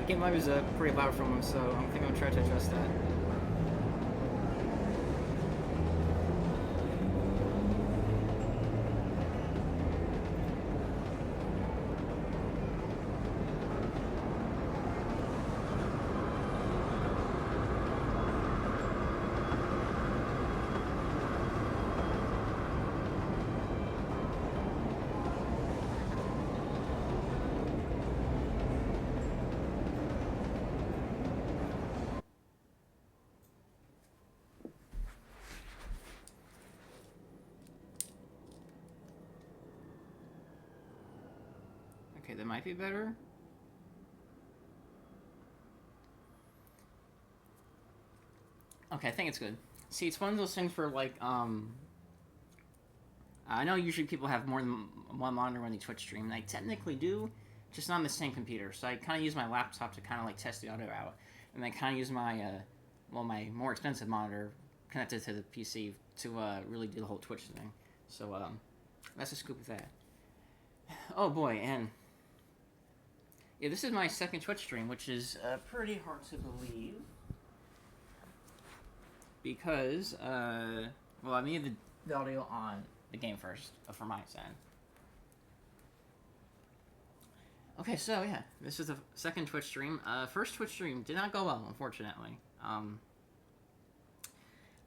game live is pretty loud from him, so I think I'm gonna try to adjust that. Okay, that might be better. Okay, I think it's good. See, it's one of those things where, like, I know usually people have more than one monitor when they Twitch stream, and I technically do, just not on the same computer. So I kind of use my laptop to kind of, like, test the audio out, and I kind of use my, my more expensive monitor connected to the PC to, really do the whole Twitch thing. So, that's a scoop of that. Oh boy, and yeah, this is my second Twitch stream, which is pretty hard to believe. Because, well, I needed the audio on the game first, for my side. Okay, so yeah, this is the second Twitch stream. First Twitch stream did not go well, unfortunately.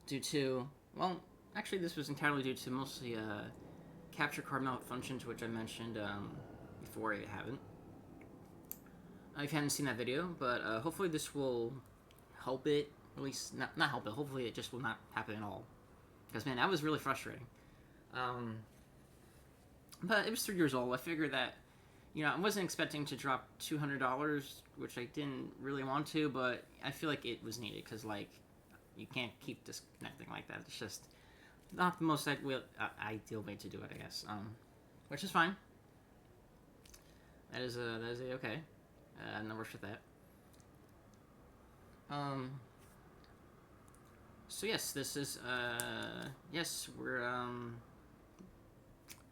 Due to, well, actually this was entirely due to mostly capture card malfunctions, which I mentioned before. I haven't. If you haven't seen that video, but hopefully this will help it. At least, not help it. Hopefully it just will not happen at all. Because, man, that was really frustrating. But it was 3 years old. I figured that, you know, I wasn't expecting to drop $200, which I didn't really want to, but I feel like it was needed. Because, like, you can't keep disconnecting like that. It's just not the most ideal way to do it, I guess. Which is fine. That is okay. No rush with that. So yes, this is yes, we're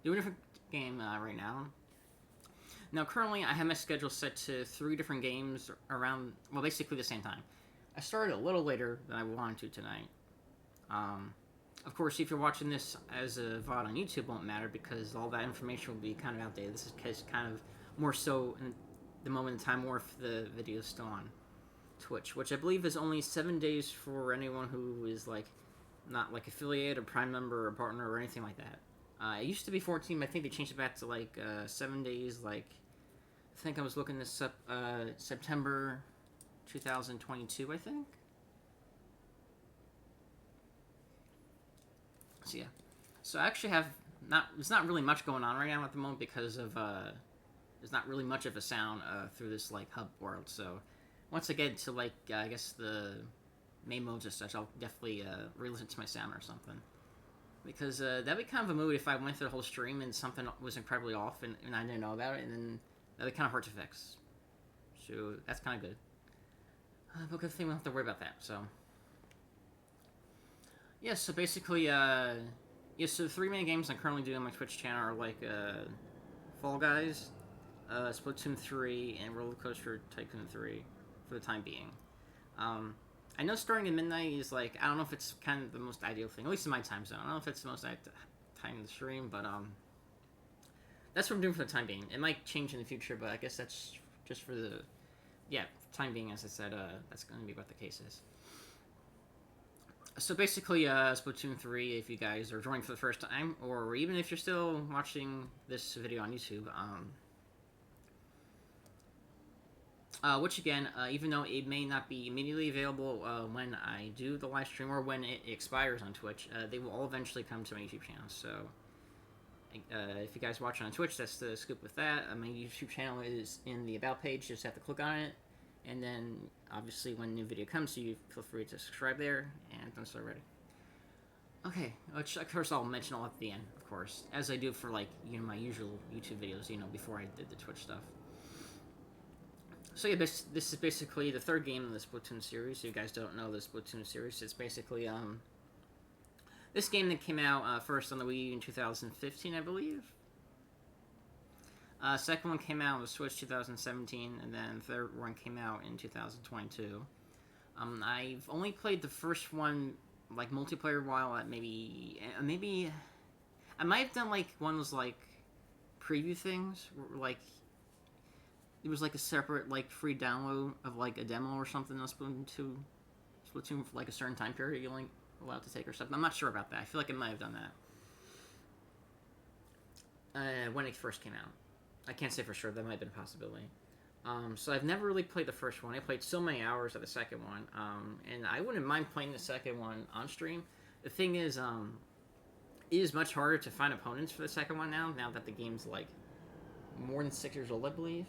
doing a different game right now. Now currently I have my schedule set to 3 different games around, well, basically the same time. I started a little later than I wanted to tonight. Of course, if you're watching this as a VOD on YouTube, it won't matter because all that information will be kind of outdated. This is kind of more so in the moment in time, or if the video is still on Twitch, which I believe is only 7 days for anyone who is like not like affiliate or Prime member or partner or anything like that. It used to be 14, but I think they changed it back to like 7 days. Like, I think I was looking this up, September 2022, I think. So yeah, so I actually have there's not really much going on right now at the moment because of there's not really much of a sound through this like hub world. So once I get to like I guess the main modes and such, I'll definitely re-listen to my sound or something. Because that'd be kind of a mood if I went through the whole stream and something was incredibly off and I didn't know about it, and then that'd be kind of hard to fix. So that's kind of good. But good thing we don't have to worry about that. So yeah, so basically, yeah, so the 3 main games I'm currently doing on my Twitch channel are like Fall Guys, Splatoon 3, and Roller Coaster Tycoon 3 for the time being. I know starting at midnight is like, I don't know if it's kind of the most ideal thing, at least in my time zone. I don't know if it's the most time in the stream, but that's what I'm doing for the time being. It might change in the future, but I guess that's just for the, yeah, time being, as I said, that's going to be what the case is. So basically, Splatoon 3, if you guys are joining for the first time, or even if you're still watching this video on YouTube, which again, even though it may not be immediately available when I do the live stream or when it expires on Twitch, they will all eventually come to my YouTube channel. So if you guys watch on Twitch, that's the scoop with that. My YouTube channel is in the About page. You just have to click on it. And then, obviously, when a new video comes to you, feel free to subscribe there, and I've done so already. Okay, which, of course, I'll mention all at the end, of course, as I do for, like, you know, my usual YouTube videos, you know, before I did the Twitch stuff. So, yeah, this is basically the 3rd game in the Splatoon series. If you guys don't know the Splatoon series, it's basically, this game that came out first on the Wii U in 2015, I believe. Second one came out with Switch 2017, and then third one came out in 2022. I've only played the first one like multiplayer while at maybe I might have done like one of those like preview things where, like it was like a separate like free download of like a demo or something on Splatoon for like a certain time period you're only allowed to take or something. I'm not sure about that. I feel like I might have done that when it first came out. I can't say for sure. That might have been a possibility. So I've never really played the first one. I played so many hours of the second one, and I wouldn't mind playing the second one on stream. The thing is, it is much harder to find opponents for the second one now. Now that the game's like more than 6 years old, I believe.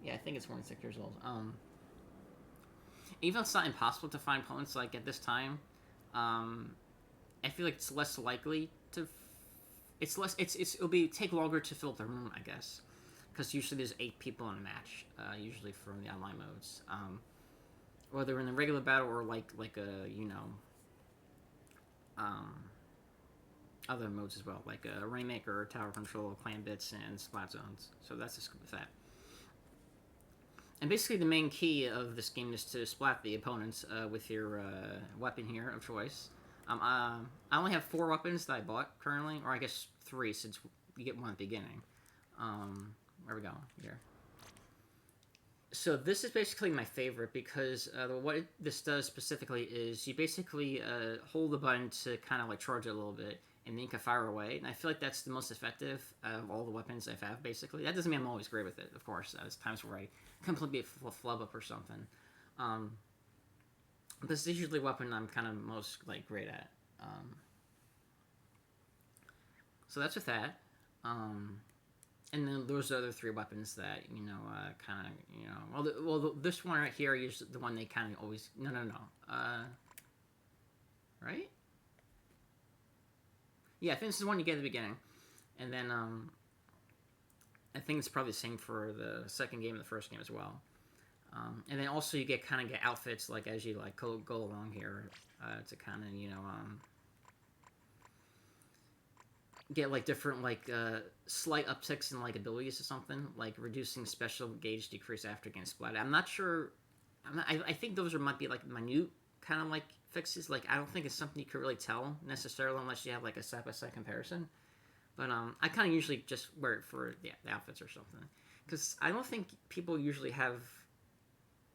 Yeah, I think it's more than 6 years old. Even though it's not impossible to find opponents like at this time, I feel like it's less likely to. It'll take longer to fill the room, I guess. Because usually there's 8 people in a match, usually from the online modes. Whether in the regular battle or like a other modes as well, like a Rainmaker, Tower Control, Clan Bits, and Splat Zones. So that's just with that. And basically the main key of this game is to splat the opponents with your weapon here of choice. I only have 4 weapons that I bought currently, or I guess 3 since you get one at the beginning. Where we go here? So this is basically my favorite because what this does specifically is you basically hold the button to kind of like charge it a little bit, and then you can fire away. And I feel like that's the most effective of all the weapons I have. Basically, that doesn't mean I'm always great with it. Of course, there's times where I completely flub up or something. This is usually the weapon I'm kind of most like great at. So that's with that. And then those other 3 weapons that, kind of, this one right here is the one they kind of always, no. Right? Yeah, I think this is the one you get at the beginning. And then, I think it's probably the same for the second game and the first game as well. And then also you get outfits, like, as you, like, go along here, to kind of, get like different like slight upticks in like abilities or something, like reducing special gauge decrease after getting splatted. I'm not sure. I think those might be like minute kind of like fixes. Like I don't think it's something you could really tell necessarily unless you have like a side-by-side comparison. But I kind of usually just wear it for the outfits or something, because I don't think people usually have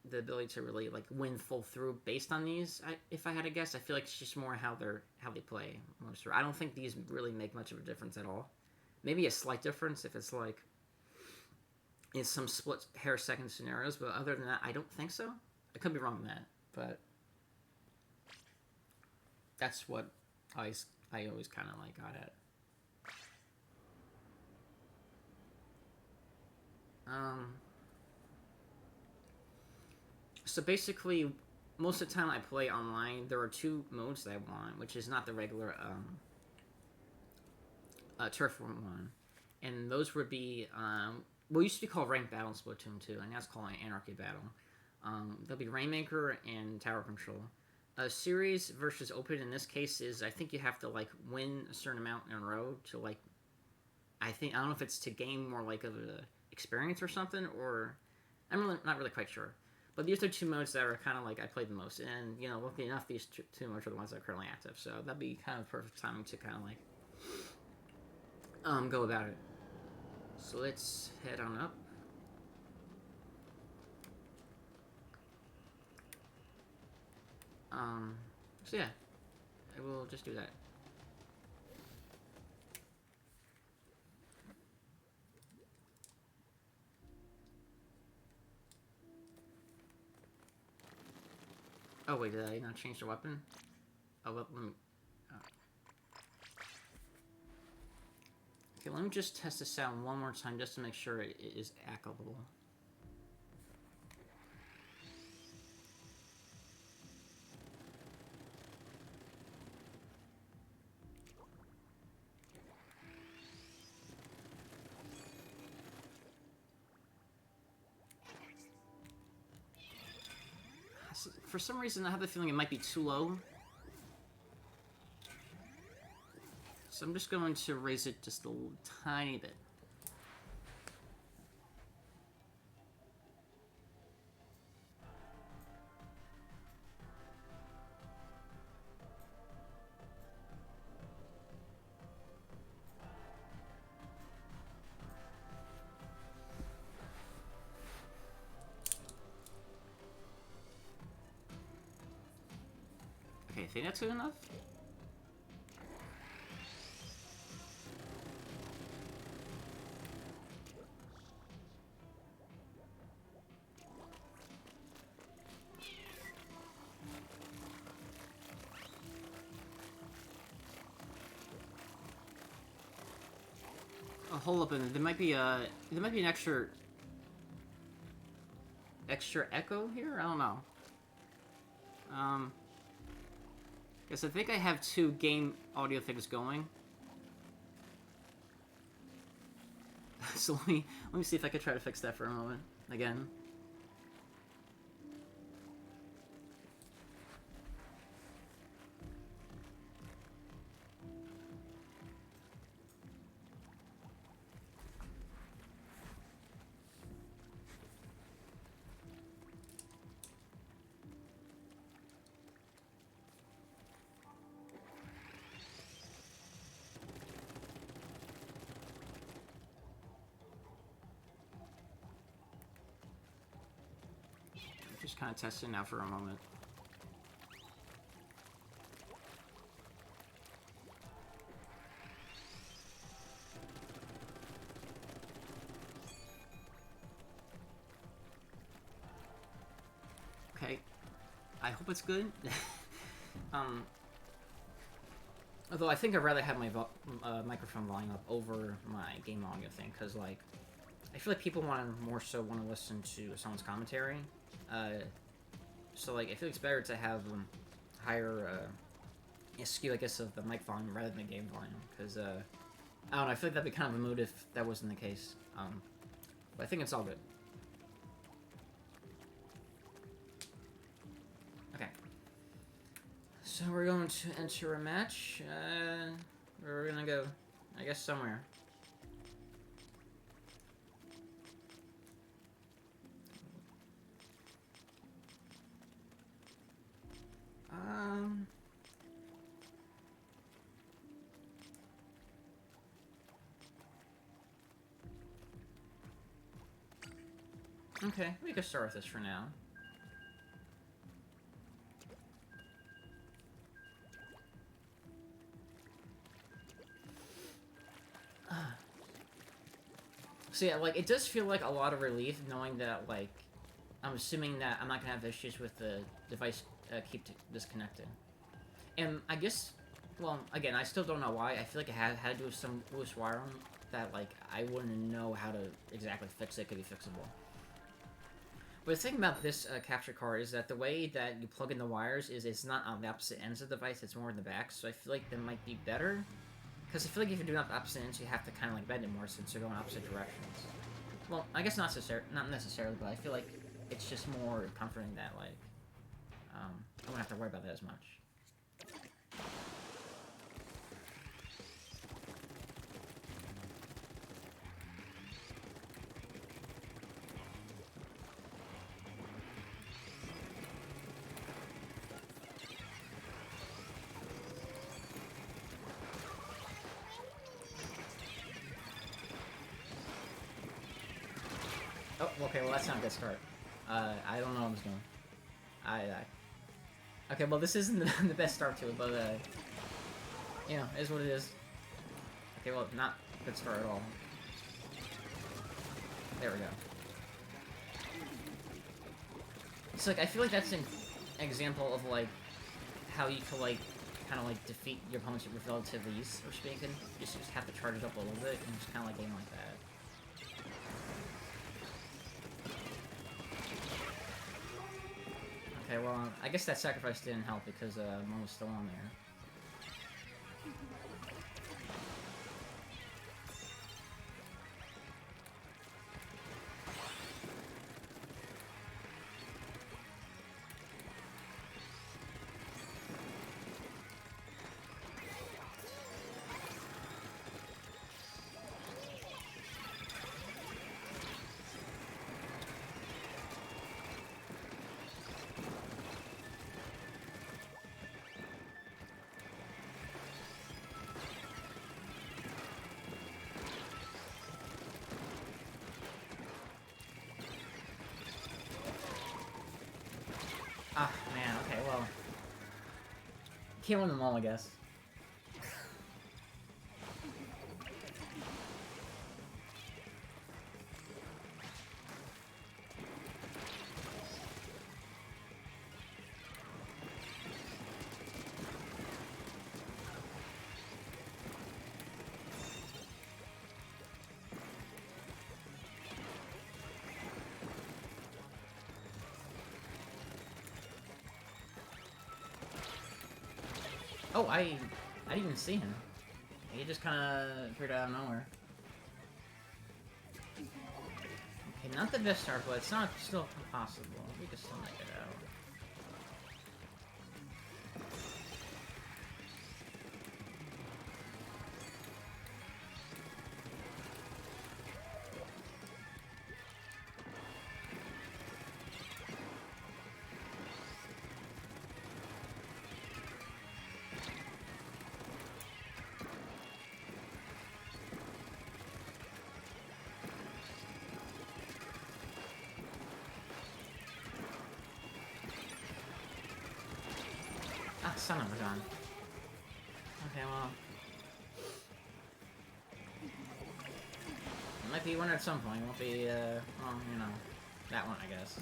the ability to really like win full through based on these. If I had to guess, I feel like it's just more how they play most. I don't think these really make much of a difference at all. Maybe a slight difference if it's like in some split hair second scenarios, but other than that, I don't think so. I could be wrong on that, but that's what I always kind of like got at. So basically, most of the time I play online, there are 2 modes that I want, which is not the regular turf one, and those would be what used to be called ranked battle in Splatoon 2, and now it's called an anarchy battle. There'll be Rainmaker and Tower Control. Series versus open in this case is I think you have to like win a certain amount in a row to like I don't know if it's to gain more like of a experience or something, or I'm not really quite sure. But these are 2 modes that are kind of like I played the most, and luckily enough, these 2 modes are the ones that are currently active. So that'd be kind of perfect timing to kind of like go about it. So let's head on up. So yeah, I will just do that. Oh wait, did I not change the weapon? Oh, let me... Okay, let me just test this out one more time just to make sure it is applicable. For some reason, I have the feeling it might be too low. So I'm just going to raise it just a tiny bit. Okay, I think that's good enough. Oh, hold up, and there might be an extra echo here. I don't know. Guess I think I have 2 game audio things going. So let me see if I could try to fix that for a moment again. Just kind of testing now for a moment. Okay, I hope it's good. Although I think I'd rather have my microphone volume up over my game audio thing, because like I feel like people want to listen to someone's commentary. So like I feel it's better to have higher skew, I guess, of the mic volume rather than the game volume, because I don't know, I feel like that'd be kind of a mood if that wasn't the case. But I think it's all good. Okay, so we're going to enter a match. We're gonna go, I guess, somewhere. Okay, we can start with this for now. So yeah, like, it does feel like a lot of relief knowing that, like, I'm assuming that I'm not gonna have issues with the device keep disconnected. And I guess, well, again, I still don't know why. I feel like it had to do with some loose wiring that, like, I wouldn't know how to exactly fix it. It could be fixable. But the thing about this capture card is that the way that you plug in the wires is it's not on the opposite ends of the device, it's more in the back, so I feel like that might be better. Because I feel like if you're doing it on opposite ends, you have to kind of like bend it more since you're going opposite directions. Well, I guess not necessarily, but I feel like it's just more comforting that, like, I don't have to worry about that as much. Oh, okay, well that's not a good start. I don't know what I'm doing. Okay, well this isn't the best start to it, but, you know, it is what it is. Okay, well, not a good start at all. There we go. It's like, I feel like that's an example of, like, how you can, like, kind of, like, defeat your opponents with relative ease, or speaking. You just have to charge it up a little bit, and just kind of, like, game like that. Okay, well, I guess that sacrifice didn't help because one was still on there. can't win them all, I guess. Oh, I didn't even see him. He just kind of appeared out of nowhere. Okay, not the best start, but it's not still impossible. We can still make it out. Ah, son of a gun. Okay, well. It might be one at some point. It won't be, well, you know, that one, I guess.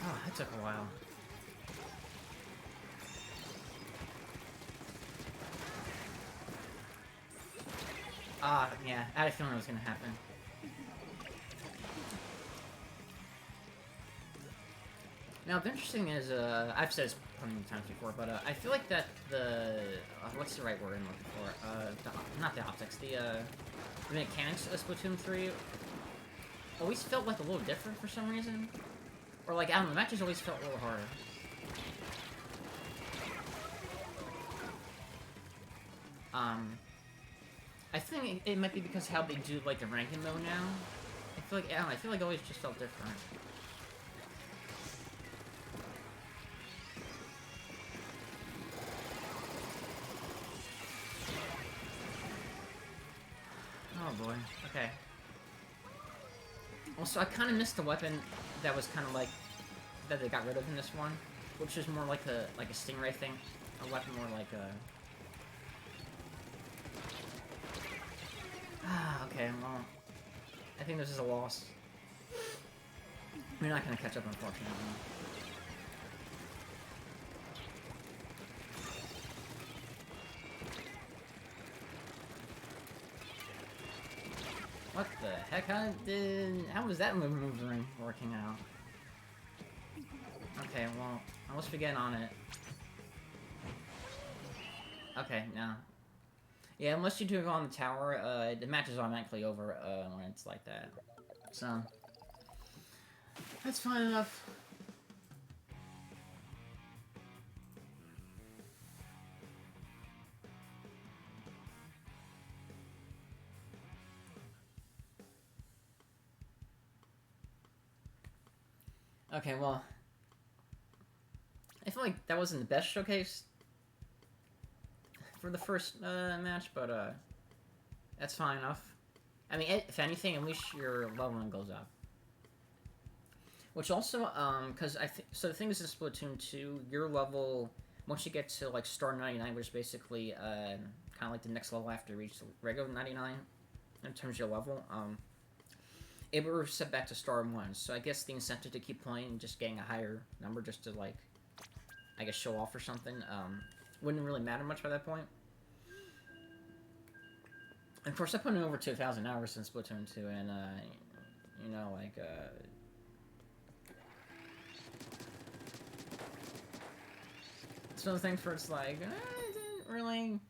Oh, that took a while. Yeah, I had a feeling it was gonna happen. Now, the interesting is, I've said this plenty of times before, but, I feel like that the, what's the right word I'm looking for? Not the optics, the mechanics of Splatoon 3 always felt, like, a little different for some reason. Or, like, I don't know, the matches always felt a little harder. I think it might be because how they do, like, the ranking mode now. I feel like, I don't know, I feel like it always just felt different. Oh boy, okay. Also, I kind of missed the weapon that was kind of like, that they got rid of in this one, which is more like a stingray thing. A weapon more like a... Ah, okay, well, I think this is a loss. We're not gonna catch up, unfortunately. What the heck? How was that maneuvering working out? Okay, well, unless we get on it. Okay, no. Yeah, unless you do go on the tower, the match is automatically over when it's like that. So, that's fine enough. Okay, well, I feel like that wasn't the best showcase for the first match, but that's fine enough. I mean, if anything, at least your leveling goes up. Which also, because so the thing is in Splatoon 2, your level, once you get to like star 99, which is basically kind of like the next level after you reach regular 99 in terms of your level, it will reset back to star 1. So I guess the incentive to keep playing and just getting a higher number just to like, I guess, show off or something, wouldn't really matter much by that point. And of course, I put in over 2,000 hours in Splatoon 2, and, you know, like, it's one of the things where it's like, it didn't really,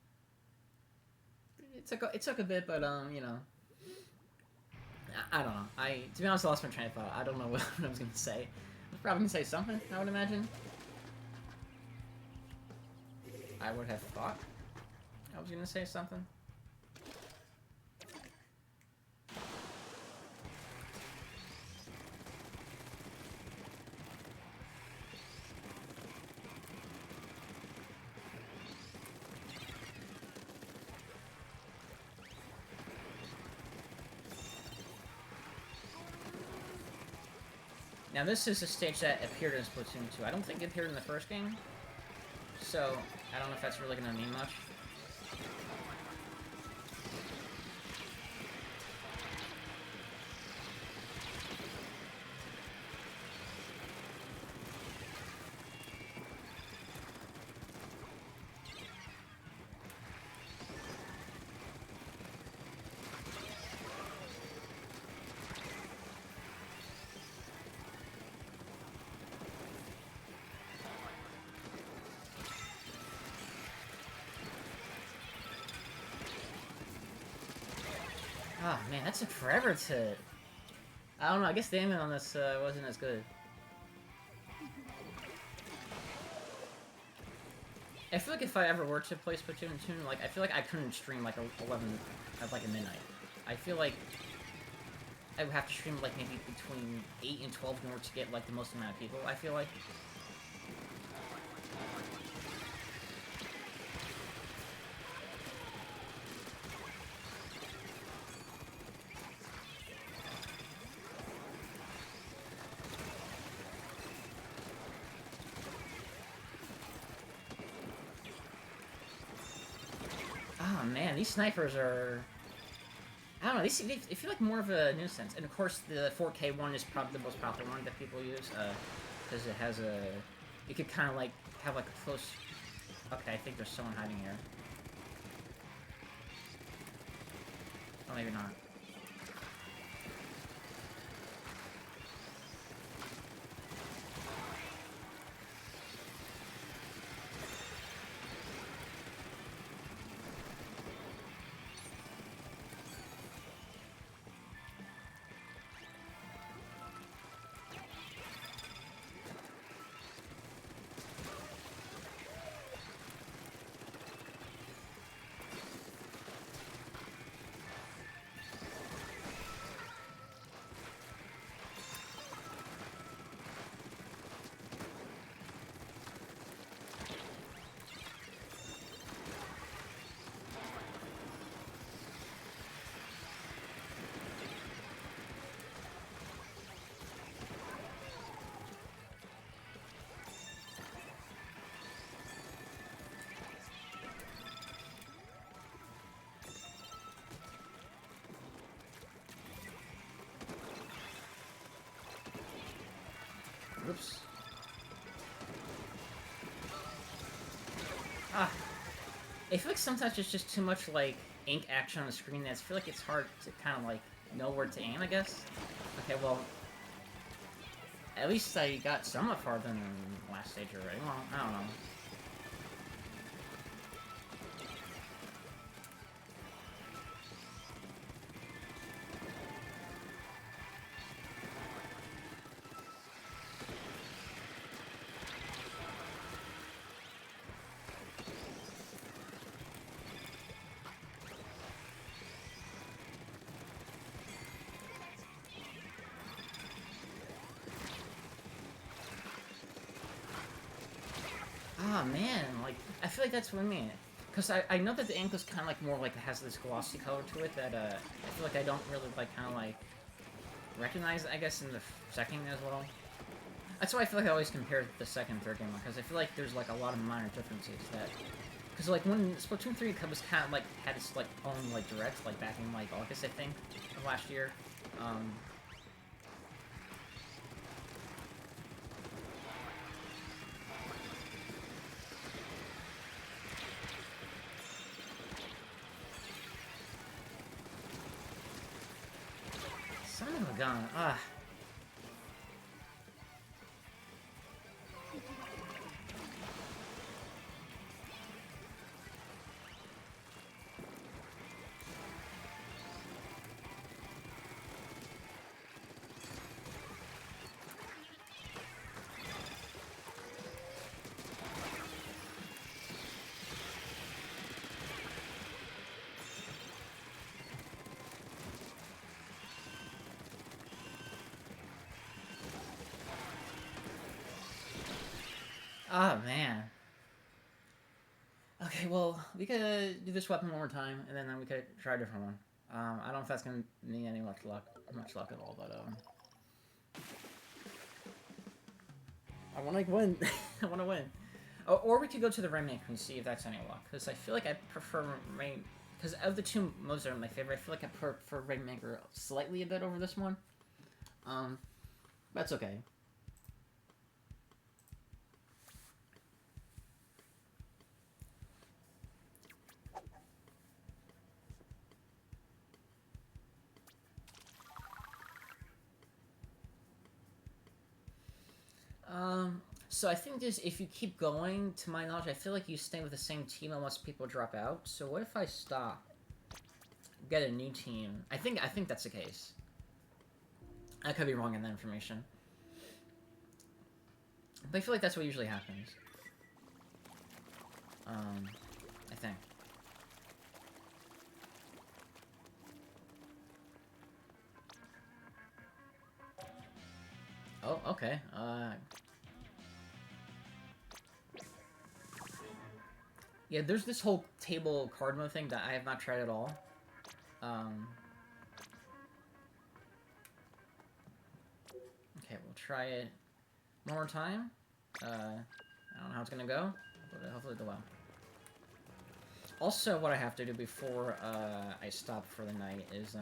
it took a bit, but, you know, I don't know. To be honest, I lost my train of thought. I don't know what I was gonna say. I was probably gonna say something, I would imagine. I would have thought I was gonna say something. Now this is a stage that appeared in Splatoon 2. I don't think it appeared in the first game, so I don't know if that's really going to mean much. Oh man, that took forever to... I don't know, I guess the aiming on this wasn't as good. I feel like if I ever were to play Splatoon 2, like, I feel like I couldn't stream like 11 at like a midnight. I feel like I would have to stream like maybe between 8 and 12 in order to get like the most amount of people, I feel like. Oh man, these snipers are... I don't know, they feel like more of a nuisance. And of course, the 4K one is probably the most popular one that people use, because it has a... You could kind of like, have like a close... Okay, I think there's someone hiding here. Oh, maybe not. Oops. Ah. I feel like sometimes it's just too much, like, ink action on the screen that I feel like it's hard to kind of, like, know where to aim, I guess. Okay, well... At least I got somewhat farther than last stage already. Well, I don't know. Ah, man, like, I feel like that's what I mean. Because I know that the ink is kind of, like, more, like, it has this glossy color to it that, I feel like I don't really, like, kind of, like, recognize, I guess, in the second as well. That's why I feel like I always compare the second and third game, because I feel like there's, like, a lot of minor differences that... Because, like, when Splatoon 3 was kind of, like, had its, like, own, like, direct, like, back in, like, August, I think, of last year, son of a gun, ah. Oh, man. Okay, well, we could do this weapon one more time, and then we could try a different one. I don't know if that's gonna need any much luck at all, but I want to win. I want to win. Or we could go to the Rainmaker and see if that's any luck. Because I feel like I prefer Rain... Because of the two modes that are my favorite, I feel like I prefer Rainmaker slightly a bit over this one. That's okay. So I think this, if you keep going, to my knowledge, I feel like you stay with the same team unless people drop out. So what if I stop? Get a new team. I think that's the case. I could be wrong in that information. But I feel like that's what usually happens. I think. Oh, okay. Yeah, there's this whole table card mode thing that I have not tried at all. Okay, we'll try it one more time. I don't know how it's gonna go, but hopefully it'll go well. Also, what I have to do before I stop for the night is,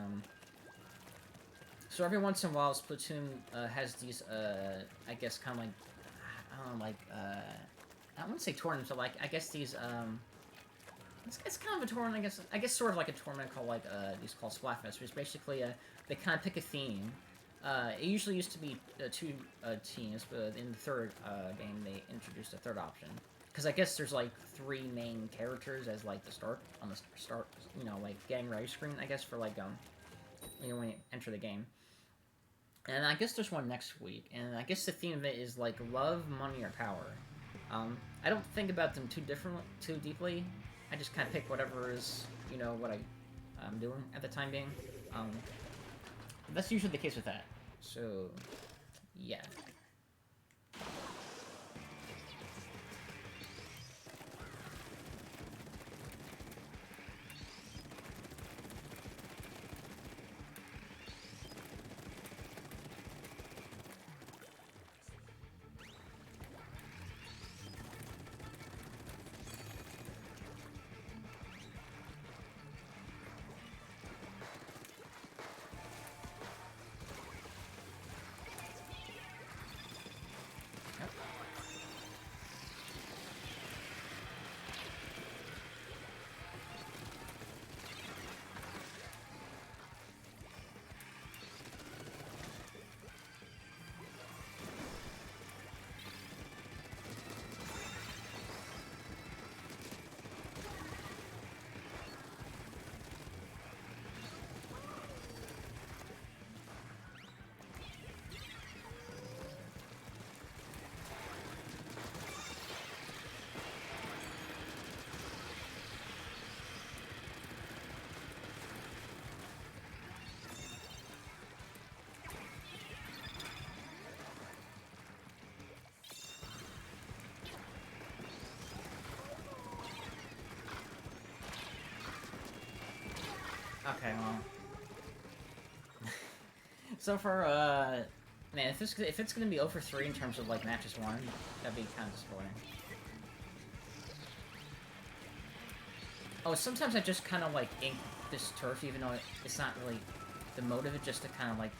so every once in a while, Splatoon has these, I guess, kind of like, I don't know, like, I wouldn't say tournaments, but like, I guess these, it's kind of a tournament, I guess sort of like a tournament called, like, these called Splatfest, which is basically, they kind of pick a theme. It usually used to be two teams, but in the third game, they introduced a third option. Because I guess there's, like, 3 main characters as, like, the start, on the start, you know, like, getting ready screen, I guess, for, like, you know, when you enter the game. And I guess there's one next week, and I guess the theme of it is, like, love, money, or power. I don't think about them too deeply. I just kind of pick whatever is, you know, what I'm doing at the time being. That's usually the case with that. So, yeah. Okay, well. So for, man, if it's gonna be 0-for-3 in terms of, like, matches won, that'd be kind of disappointing. Oh, sometimes I just kind of, like, ink this turf, even though it's not really the motive, it's just to kind of, like...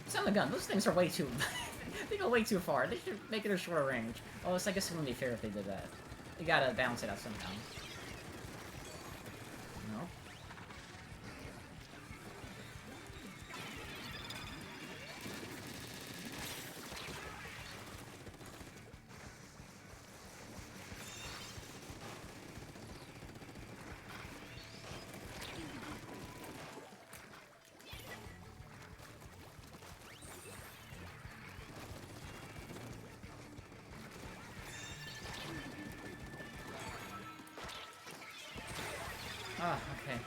Son of a gun, those things are way too... they go way too far. They should make it a shorter range. Oh, I guess it wouldn't be fair if they did that. You gotta balance it out somehow. No? Oh, okay.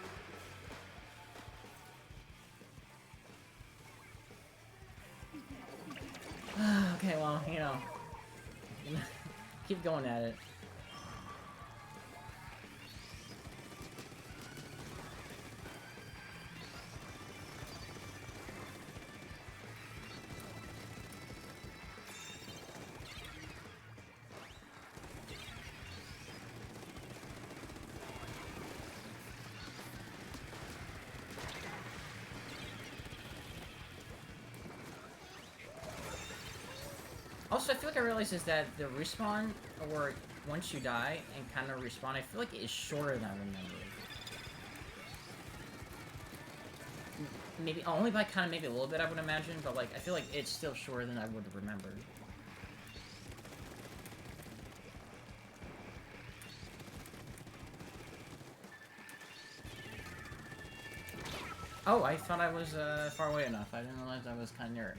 Okay, well, you know, keep going at it. Also, I feel like I realized is that the respawn, or once you die and kind of respawn, I feel like it is shorter than I remember. Maybe only by kind of maybe a little bit, I would imagine, but like I feel like it's still shorter than I would have remembered. Oh, I thought I was far away enough. I didn't realize I was kind of near it.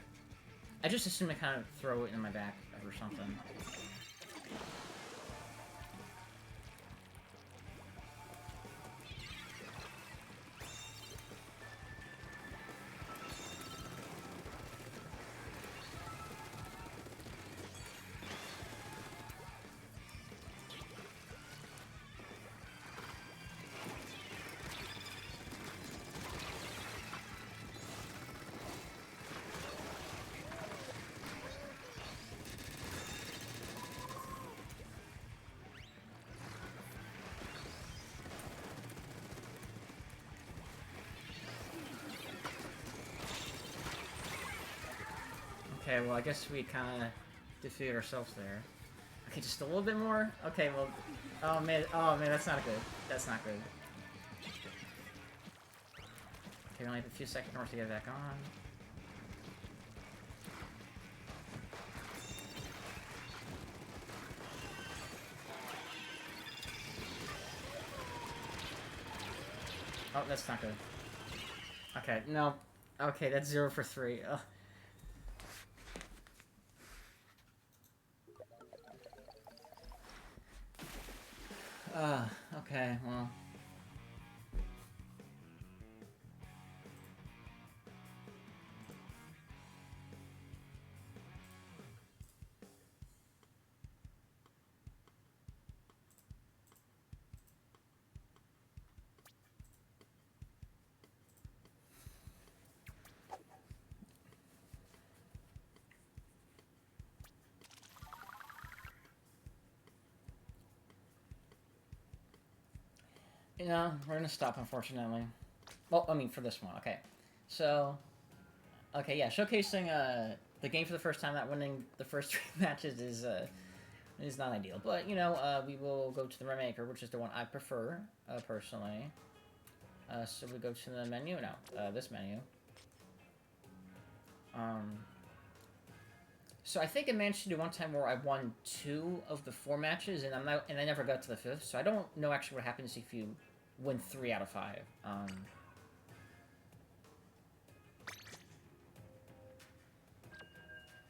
I just assumed I kind of throw it in my back or something. Okay, well, I guess we kind of defeated ourselves there. Okay, just a little bit more? Okay, well... oh man, that's not good. That's not good. Okay, we only have a few seconds more to get back on. Oh, that's not good. Okay, no. Okay, that's 0 for 3. Ugh. Okay, well... you know, we're gonna stop, unfortunately. Well, I mean, for this one, okay. So... okay, yeah, showcasing, the game for the first time, not winning the first 3 matches is not ideal. But, you know, we will go to the Remaker, which is the one I prefer, personally. So we go to the menu now, this menu. So I think I managed to do one time where I won 2 of the 4 matches, and I never got to the 5th. So I don't know actually what happens if you win 3 out of 5.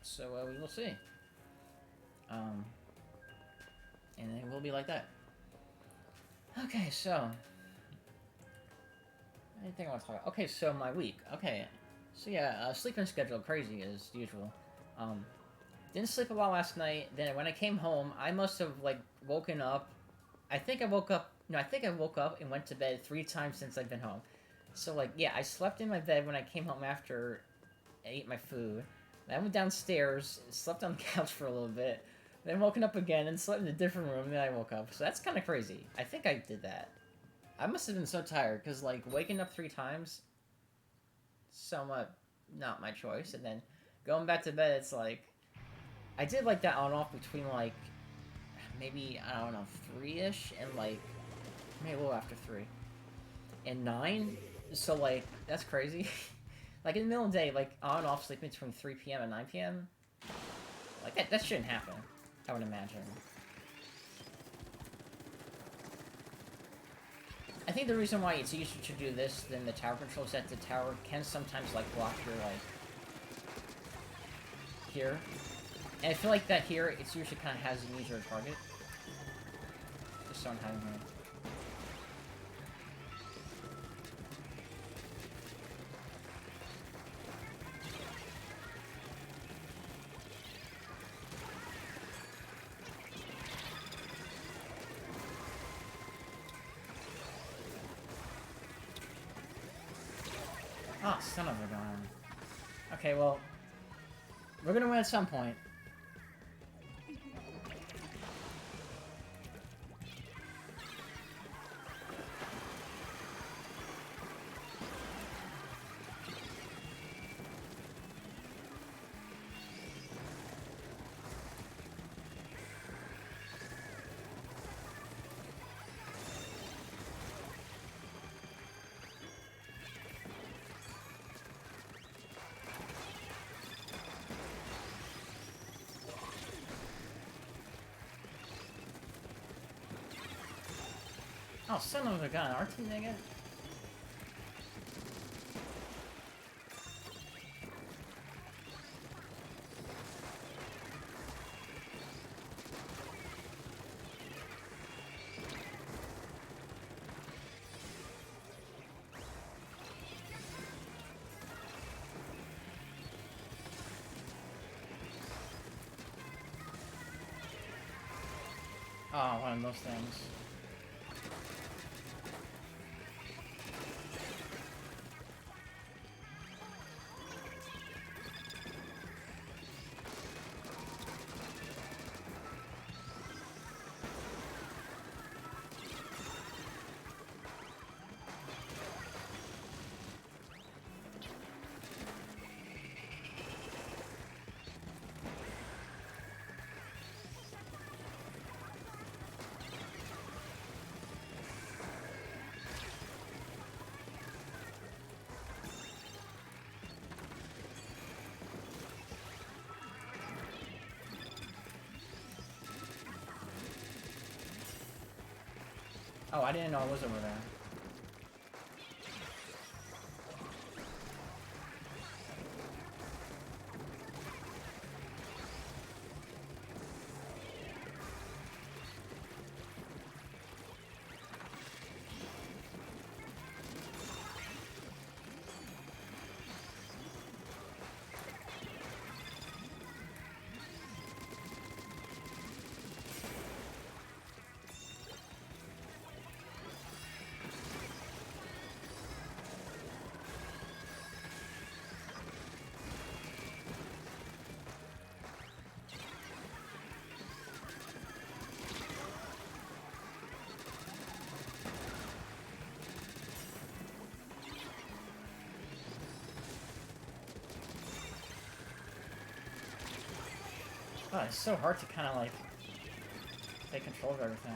So we will see. And it will be like that. Okay, so anything I want to talk about? Okay, so my week. Okay, so yeah, sleeping schedule crazy as usual. Didn't sleep a lot last night. Then when I came home, I must have like woken up. I think I woke up. No, I think I woke up and went to bed 3 times since I've been home. So like, yeah, I slept in my bed when I came home after I ate my food. Then I went downstairs, slept on the couch for a little bit, then woken up again and slept in a different room. And then I woke up. So that's kind of crazy. I think I did that. I must have been so tired because like waking up 3 times, somewhat not my choice, and then going back to bed, it's like I did like that on off between like maybe I don't know 3ish and like maybe a little after 3 and 9. So like that's crazy. Like in the middle of the day, like on and off sleeping between 3 p.m. and 9 p.m. Like that shouldn't happen, I would imagine. I think the reason why it's easier to do this than the tower control is that the tower can sometimes like block your like here. And I feel like that here, it's usually kind of has an easier target. Just so I'm having here. Oh, son of a gun. Okay, well, we're gonna win at some point. Oh, son of a gun, our team nigga. Oh, one of those things. Oh, I didn't know it was over there. Oh, it's so hard to kind of like take control of everything.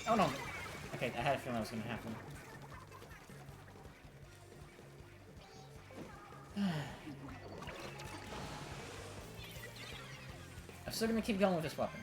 Oh no! Okay, I had a feeling that was going to happen. I'm still going to keep going with this weapon.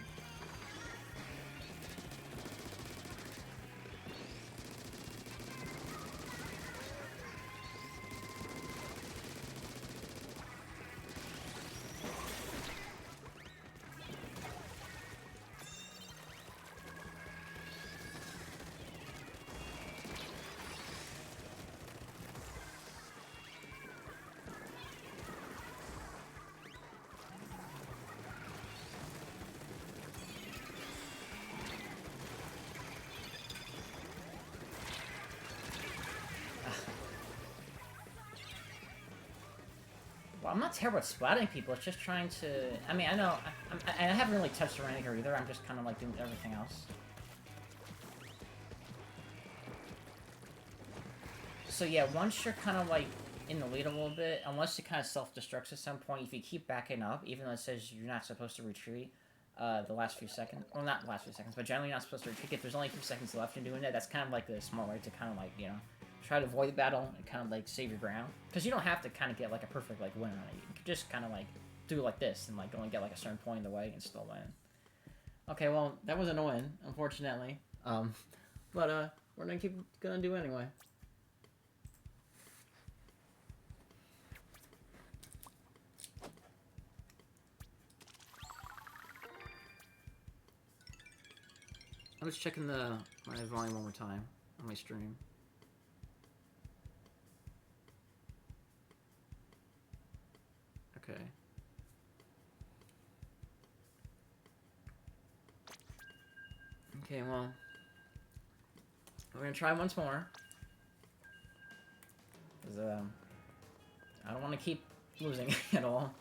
Well, I'm not terrible at splatting people, it's just trying to... I mean, I know... I haven't really touched the Ranger either, I'm just kind of like doing everything else. So yeah, once you're kind of like in the lead a little bit, unless it kind of self-destructs at some point, if you keep backing up, even though it says you're not supposed to retreat the last few seconds... Well, not the last few seconds, but generally you're not supposed to retreat. If there's only a few seconds left in doing that, that's kind of like the smart way to kind of like, you know... try to avoid the battle and kind of like save your ground, because you don't have to kind of get like a perfect like win on it. You can just kind of like do it like this and like only get like a certain point in the way and still win. Okay, well that was annoying, unfortunately. But we're gonna keep gonna do anyway. I'm just checking my volume one more time. on my stream. Okay. Okay, well, we're gonna try once more. Cause I don't want to keep losing at all.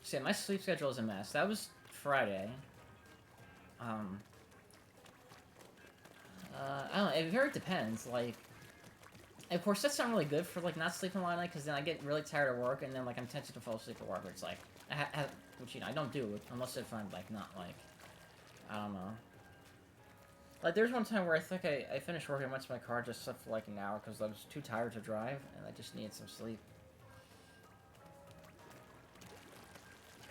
See, my sleep schedule is a mess. That was Friday. I don't know, it very depends, like, of course, that's not really good for, like, not sleeping a lot at night, because then I get really tired at work, and then, like, I'm tempted to fall asleep at work, where it's like, which, you know, I don't do, unless if I'm, like, not, like, I don't know. Like, there's one time where I think I finished work and went to my car, just slept for, like, an hour, because I was too tired to drive, and I just needed some sleep.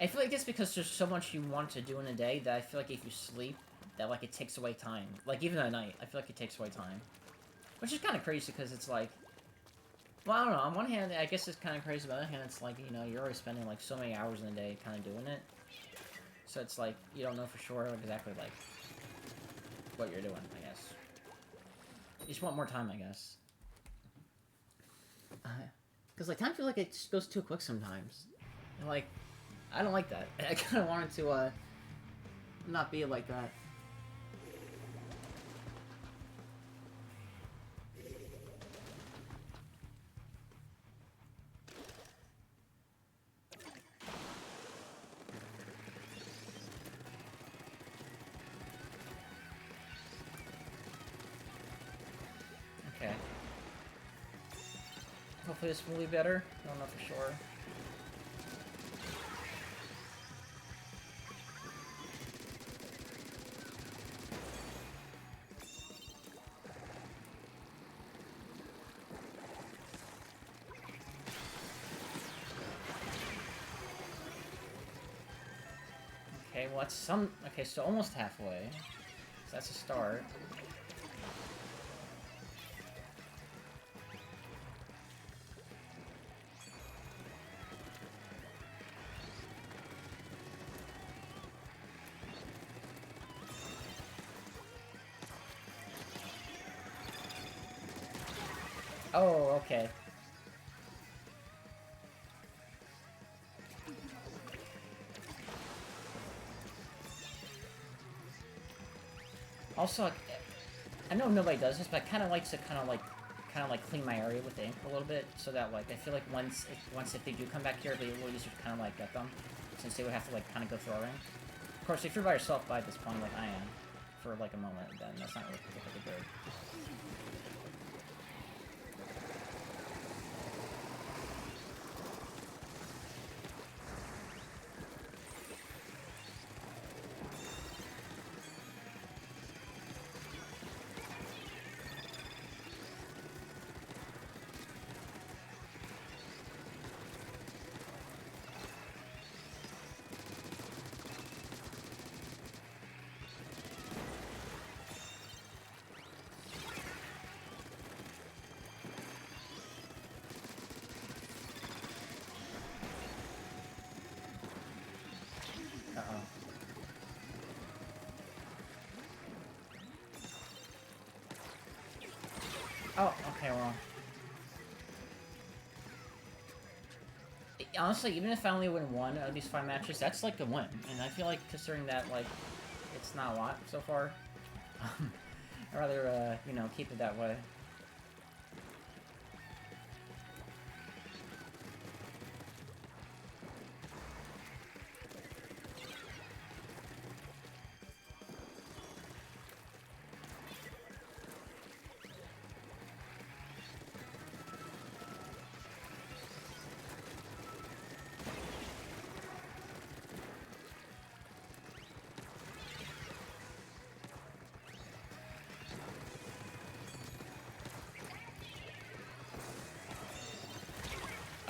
I feel like it's because there's so much you want to do in a day that I feel like if you sleep, that, like, it takes away time. Like, even at night, I feel like it takes away time. Which is kind of crazy, because it's like... Well, I don't know, on one hand, I guess it's kind of crazy, but on the other hand, it's like, you know, you're already spending, like, so many hours in a day kind of doing it. So it's like, you don't know for sure exactly, like, what you're doing, I guess. You just want more time, I guess. Because, like, time feels like it just goes too quick sometimes. And, like... I don't like that. I kind of wanted to, not be like that. Okay. Hopefully this will be better. I don't know for sure. Okay, well that's some... Okay, so almost halfway. So that's a start. Oh, okay. Also, I know nobody does this, but I kind of like to kind of like clean my area with the ink a little bit, so that like I feel like once if they do come back here, it'll be a little easier to kind of like get them, since they would have to like kind of go through a ring. Of course, if you're by yourself by this point, like I am, for like a moment, then that's not really particularly good. Uh-oh. Oh, okay, well. Honestly, even if I only win one of these 5 matches, that's like a win. And I feel like, considering that, like, it's not a lot so far, I'd rather, you know, keep it that way.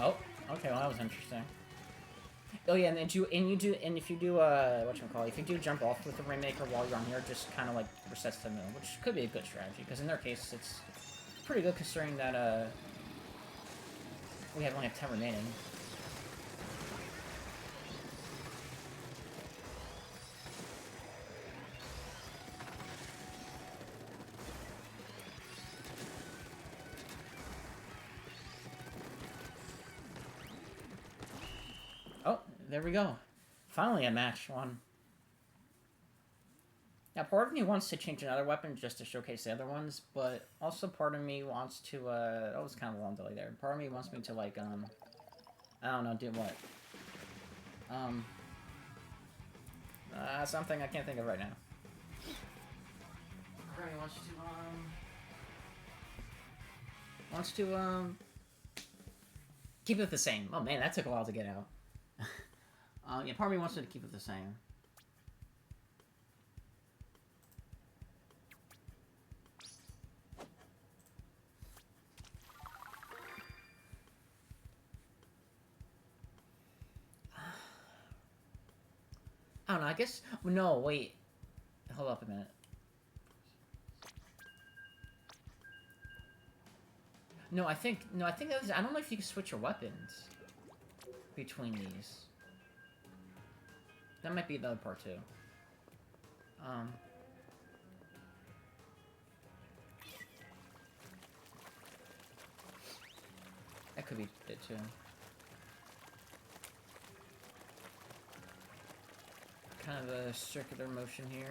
Oh, okay, well that was interesting. Oh yeah, and if you do whatchamacallit, if you do jump off with the Rainmaker while you're on here, just kind of like resets the moon, which could be a good strategy because in their case it's pretty good considering that we only have 10 remaining. Oh, there we go. Finally a match one. Now, part of me wants to change another weapon just to showcase the other ones, but also part of me wants to, that was kind of a long delay there. Part of me wants me to, like, I don't know, do what? Something I can't think of right now. Part of me wants to, keep it the same. Oh man, that took a while to get out. Yeah, part of me wants to keep it the same. I don't know, I guess... No, wait. Hold up a minute. No, I think that was... I don't know if you can switch your weapons between these. That might be the other part, too. That could be it, too. Kind of a circular motion here.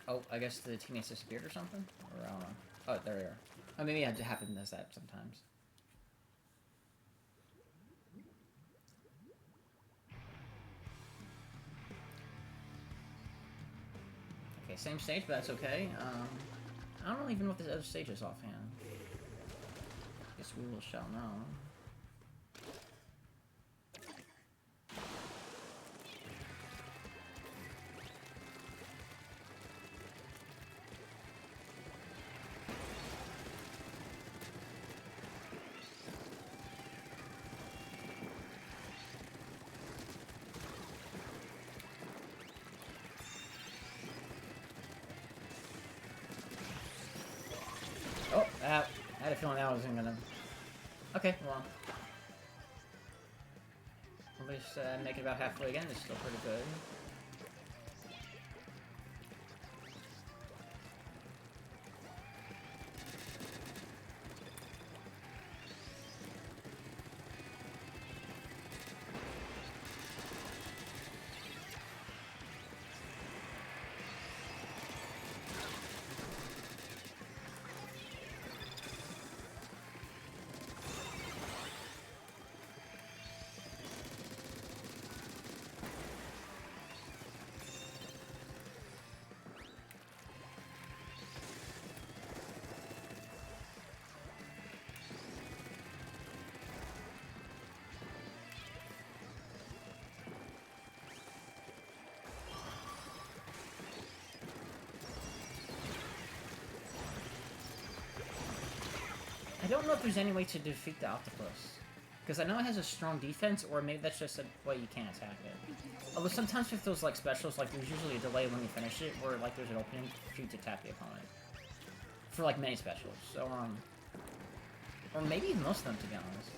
Oh, I guess the teammates disappeared or something? Or I don't know. Oh, there they are. Oh, maybe it happens as that sometimes. Okay, same stage, but that's okay. I don't even know what the other stage is offhand. Guess we will shall know. Oh, I had a feeling that wasn't gonna... Okay, well... At least make it about halfway again. It's still pretty good. I don't know if there's any way to defeat the octopus. Because I know it has a strong defense, or maybe that's just a way you can't attack it. Although sometimes with those like specials, like there's usually a delay when you finish it, where like there's an opening for you to attack the opponent. For like many specials. So, or maybe even most of them, to be honest.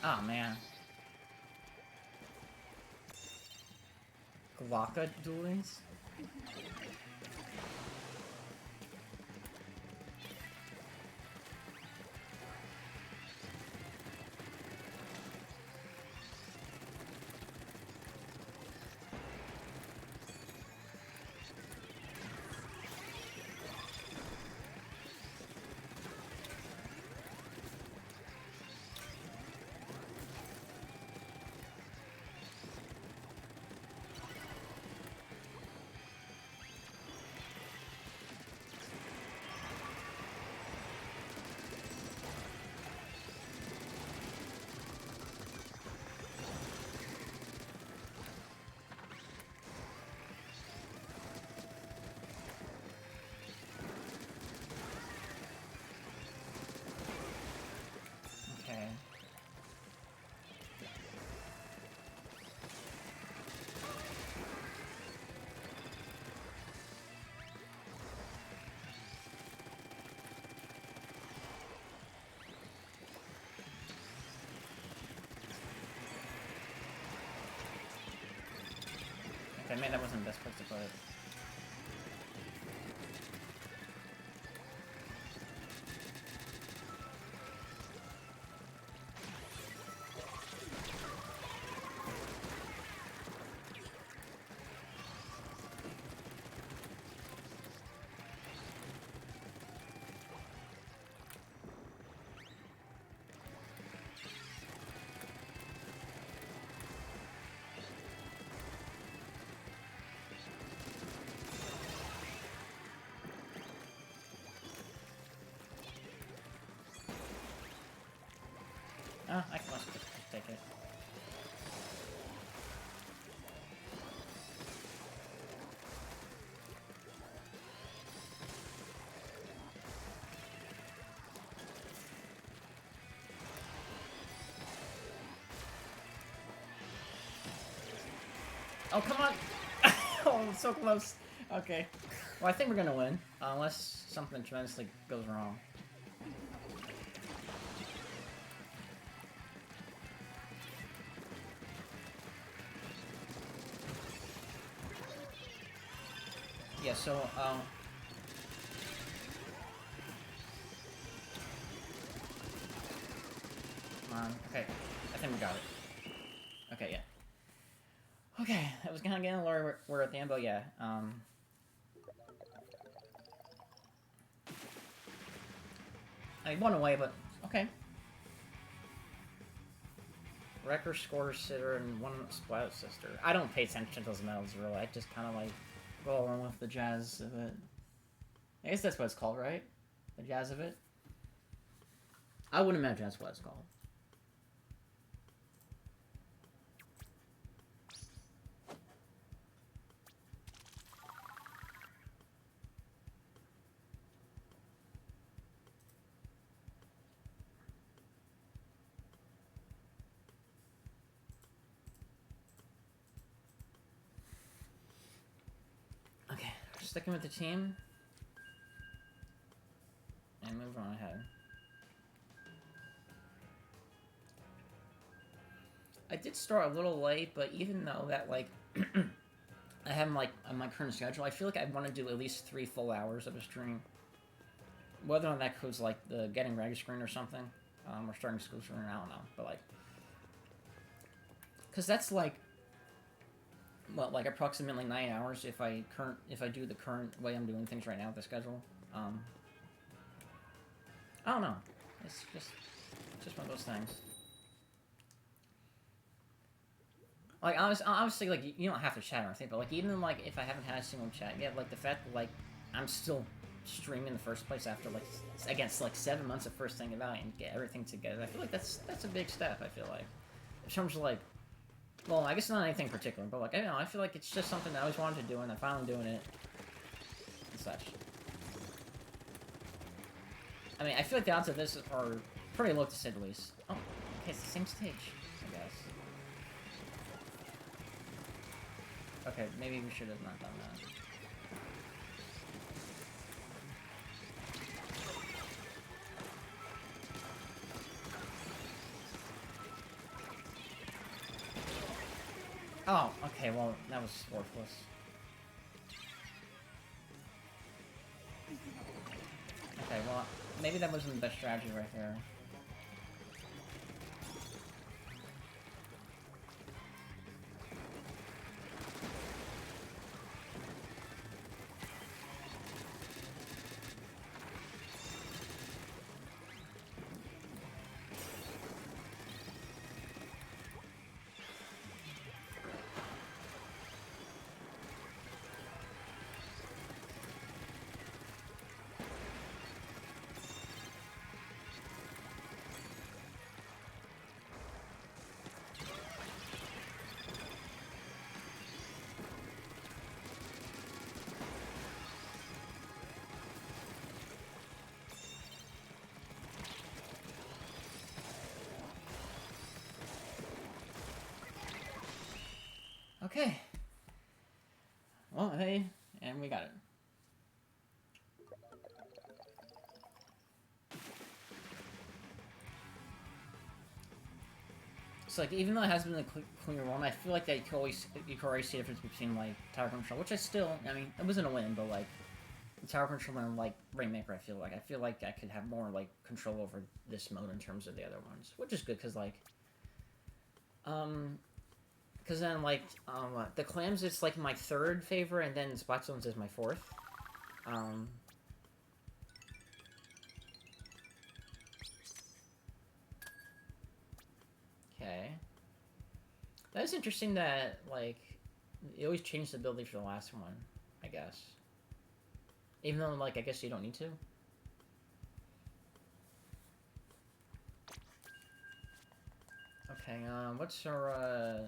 Oh man. Glocka duelings? Okay. Okay, maybe that wasn't the best place to put it. Oh, I can just take it. Oh, come on! Oh, so close. Okay. Well, I think we're gonna win. Unless something tremendously goes wrong. Yeah, so, come on. Okay. I think we got it. Okay, yeah. Okay, that was kind of getting a little we're at the end, but yeah, I won away, but okay. Wrecker, Score Sitter, and one Splat Sister. I don't pay attention to those medals, really. I just kind of, like, go along with the jazz of it. I guess that's what it's called, right? The jazz of it? I would imagine that's what it's called. Okay, sticking with the team. And move on ahead. I did start a little late, but even though that, like, I have, like, on my current schedule, I feel like I want to do at least 3 full hours of a stream. Whether or not that includes, like, the getting ready screen or something, or starting school screen, I don't know, but, like, because that's, like, what, like, approximately 9 hours if I do the current way I'm doing things right now with the schedule. I don't know. It's just one of those things. Like, obviously, like, you don't have to chat or anything, but, like, even, like, if I haven't had a single chat yet, like, the fact that, like, I'm still streaming in the first place after, like, against, like, 7 months of first thing about it and get everything together, I feel like that's a big step, I feel like. In terms of, like, well, I guess not anything particular, but, like, I don't know, I feel like it's just something that I always wanted to do, and I'm finally doing it, and such. I mean, I feel like the odds of this are pretty low, to say the least. Oh, okay, it's the same stage, I guess. Okay, maybe we should have not done that. Oh, okay, well, that was worthless. Okay, well, maybe that wasn't the best strategy right there. Okay. Well, hey, and we got it. So like, even though it has been a cleaner one, I feel like that you can always see the difference between like Tower Control, which I mean, it wasn't a win, but like the Tower Control and like Rainmaker, I feel like I could have more like control over this mode in terms of the other ones, which is good because like, because then like the clams, it's like my third favorite, and then Splatoon's is my fourth. Okay. That is interesting that, like, you always change the ability for the last one, I guess. Even though, like, I guess you don't need to. Okay, what's our,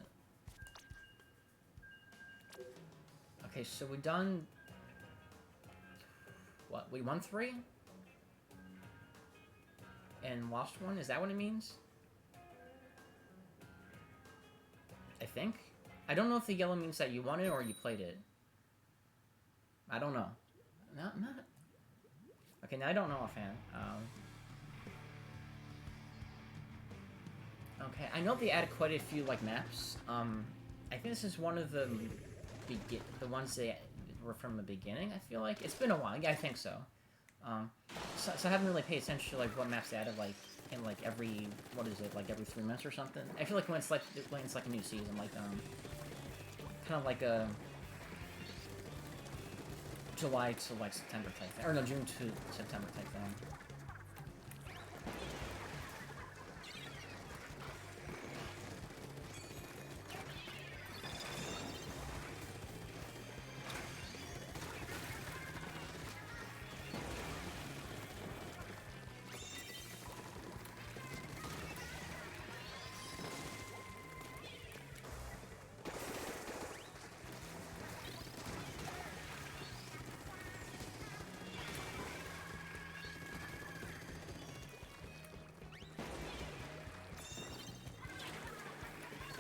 Okay, so we done... What, we won 3? And lost 1? Is that what it means? I think? I don't know if the yellow means that you won it or you played it. I don't know. Not... Okay, now I don't know offhand. Okay, I know they added quite a few, like, maps. I think this is one of the ones they were from the beginning, I feel like. It's been a while. Yeah, I think so. So I haven't really paid attention to, like, what maps they added, like, in, like, every... What is it? Like, every 3 months or something? I feel like when it's, like, a new season, like, kind of like a... July to, like, September type thing. Or, no, June to September type thing.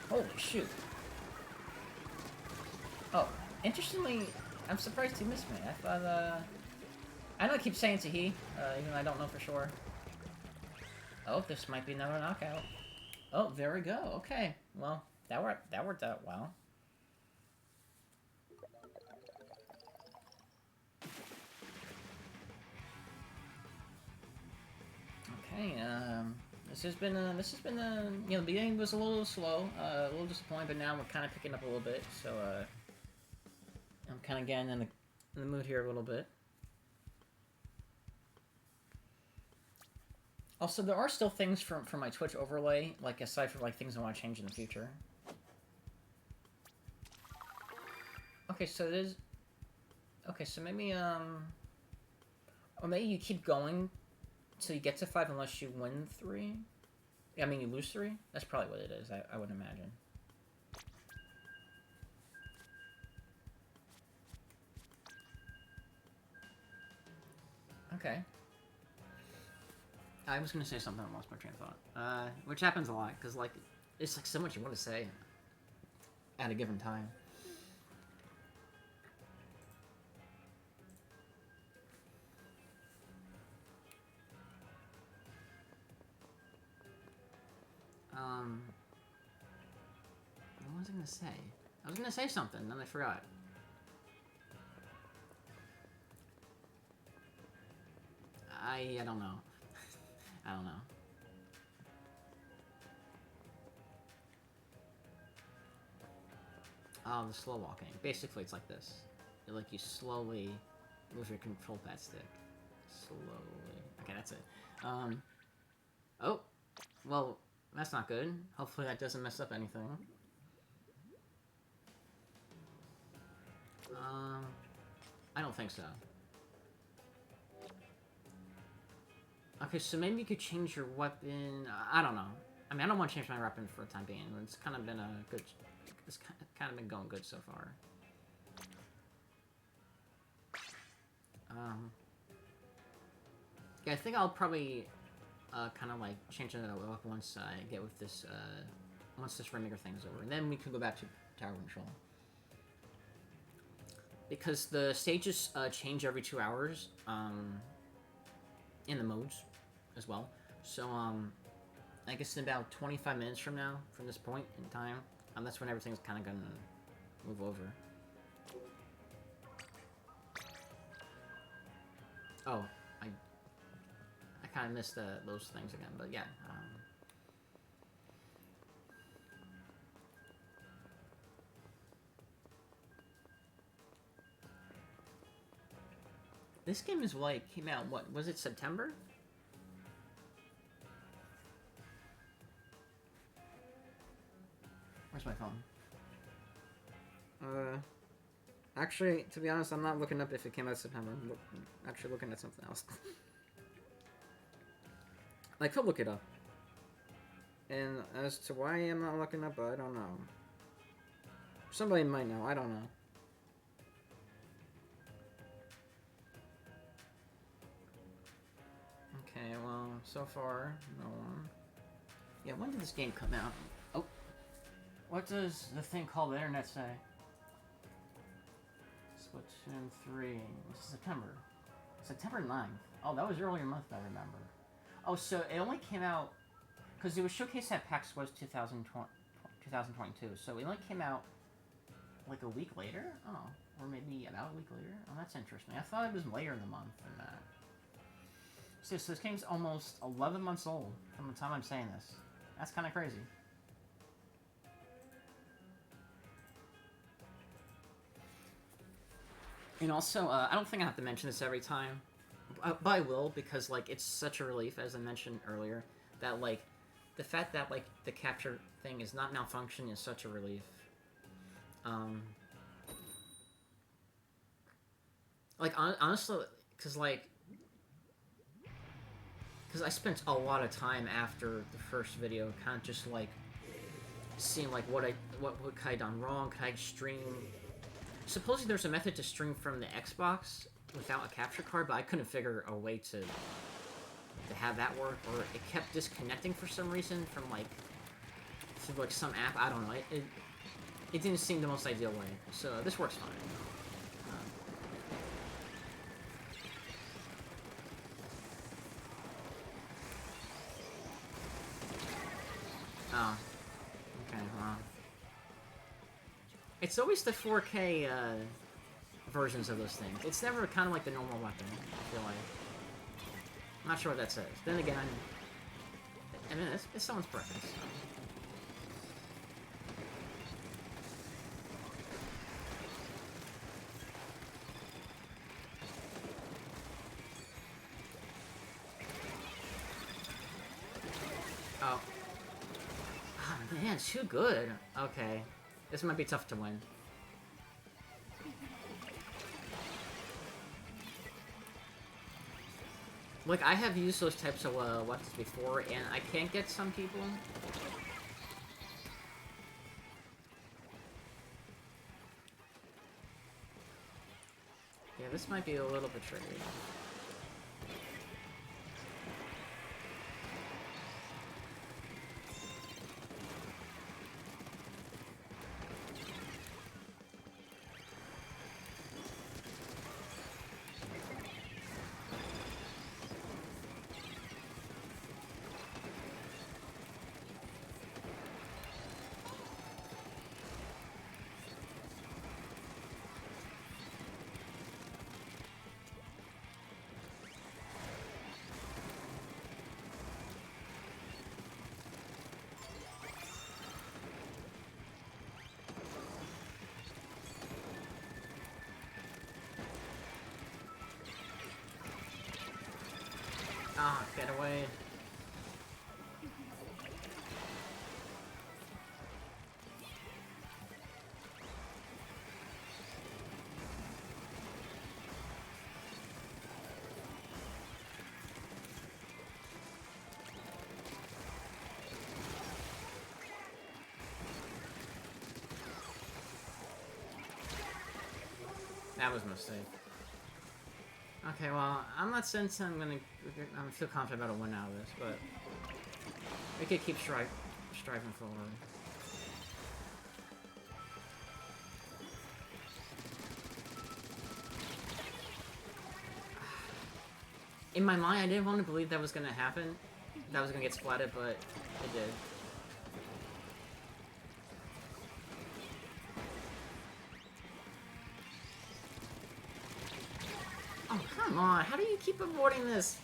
Holy shoot. Oh, interestingly, I'm surprised he missed me. I thought, I know I keep saying it's a he, even though I don't know for sure. Oh, this might be another knockout. Oh, there we go. Okay. Well, that worked out well. Okay, this has been, you know, the beginning was a little slow, a little disappointing, but now we're kind of picking up a little bit, so, I'm kind of getting in the mood here a little bit. Also, there are still things from my Twitch overlay, like, aside from, like, things I want to change in the future. Okay, so it is... Okay, so maybe, or maybe you keep going till you get to 5 unless you win 3? I mean, you lose 3? That's probably what it is, I would imagine. Okay. I was gonna say something, I lost my train of thought. Which happens a lot, because, like, it's, like, so much you want to say at a given time. What was I gonna say? I was gonna say something, then I forgot. I don't know. I don't know. Oh, the slow walking. Basically, it's like this. Like you slowly move your control pad stick. Slowly. Okay, that's it. Oh. Well, that's not good. Hopefully that doesn't mess up anything. I don't think so. Okay, so maybe you could change your weapon. I don't know. I mean, I don't want to change my weapon for the time being. It's kind of been a good... It's kind of been going good so far. Yeah, I think I'll probably kind of like change it up once I get with this, once this Rainmaker thing's over. And then we can go back to tower control. Because the stages change every 2 hours, in the modes as well. So, I guess in about 25 minutes from now, from this point in time, that's when everything's kind of gonna move over. Oh, I kind of missed those things again, but yeah. This game is like came out. What was it? September? Where's my phone? Actually, to be honest, I'm not looking up if it came out September. I'm actually looking at something else. I could look it up. And as to why I'm not looking up, I don't know. Somebody might know, I don't know. Okay, well, so far, no one. Yeah, when did this game come out? Oh. What does the thing called the internet say? Splatoon 3. This is September. September 9th. Oh, that was earlier month, I remember. Oh, so it only came out... Because it was showcased at PAX West 2022, so it only came out like a week later? Oh, or maybe about a week later? Oh, that's interesting. I thought it was later in the month than that. So this game's almost 11 months old from the time I'm saying this. That's kind of crazy. And also, I don't think I have to mention this every time, but I will, because, like, it's such a relief, as I mentioned earlier, that, like, the fact that, like, the capture thing is not malfunctioning is such a relief. Like, honestly, because, like, because I spent a lot of time after the first video kind of just, like, seeing, like, what could I done wrong, could I stream... Supposedly there's a method to stream from the Xbox without a capture card, but I couldn't figure a way to have that work, or it kept disconnecting for some reason from, like, through, like, some app. I don't know. It didn't seem the most ideal way, so this works fine. Oh. Okay, well... It's always the 4K versions of those things. It's never kind of like the normal weapon, I feel like. I'm not sure what that says. Then again, I mean, it's someone's preference. Oh. Oh, man, too good. Okay. This might be tough to win. Like, I have used those types of weapons before, and I can't get some people. Yeah, this might be a little bit tricky. Ah, get away. That was a mistake. Okay, well, I'm not saying I feel confident about a win out of this, but we could keep striving forward. In my mind, I didn't want to believe that was going to happen. That was going to get splatted, but it did. Oh, come on. How do you keep avoiding this?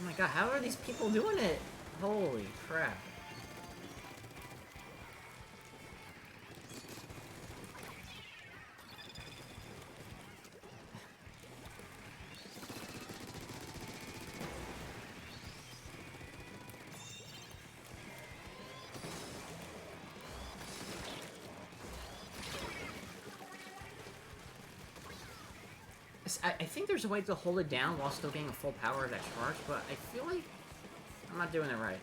Oh my god, how are these people doing it? Holy crap. I think there's a way to hold it down while still getting a full power of that charge, but I feel like I'm not doing it right.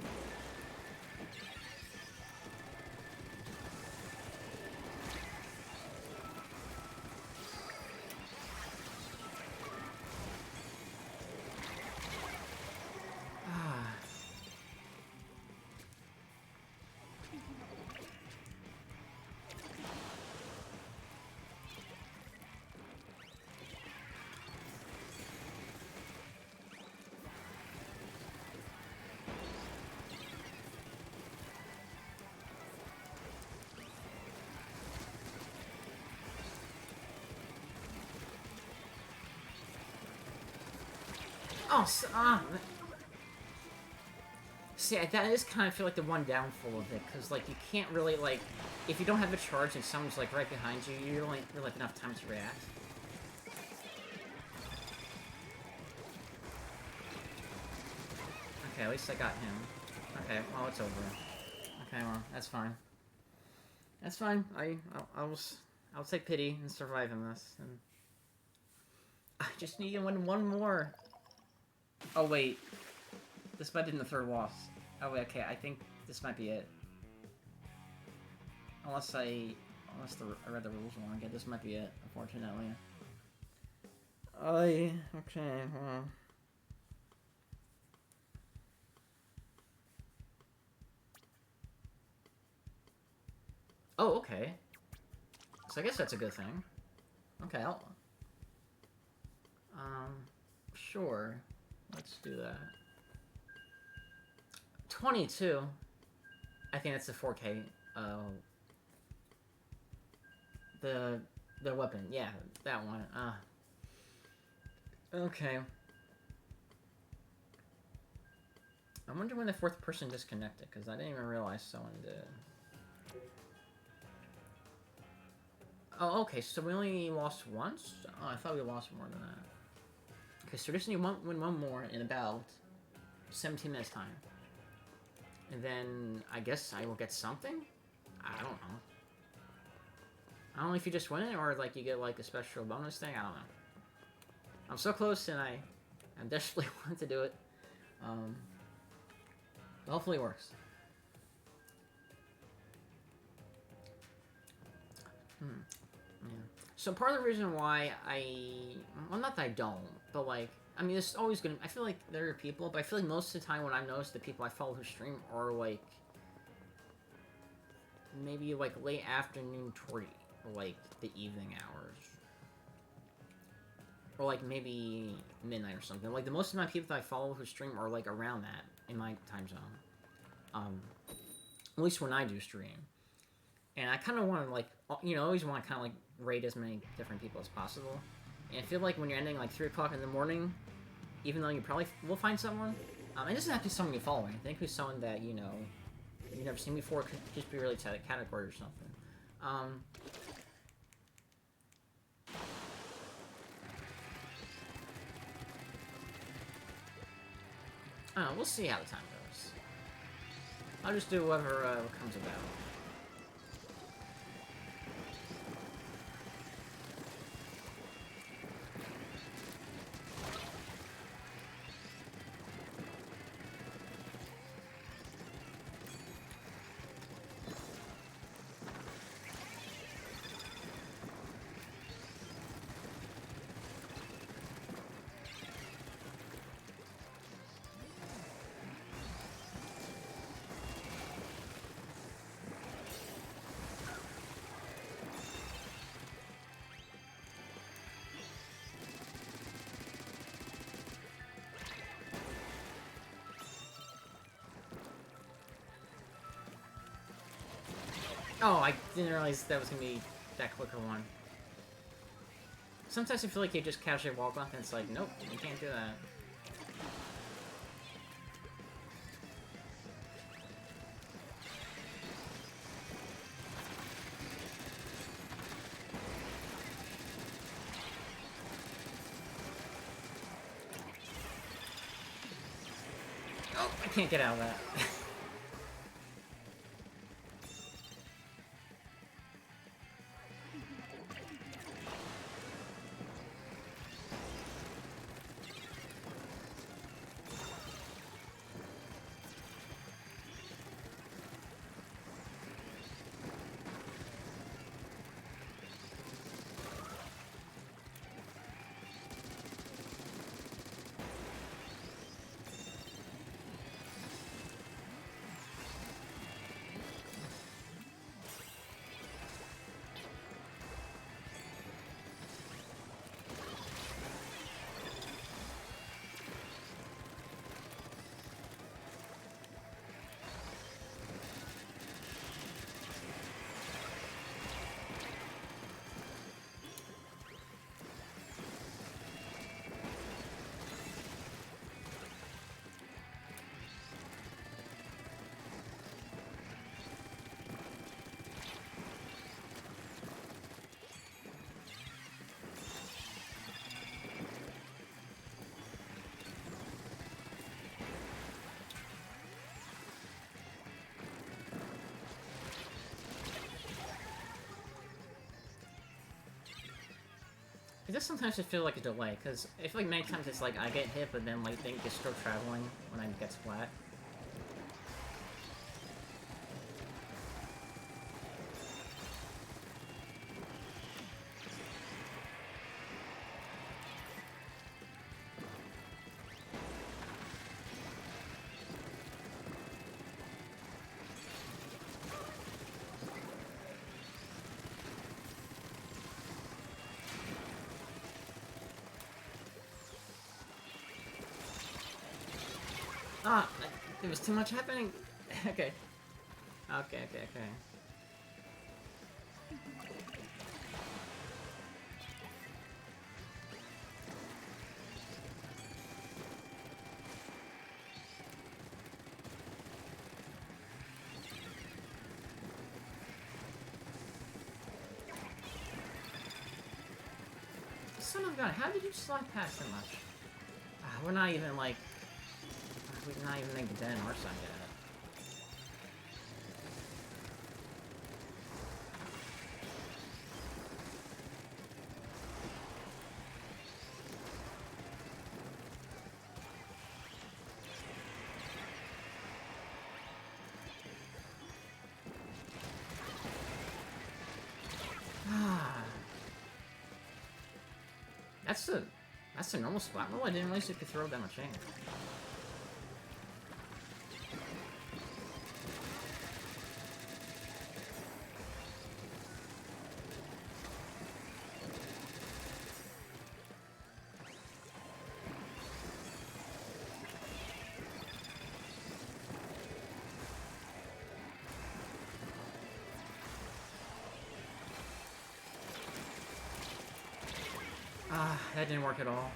Oh, see, that is kind of feel like the one downfall of it, because, like, you can't really, like, if you don't have a charge and someone's, like, right behind you, you don't really have enough time to react. Okay, at least I got him. Okay, well, it's over. Okay, well, that's fine. That's fine. I'll take pity and survive in this. And I just need to win one more. Oh wait, this might be in the third loss. Oh wait, okay. I think this might be it. Unless I read the rules wrong. Yeah, this might be it. Unfortunately. Okay. Well. Oh, okay. So I guess that's a good thing. Okay, sure. Let's do that. 22. I think that's the 4K. The weapon. Yeah, that one. Okay. I wonder when the fourth person disconnected, because I didn't even realize someone did. Oh, okay, so we only lost once? Oh, I thought we lost more than that. Okay, so we just need to win one more in about 17 minutes time. And then, I guess I will get something? I don't know. I don't know if you just win it, or, like, you get, like, a special bonus thing? I don't know. I'm so close, and I desperately want to do it. Hopefully it works. Yeah. So part of the reason why well, not that I don't, but like, I mean, it's always gonna, I feel like there are people, but I feel like most of the time when I've noticed the people I follow who stream are like, maybe like late afternoon toward like the evening hours. Or like maybe midnight or something. Like the most of my people that I follow who stream are like around that in my time zone. At least when I do stream. And I kind of want to like, always want to kind of like raid as many different people as possible. And I feel like when you're ending like 3 o'clock in the morning, even though you probably will find someone, it doesn't have to be someone you follow. I think it's someone that you've never seen before. It could just be related to a category or something. I don't know, we'll see how the time goes. I'll just do whatever comes about. Oh, I didn't realize that was gonna be that quicker one. Sometimes I feel like you just casually walk off and it's like, nope, you can't do that. Oh, I can't get out of that. It does sometimes just feel like a delay, because I feel like many times it's like I get hit, but then like things just start traveling when I get splat. Ah, there was too much happening. Okay. Okay. Son of a gun, how did you slide past so much? We're not even like... We're not even like dead on our side yet. That's a normal spot roll. I didn't realize you could throw that much aim. Ah, that didn't work at all.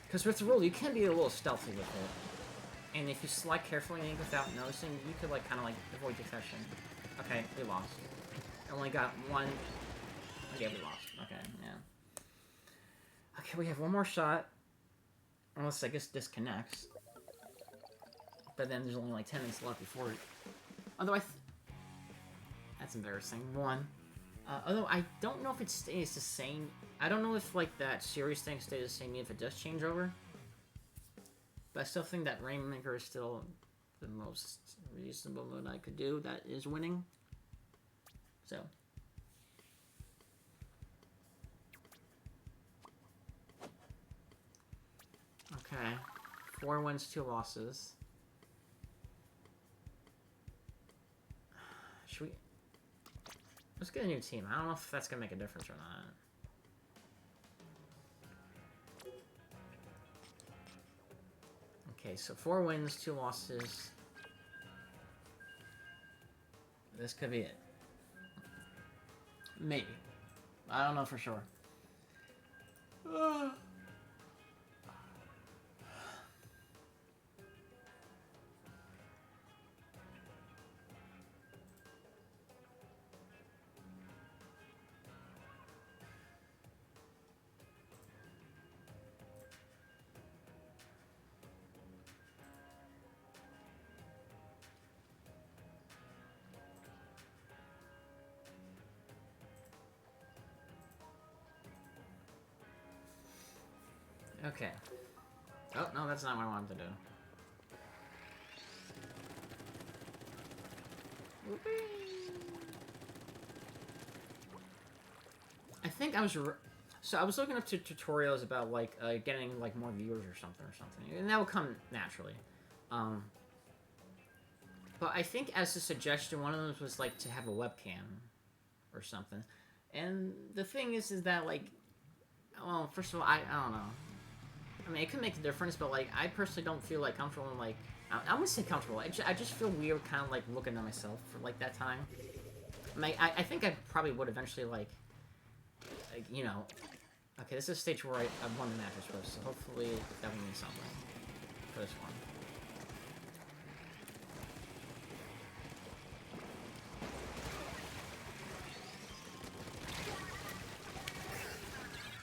Because with the roll, you can be a little stealthy with it. And if you select carefully and without noticing, you could, like, kind of, like, avoid detection. Okay, we lost. I only got one. Okay, we lost. Okay, yeah. Okay, we have one more shot. Unless, I guess, disconnects. But then there's only, like, 10 minutes left before it. Although that's embarrassing. One. Although I don't know if it stays the same. I don't know if, like, that series thing stays the same if it does change over. But I still think that Rainmaker is still the most reasonable mode I could do. That is winning. So. Okay. 4 wins, 2 losses. Should we... Let's get a new team. I don't know if that's gonna make a difference or not. Okay, so 4 wins, 2 losses. This could be it. Maybe. I don't know for sure. Okay. Oh, no, that's not what I wanted to do. I think I was... So I was looking up to tutorials about, like, getting, like, more viewers or something. And that will come naturally. But I think as a suggestion, one of them was, like, to have a webcam or something. And the thing is that, like... Well, first of all, I don't know. I mean, it could make a difference, but, like, I personally don't feel, like, comfortable in, like... I wouldn't say comfortable. I just feel weird kind of, like, looking at myself for, like, that time. I mean, I think I probably would eventually, like, you know... Okay, this is a stage where I've won the match, I suppose, so hopefully that will mean something for this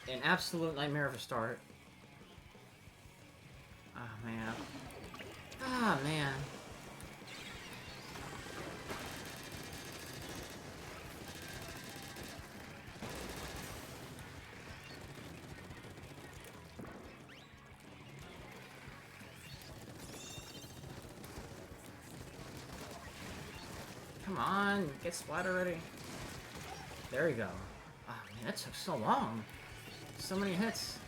one. An absolute nightmare of a start. Oh, man. Ah, man. Come on, get splat already. There we go. Oh, man, that took so long. So many hits.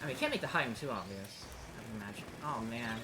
I mean, you can't make the hiding too obvious. I can imagine. Oh, man.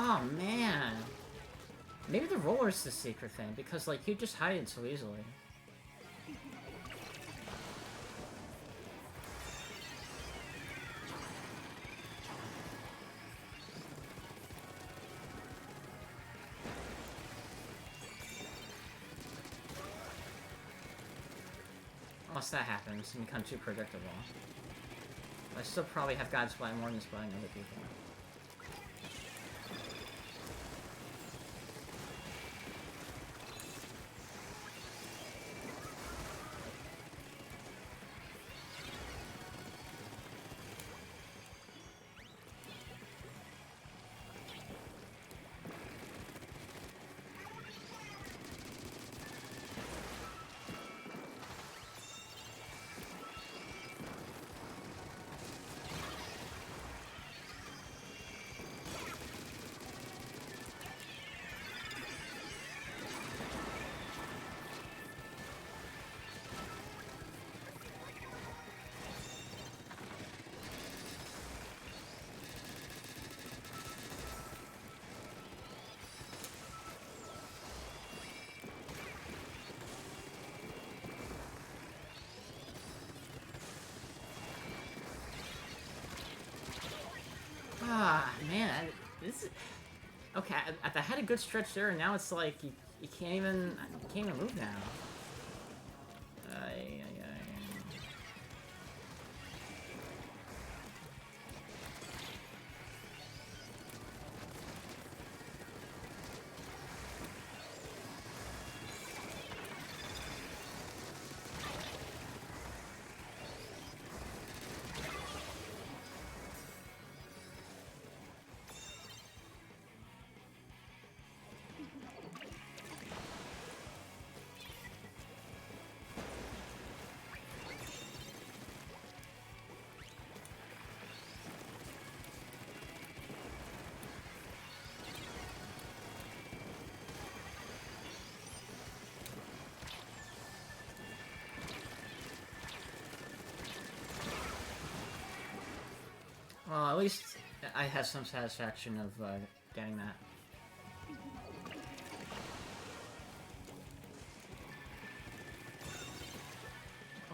Oh, man. Maybe the roller's the secret thing, because, like, you just hide it so easily. once that happens, and become too predictable. I still probably have God Spy more than spying other people. Ah, man, this is... Okay, I had a good stretch there, and now it's like, you can't even move now. Ay, ay, ay. Well, at least I have some satisfaction of getting that.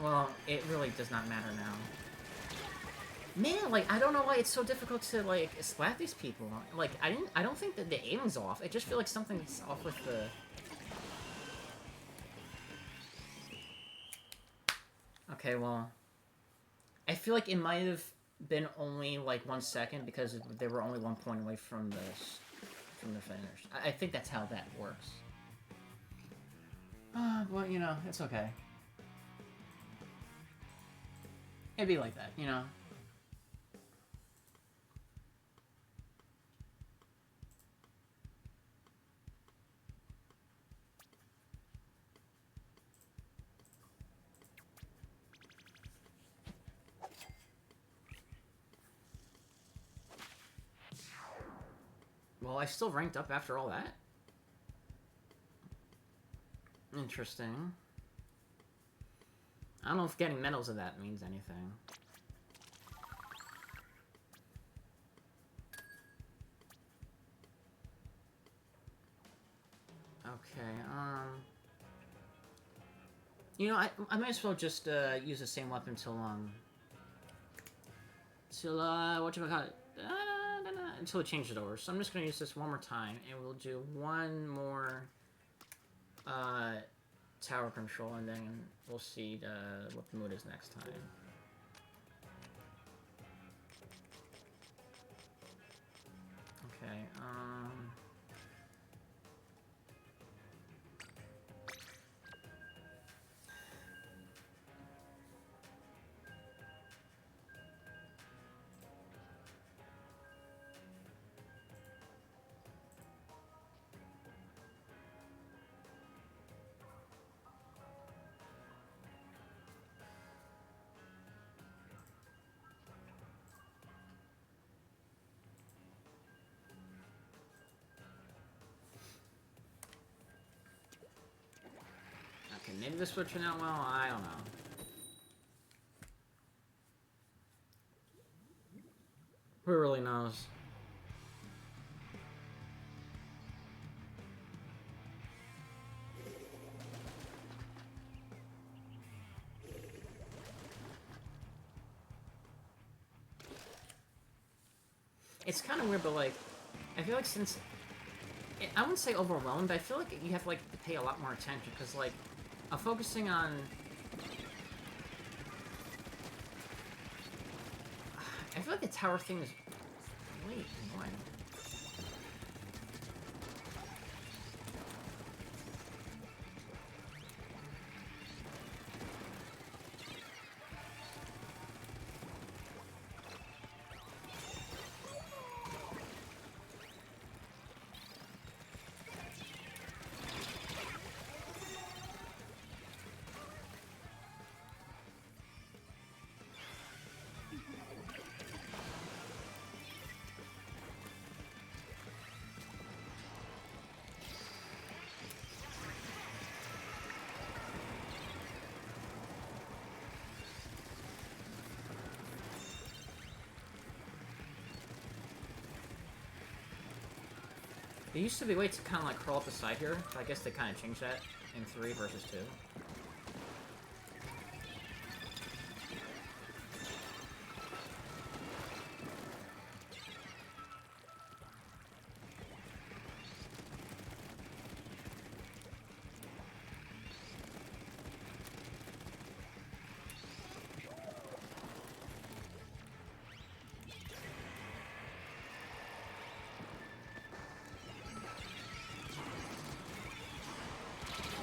Well, it really does not matter now. Man, like, I don't know why it's so difficult to, like, splat these people. Like, I don't think that the aiming's off. I just feel like something's off with the... Okay, well... I feel like it might have been only, like, 1 second because they were only 1 point away from the finish. I think that's how that works. Well, you know, it's okay. It'd be like that, you know? Well, I still ranked up after all that? Interesting. I don't know if getting medals of that means anything. Okay, you know, I might as well just, use the same weapon till, whatchamacallit? Until it changes over. So I'm just gonna use this one more time, and we'll do one more, tower control, and then we'll see, what the mood is next time. Okay, maybe this would turn out well, I don't know. Who really knows? It's kind of weird, but like, I feel like since... I wouldn't say overwhelmed, but I feel like you have like to pay a lot more attention, because like, I'm focusing on I feel like the tower thing is really annoying. There used to be a way to kind of like crawl up the side here, but I guess they kind of changed that in 3 versus 2.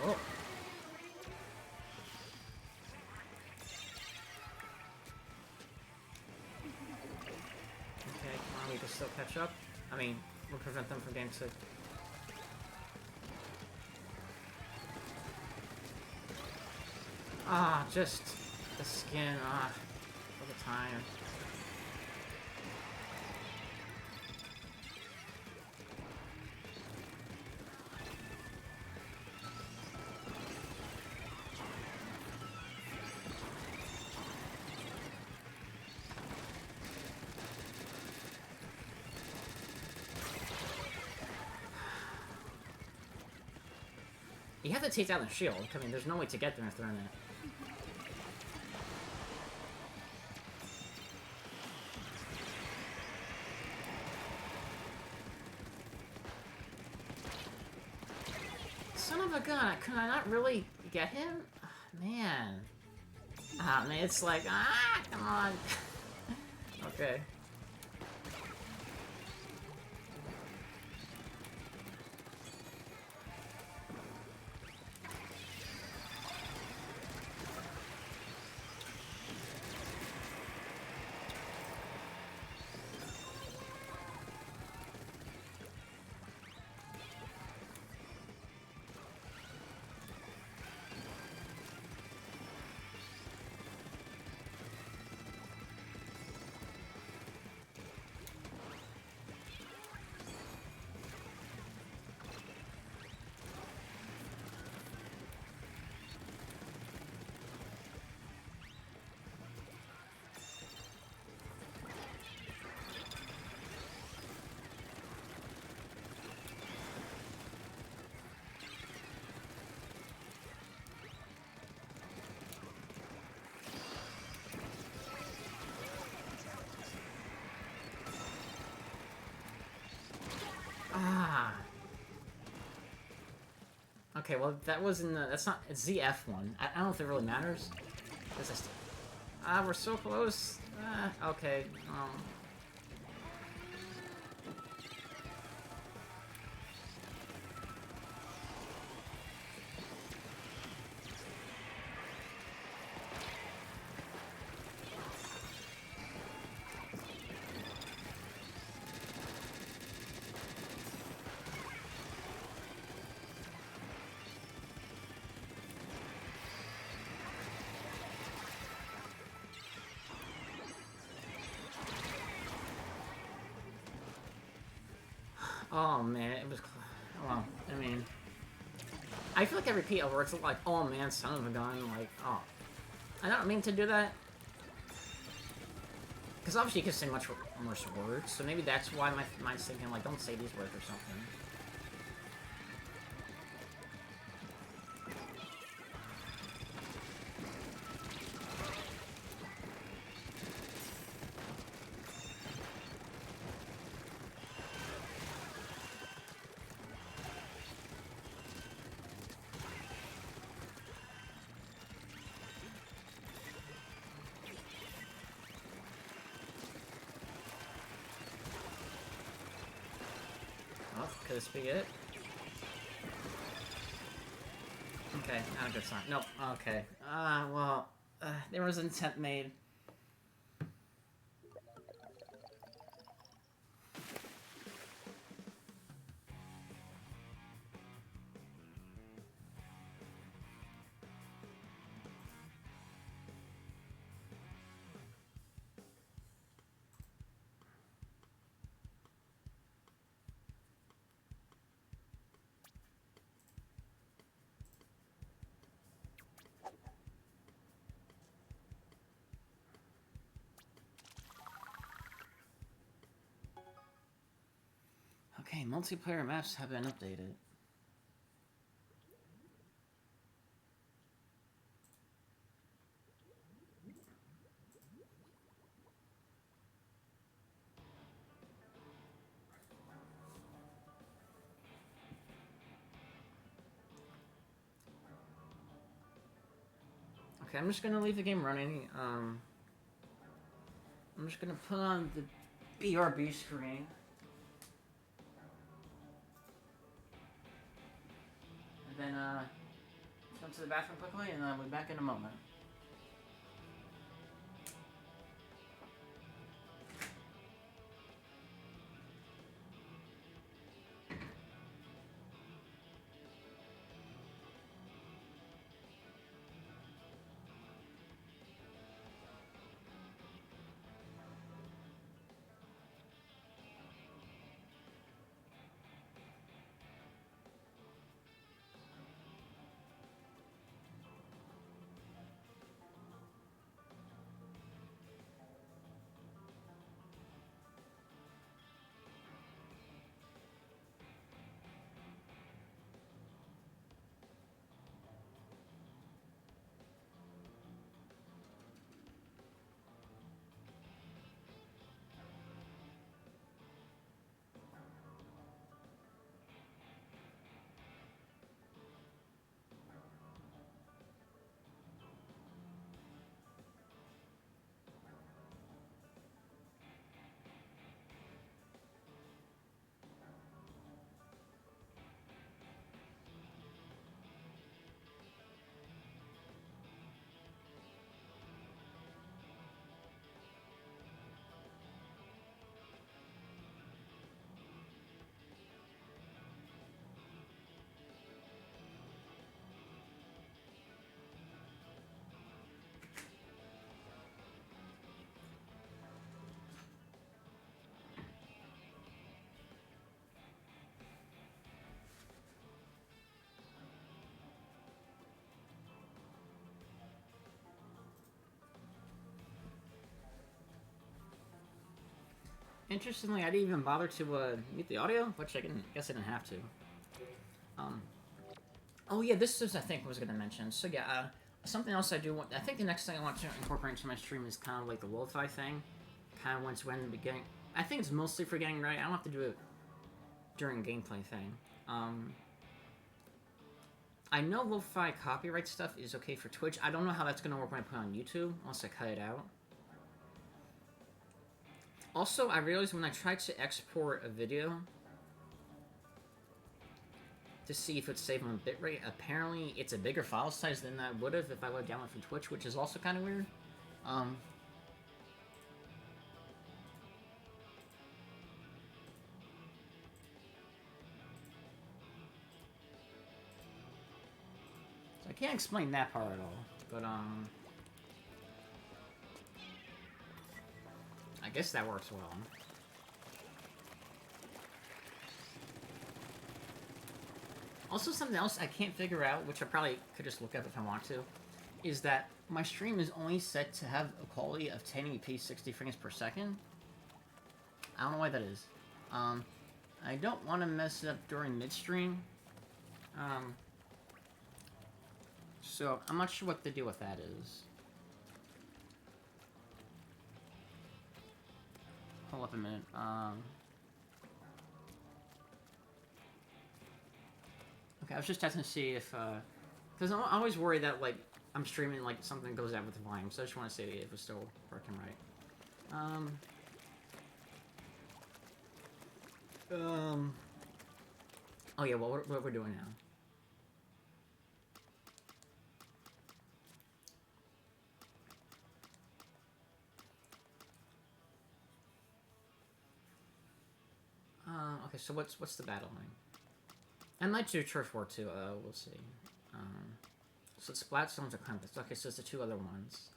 Oh. Okay, come on, we can still catch up. I mean, we'll prevent them from getting sick. Ah, just the skin, all the time. You have to take down the shield. I mean, there's no way to get there if they're in it. Son of a gun, could I not really get him? Man. Ah, man, it's like, come on. Okay. Ah. Okay, well, that was in the... That's not... It's the F1. I don't know if it really matters. We're so close. Okay. Oh, man, it was... Well, I mean... I feel like I repeat over, it's like, oh man, son of a gun, like, oh. I don't mean to do that. Because obviously you can say much worse words, so maybe that's why my mind's thinking, like, don't say these words or something. Could this be it? Okay, not a good sign. Nope. Okay. Well, there was an attempt made. Okay, multiplayer maps have been updated. Okay, I'm just gonna leave the game running. I'm just gonna put on the BRB screen. And then, come to the bathroom quickly, and I'll be back in a moment. Interestingly, I didn't even bother to mute the audio, which guess I didn't have to. Oh yeah, this is I think was gonna mention. So yeah, something else I do want. I think the next thing I want to incorporate into my stream is kind of like the lo-fi thing. Kind of once we're in the beginning. I think it's mostly for getting ready. I don't have to do it during gameplay thing. I know lo-fi copyright stuff is okay for Twitch. I don't know how that's gonna work when I put it on YouTube unless I cut it out. Also, I realized when I tried to export a video to see if it's saved on bitrate, apparently it's a bigger file size than I would have if I would have downloaded from Twitch, which is also kind of weird. So I can't explain that part at all, but I guess that works well. Also, something else I can't figure out, which I probably could just look up if I want to, is that my stream is only set to have a quality of 1080p 60 frames per second. I don't know why that is. I don't want to mess it up during midstream. So I'm not sure what the deal with that is. Hold up a minute. Okay, I was just testing to see if, because I'm always worried that, like, I'm streaming, like, something goes out with the volume, so I just want to see if it's still working right. Oh yeah, well, what we're doing now. Okay, so what's the battle line? I might do Turf War too. We'll see. So it's Splatstones or Compass. Okay, so it's the two other ones.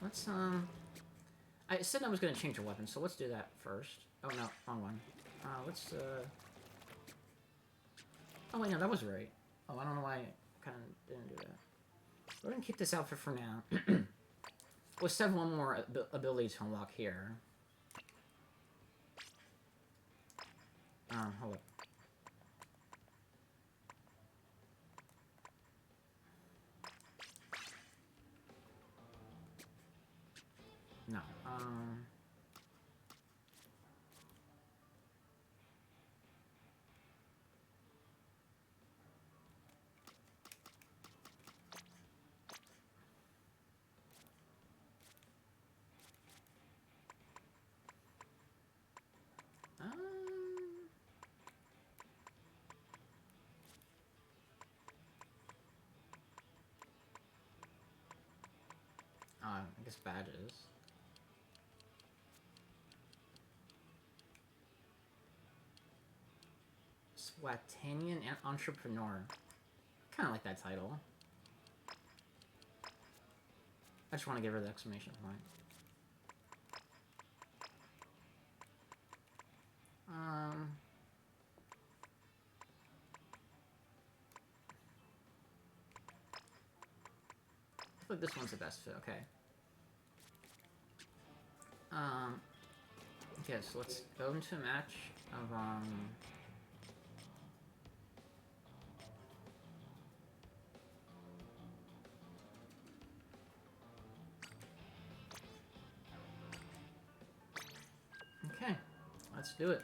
Let's I said I was gonna change a weapon, so let's do that first. Oh no, wrong one. Let's Oh wait, no, that was right. Oh, I don't know why I kind of didn't do that. We're gonna keep this outfit for now. We'll still have one more ability to unlock here. Hold up. No. I guess badges. Splatanian Entrepreneur. Kind of like that title. I just want to give her the exclamation point. I feel like this one's the best fit. Okay. Okay, so let's go into a match of okay, let's do it.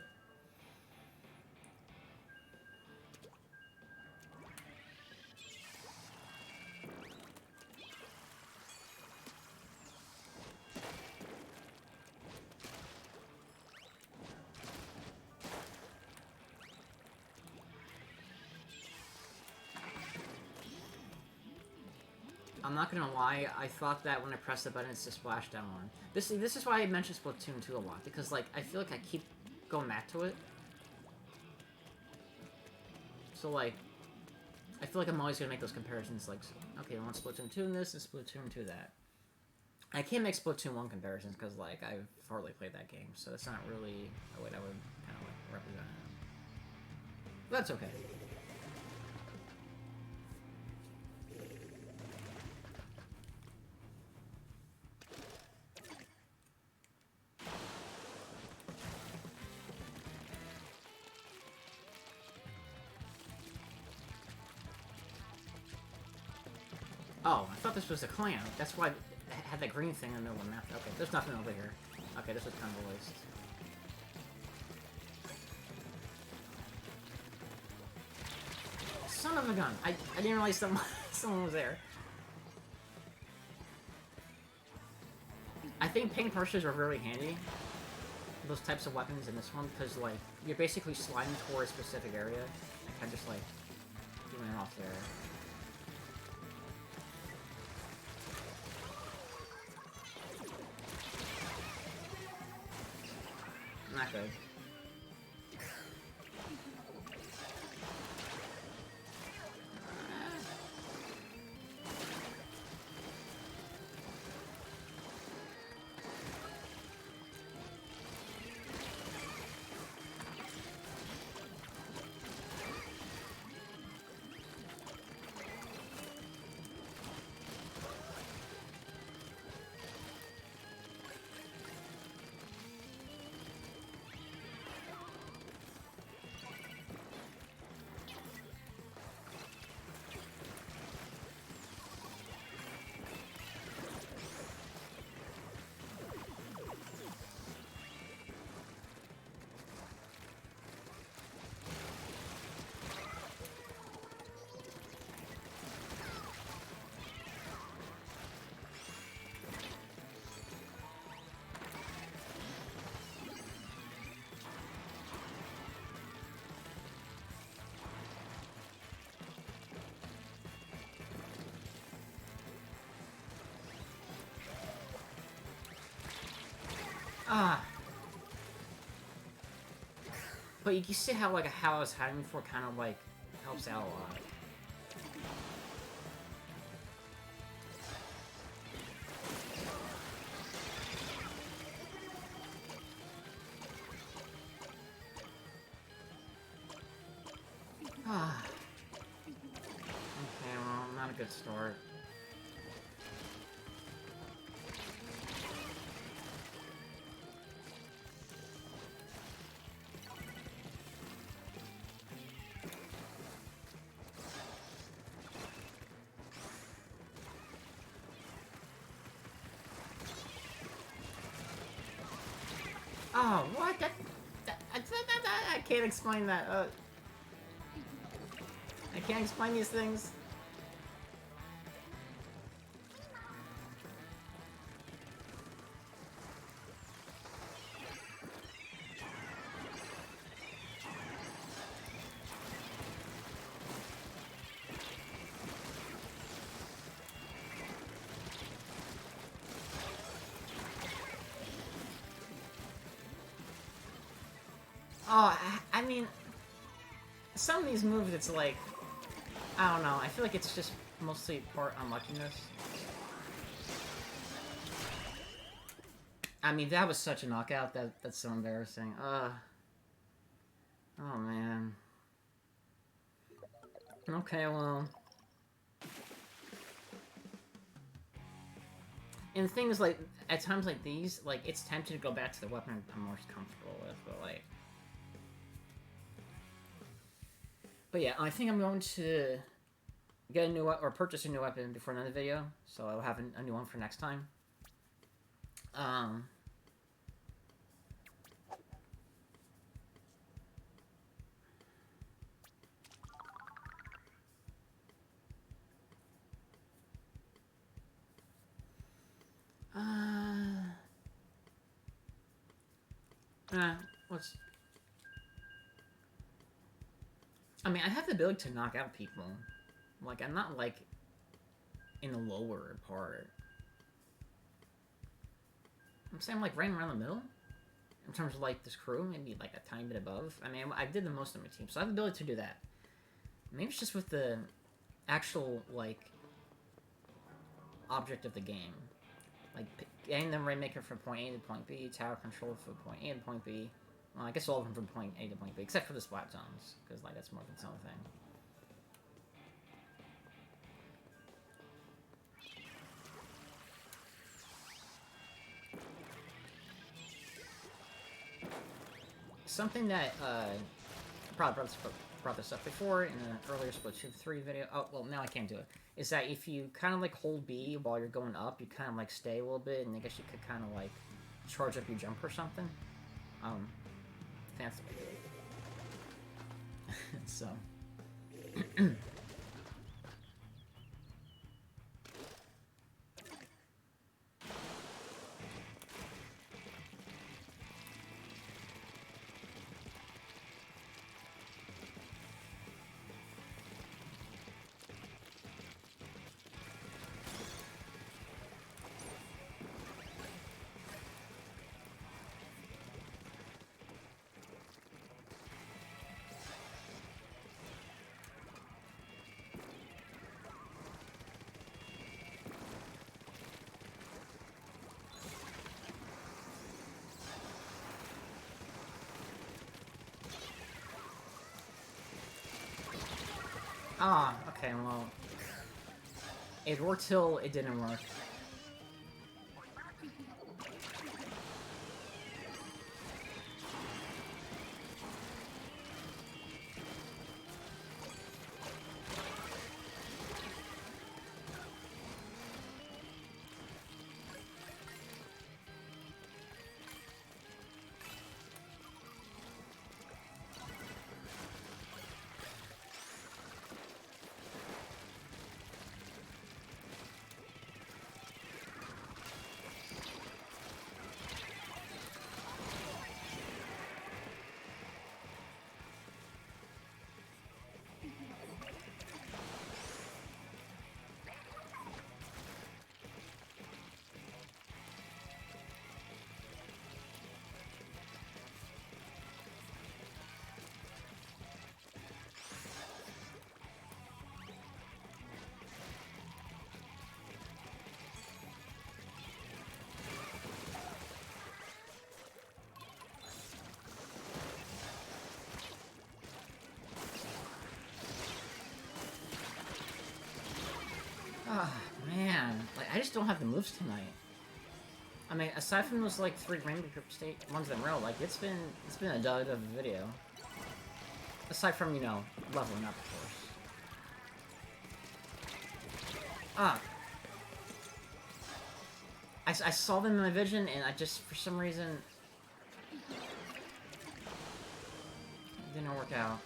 I'm not gonna lie, I thought that when I pressed the button it's the splashdown one. This is why I mentioned Splatoon 2 a lot, because like I feel like I keep going back to it. So like I feel like I'm always gonna make those comparisons, like, okay, I want Splatoon 2 in this and Splatoon 2 that. I can't make Splatoon 1 comparisons because like I've hardly played that game, so it's not really a way that would kind of like represent it. But that's okay. Oh, I thought this was a clan. That's why it had that green thing in the middle of the map. Okay, there's nothing over here. Okay, this was kind of a waste. Son of a gun! I didn't realize someone was there. I think ping pushers are really handy. Those types of weapons in this one, because like you're basically sliding toward a specific area and kind of just like doing it off there. Not good. Ah. But you can see how, like, how I was hiding before kind of, like, helps out a lot. Ah. Okay, well, not a good start. Oh, what? I can't explain that. I can't explain these things. Oh, I mean, some of these moves, it's like, I don't know. I feel like it's just mostly part unluckiness. I mean, that was such a knockout. That's so embarrassing. Oh man. Okay, well. And things like, at times like these, like, it's tempting to go back to the weapon I'm most comfortable with, but like... But yeah, I think I'm going to get a new or purchase a new weapon before the end of the video, so I'll have a new one for next time. What's... I mean, I have the ability to knock out people. Like, I'm not, like, in the lower part. I'm saying, like, right around the middle. In terms of, like, this crew, maybe, like, a tiny bit above. I mean, I did the most of my team, so I have the ability to do that. Maybe it's just with the actual, like, object of the game. Like, getting the Rainmaker from point A to point B, Tower Control from point A to point B. Well, I guess all of them from point A to point B, except for the splat zones, because, like, that's more of its own thing. Something that, probably brought this up before in an earlier Splatoon 3 video. Oh, well, now I can't do it. Is that if you kind of, like, hold B while you're going up, you kind of, like, stay a little bit, and I guess you could kind of, like, charge up your jump or something. Fancy. So. Ah, okay, well... It worked till it didn't work. don't have the moves tonight. I mean, aside from those like 3 random state ones in a row, like it's been a dud of a video. Aside from, you know, leveling up, of course. Ah. I saw them in my vision, and I just, for some reason, it didn't work out.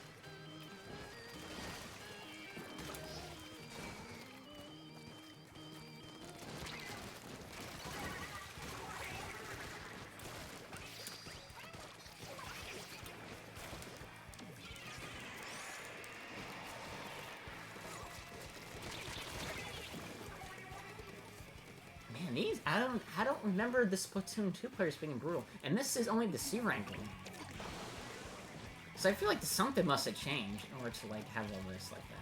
These I don't remember the Splatoon 2 players being brutal, and this is only the C ranking. So I feel like something must have changed in order to like have all this like that.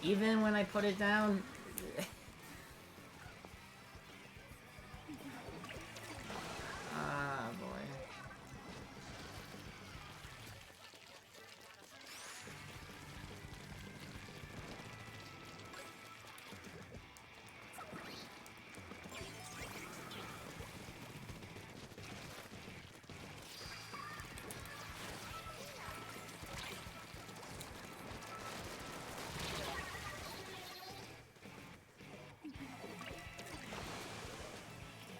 Even when I put it down... Ah, boy.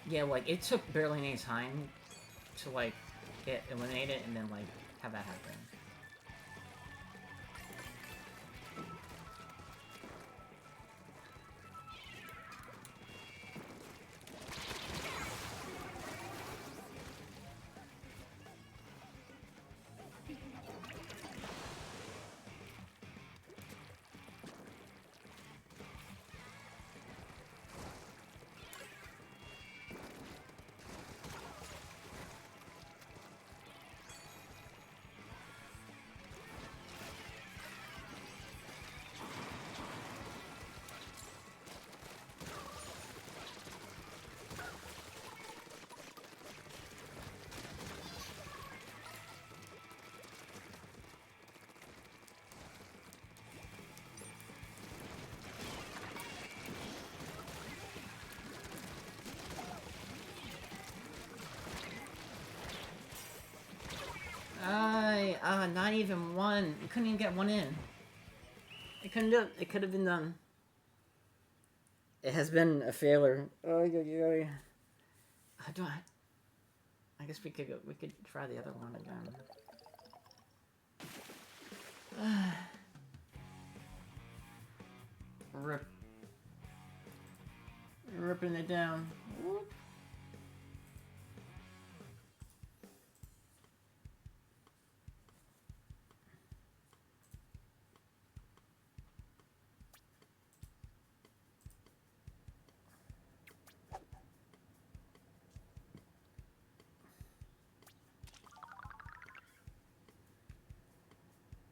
Yeah, like, it took barely any time to, like, get eliminated and then, like, have that happen. Not even one. You couldn't even get one in. It couldn't do it. It could have been done. It has been a failure. I guess we could try the other one again. Ripping it down. Whoop.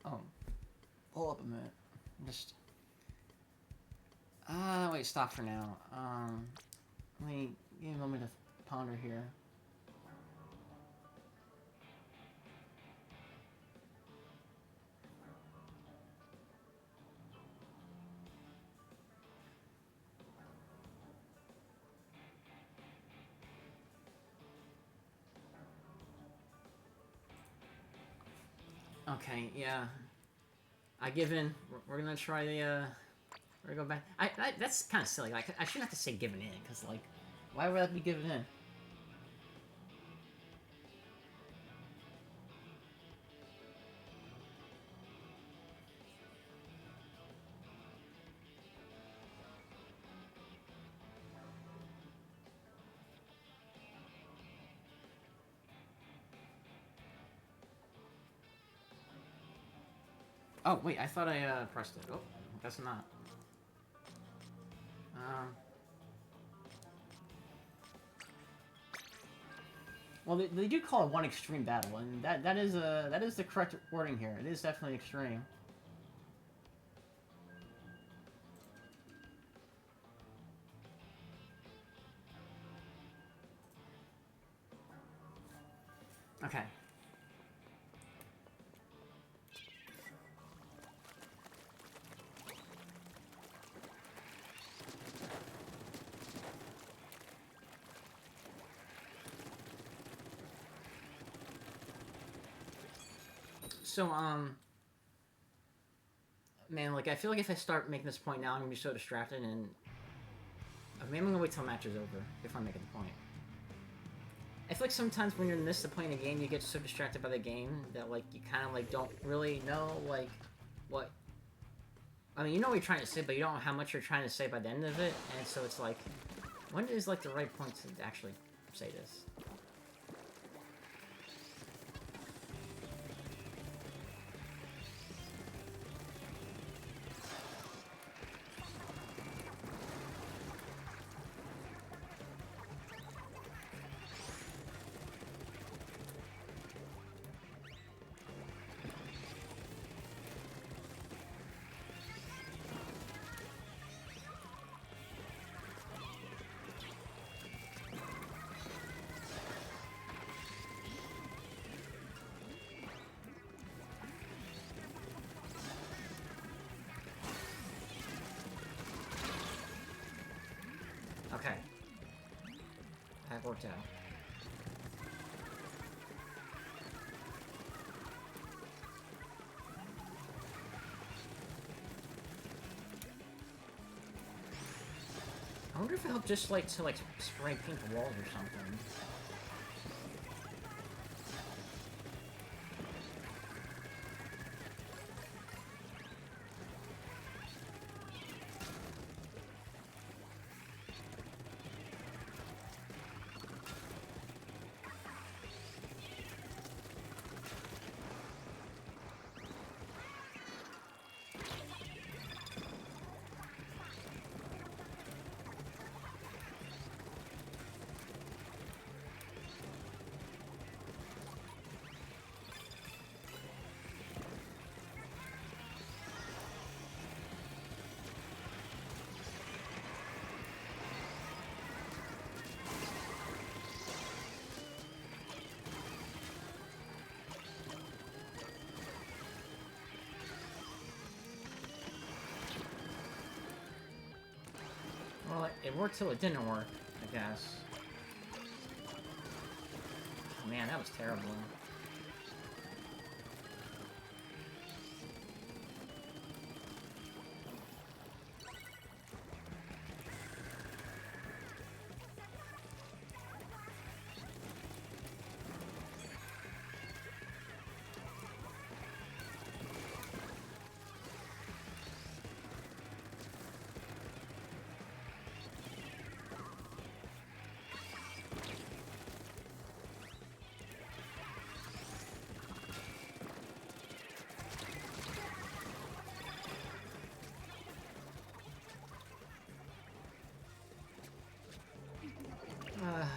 Oh, hold up a minute. Just wait, stop for now. Let me give me a moment to ponder here. Okay, yeah. I give in. We're gonna try the, we're gonna go back. That's kind of silly. Like, I shouldn't have to say giving in, because, like, why would I be giving in? Oh, wait, I thought I, pressed it. Oh, guess not. Well, they do call it one extreme battle, and that is the correct wording here. It is definitely extreme. Okay. So, man, like, I feel like if I start making this point now, I'm gonna be so distracted, and maybe I'm gonna wait till match is over before I make the point. I feel like sometimes when you're in the midst of playing a game, you get so distracted by the game that, like, you kind of, like, don't really know, like, what... I mean, you know what you're trying to say, but you don't know how much you're trying to say by the end of it, and so it's like, when is, like, the right point to actually say this? Okay. That worked out. I wonder if it helped just, like, to, like, spray paint the walls or something. Well, it worked till it didn't work, I guess. Man, that was terrible. Okay.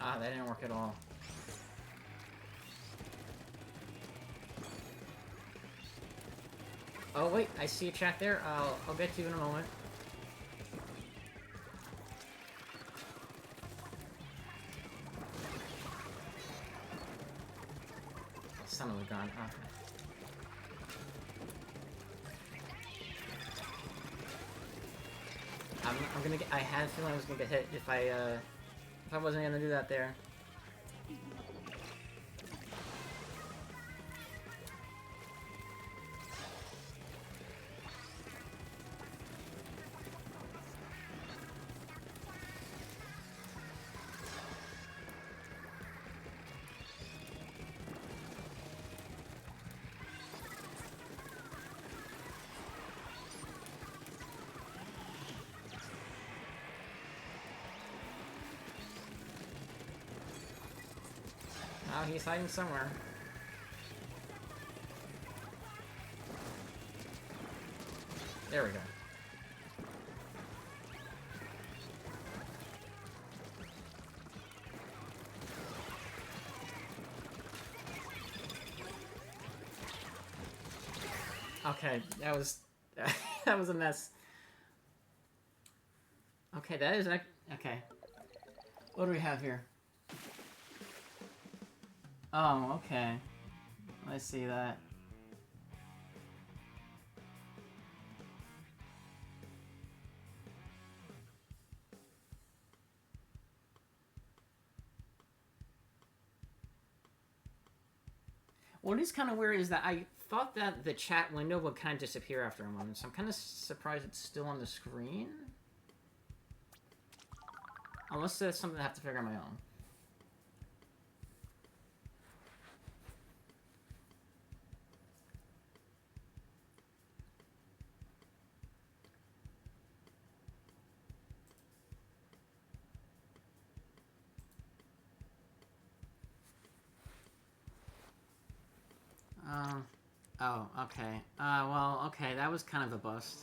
Ah, that didn't work at all. Oh wait, I see a chat there. I'll get to you in a moment. Son of a gun. Okay. I'm gonna get. I had a feeling I was gonna get hit if I wasn't gonna do that there. Oh, he's hiding somewhere. There we go. Okay, that was that was a mess. Okay, that is okay. What do we have here? Oh, okay. Let's see that. What is kind of weird is that I thought that the chat window would kind of disappear after a moment, so I'm kind of surprised it's still on the screen. Unless that's something I have to figure out on my own. Oh, okay. Well, okay, that was kind of a bust.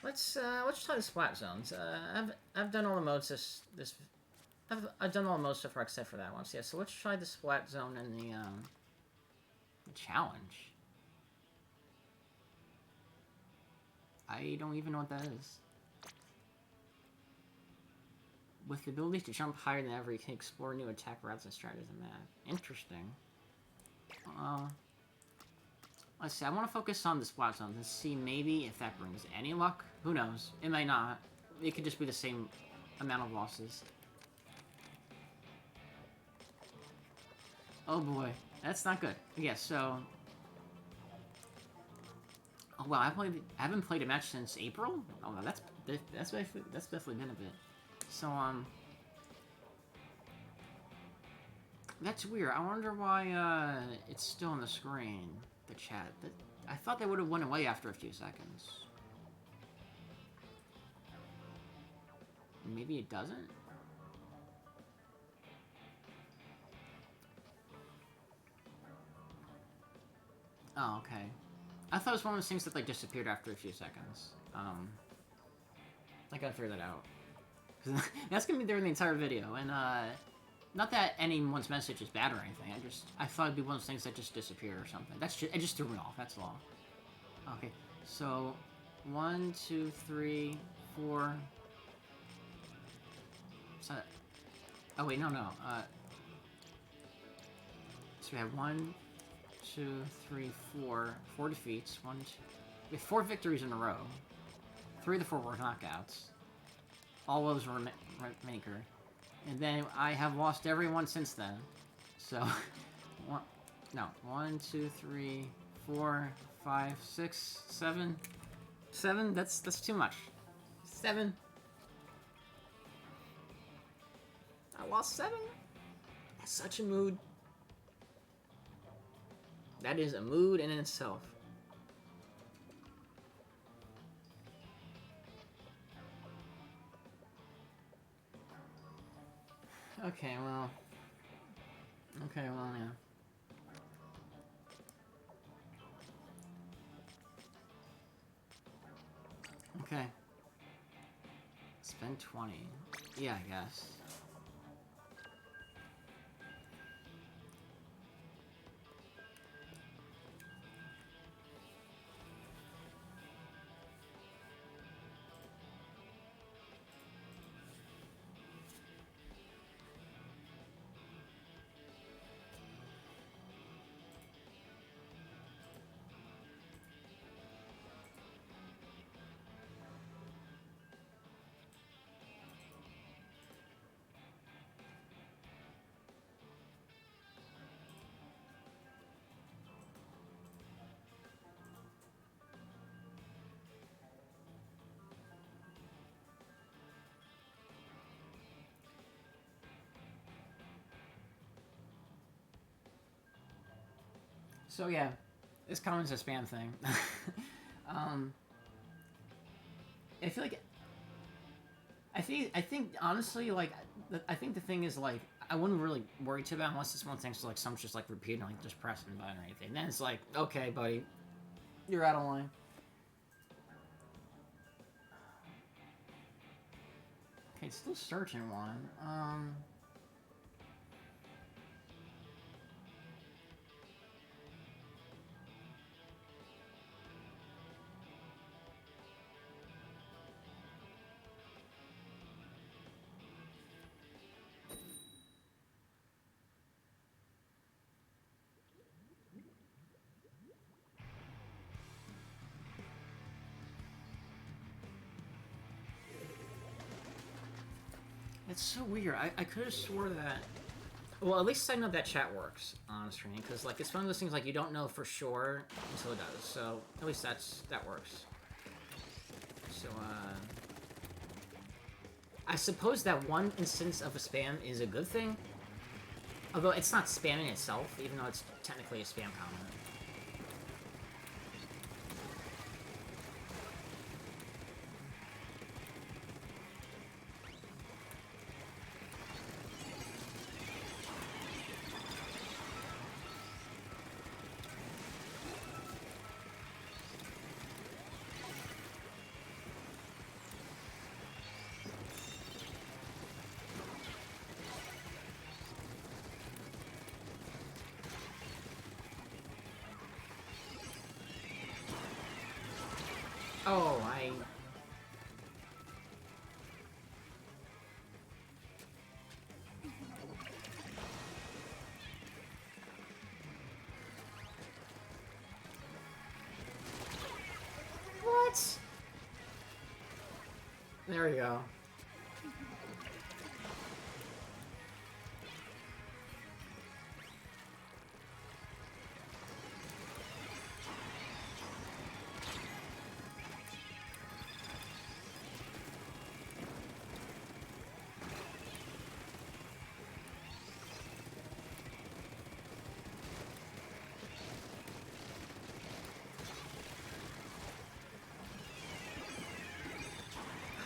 Let's try the splat zones. I've done all the modes I've done all the modes so far except for that one. So yeah, so let's try the splat zone and the challenge. I don't even know what that is. With the ability to jump higher than ever, you can explore new attack routes and strategies in the map. Interesting. Let's see, I want to focus on the splat zones and see maybe if that brings any luck. Who knows? It might not. It could just be the same amount of losses. Oh boy, that's not good. Yeah, so... Oh wow, I haven't played a match since April? Oh, that's definitely been a bit. So, that's weird. I wonder why, it's still on the screen, the chat. I thought they would have went away after a few seconds. Maybe it doesn't? Oh, okay. I thought it was one of those things that, like, disappeared after a few seconds. I gotta figure that out. That's gonna be there in the entire video, and, not that anyone's message is bad or anything, I thought it'd be one of those things that just disappear or something. It just threw me off, that's all. Okay, so, 1, 2, 3, 4... So, oh wait, no. So we have 1, 2, 3, 4. 4 defeats. We have 4 victories in a row. 3 of the 4 were knockouts. All those were Maker. And then I have lost everyone since then. So, 1, 2, 3, 4, 5, 6, 7. 7? That's too much. 7. I lost 7? That's such a mood. That is a mood in itself. Okay, well, yeah. Okay. Spend 20. Yeah, I guess. So yeah, This comment's a spam thing. um, I feel like I think honestly, like, I think the thing is, like, I wouldn't really worry too about unless it's one thing. So like someone's just like repeating, like just pressing the button or anything. Then it's like, okay, buddy, you're out of line. Okay, still searching one. It's so weird. I could have swore that. Well, at least I know that chat works on stream, because like it's one of those things like you don't know for sure until it does. So at least that works. So I suppose that one instance of a spam is a good thing, although it's not spam in itself, even though it's technically a spam comment. Oh, What? There we go.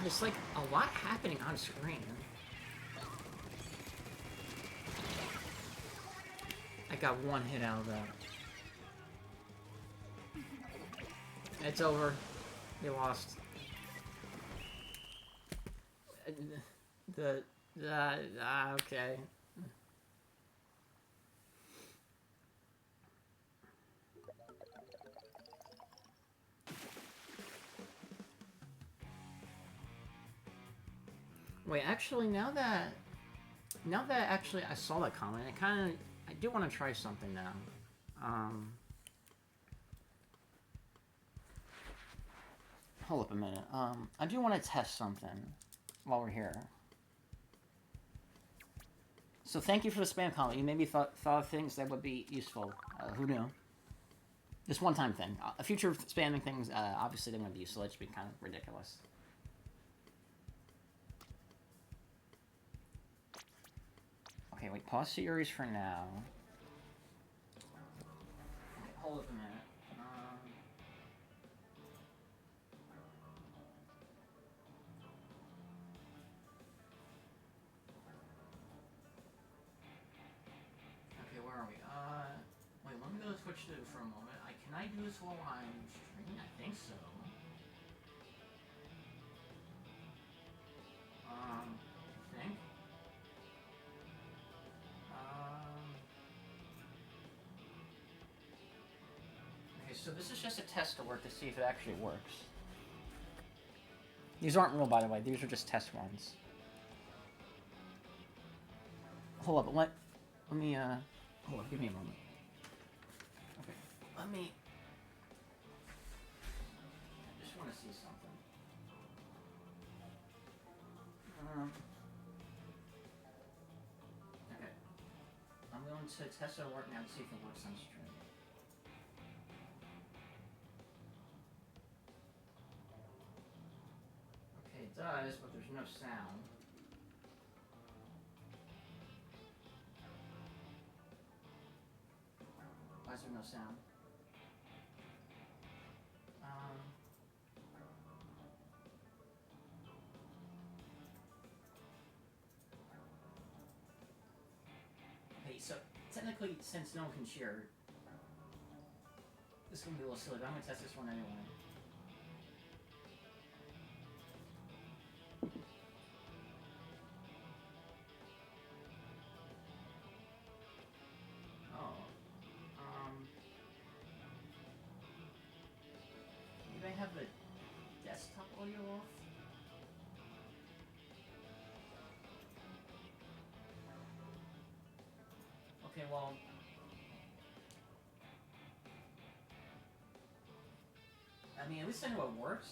There's like a lot happening on screen. I got one hit out of that. It's over. They lost. Okay. Wait, actually, now that actually I saw that comment, I do want to try something now. Hold up a minute. I do want to test something while we're here. So thank you for the spam comment. You maybe thought of things that would be useful. Who knew? This one-time thing. Future spamming things, obviously they're going to be useful. It should be kind of ridiculous. Okay, wait. Pause series for now. Okay, hold up a minute. Okay, where are we? Wait, let me go to Twitch for a moment. Can I do this while I'm streaming? I think so. I think. Okay, so this is just a test to work to see if it actually works. These aren't real, by the way. These are just test ones. Hold up, let me, hold up, give me a moment. Okay, let me... I just want to see something. Okay. I'm going to test our work now to see if it works on stream. Okay, it does, but there's no sound. Why is there no sound? technically, since no one can cheer, this is gonna be a little silly, but I'm gonna test this one anyway. Maybe I have the desktop audio off? Okay, well... I mean, at least I know it works.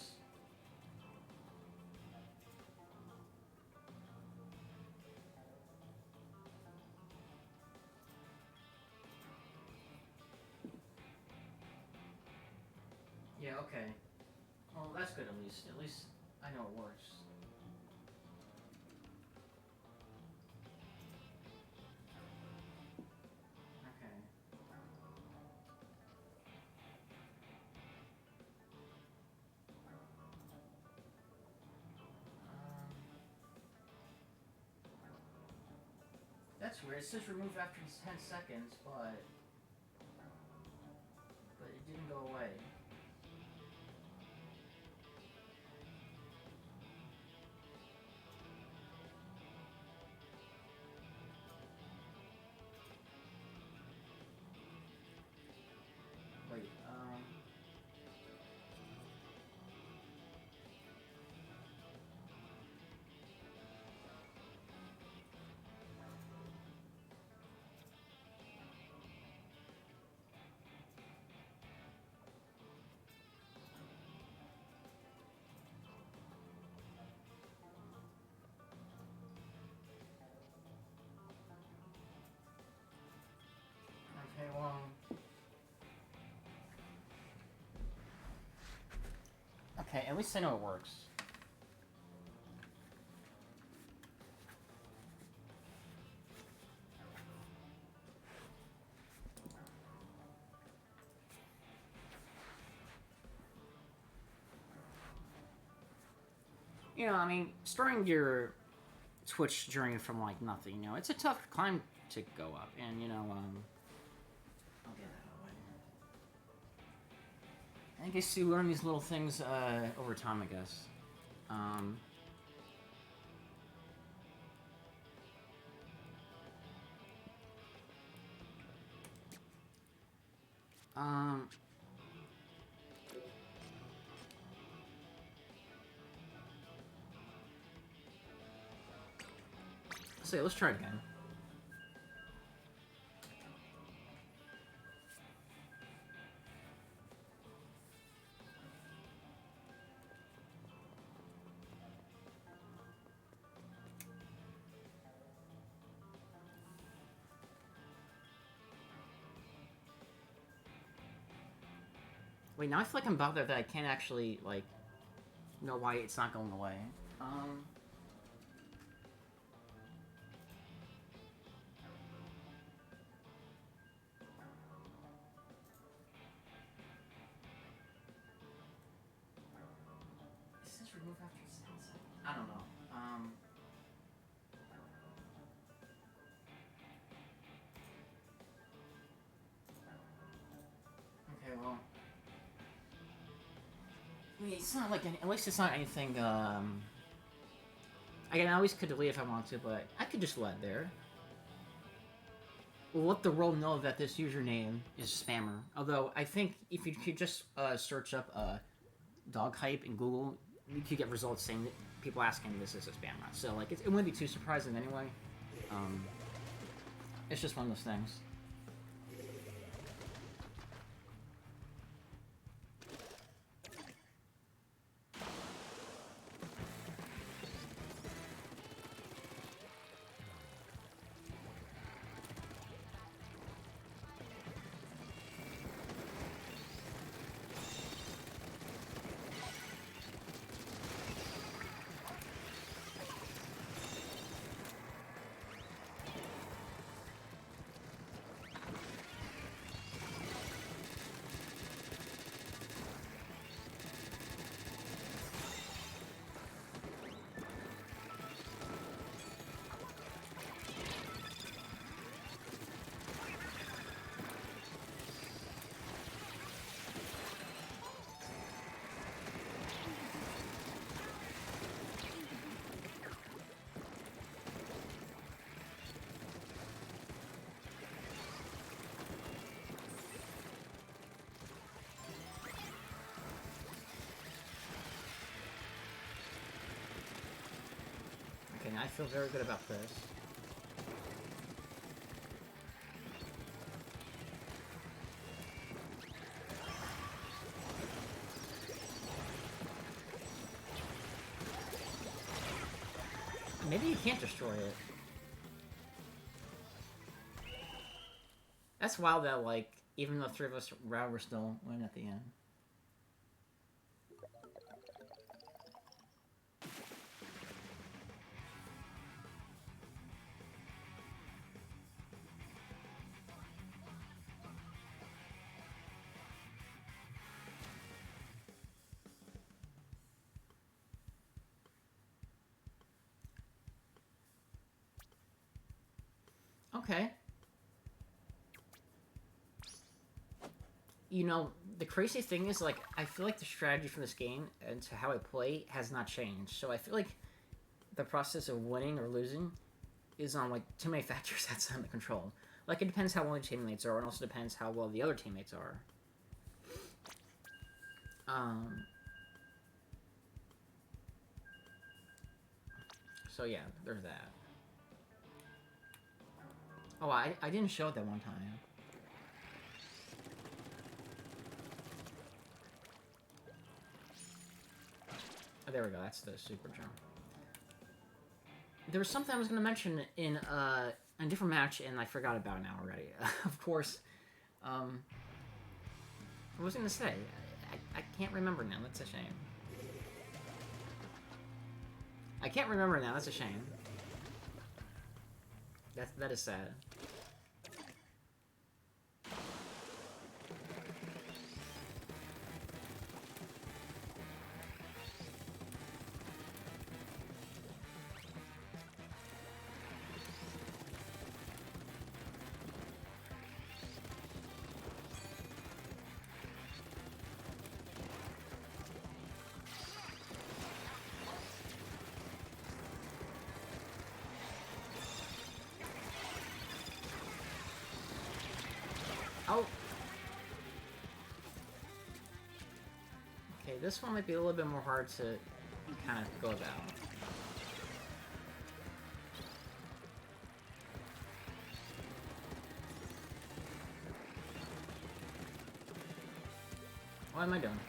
Yeah, okay. Well, that's good at least. At least I know it works. Okay. That's weird. It says remove after 10 seconds, but it didn't go away. Wait, okay, well... Okay, at least I know it works. You know, I mean, starting your Twitch journey from, like, nothing, you know, it's a tough climb to go up, and, you know, I'll get that out of the way. I guess you learn these little things, over time, I guess. So, let's try it again. Wait, now I feel like I'm bothered that I can't actually, like, know why it's not going away. It says remove after 10 seconds. I don't know. Okay, well... I mean, it's not like at least it's not anything. I always could delete if I want to, but I could just let it there. We'll let the world know that this username is spammer. Although I think if you could just search up dog hype in Google, you could get results saying that people asking this is a spammer. So like it wouldn't be too surprising anyway. It's just one of those things. I feel very good about this. Maybe you can't destroy it. That's wild that, like, even though 3 of us we're still win at the end. Okay. You know, the crazy thing is, like, I feel like the strategy for this game and to how I play has not changed. So I feel like the process of winning or losing is on, like, too many factors outside my control. Like, it depends how well your teammates are, and also depends how well the other teammates are. So yeah, there's that. Oh, I didn't show it that one time. Oh, there we go. That's the super jump. There was something I was going to mention in a different match, and I forgot about it now already. Of course. What was I going to say? I can't remember now. That's a shame. I can't remember now. That's a shame. That is sad. Oh! Okay, this one might be a little bit more hard to kind of go about. What am I doing?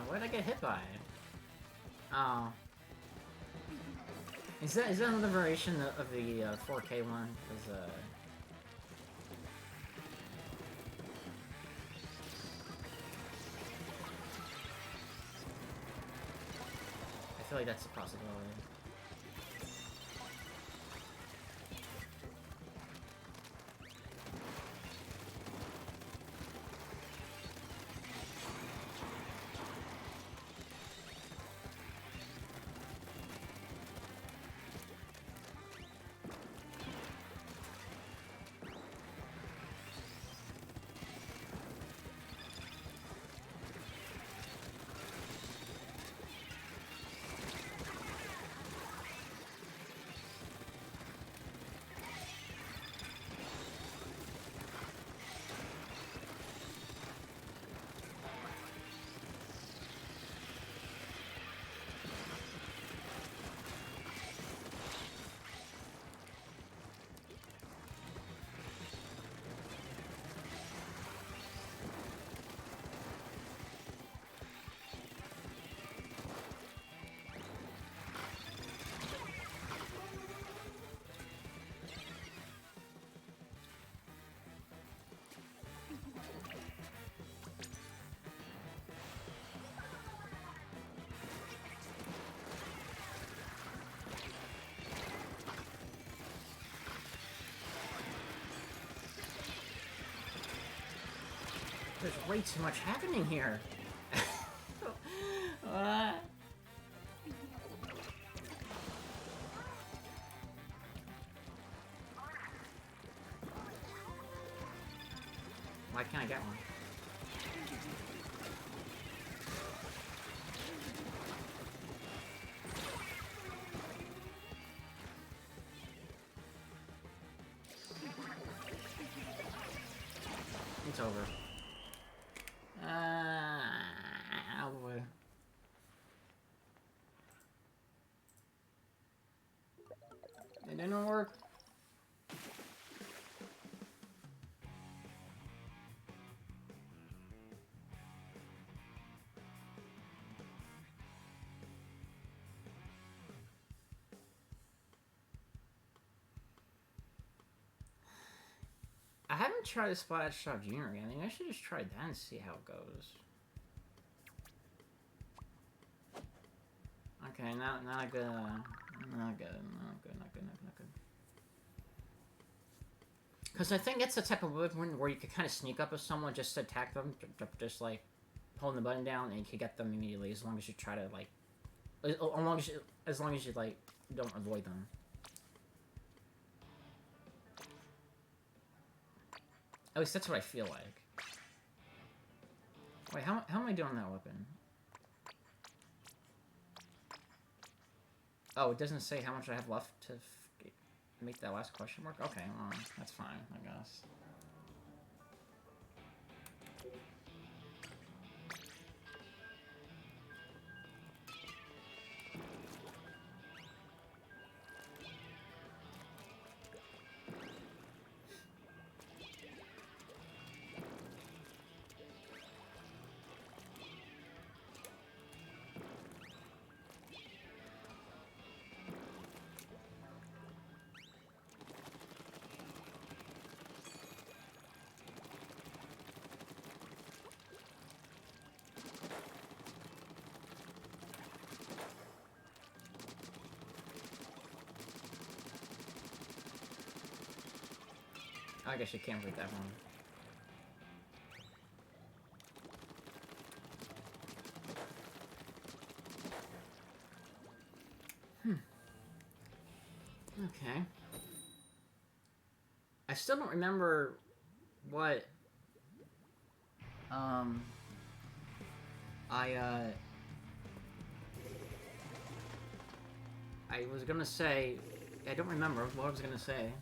What did I get hit by? Oh. Is that another variation of the 4K one? Cause, I feel like that's a possibility. There's way too much happening here. Why can't I get one? It's over. Oh boy. It didn't work. I haven't tried the Splash Shot Junior yet. I think I should just try that and see how it goes. Okay, not good. Not good. Because I think it's the type of weapon where you could kind of sneak up with someone, just to attack them, just like holding the button down, and you can get them immediately as long as you try to like, as long as you like don't avoid them. At least that's what I feel like. Wait, how am I doing on that weapon? Oh, it doesn't say how much I have left to make that last question mark? Okay, well, that's fine, I guess. I guess you can't read that one. Okay. I still don't remember what I was gonna say. I don't remember what I was gonna say.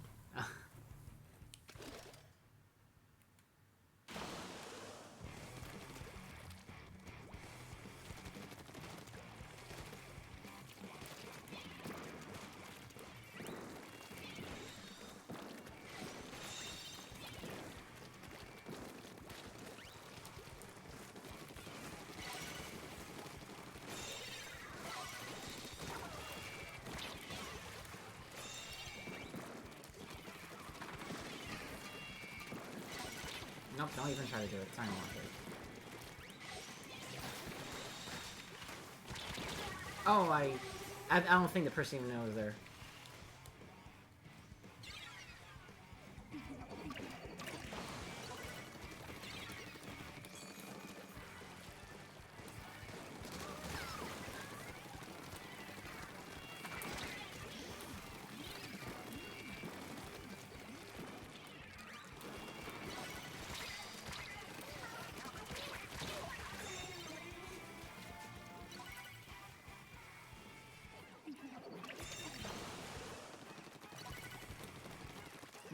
Nope, don't even try to do it. It's not gonna work. Oh, I don't think the person even knows there.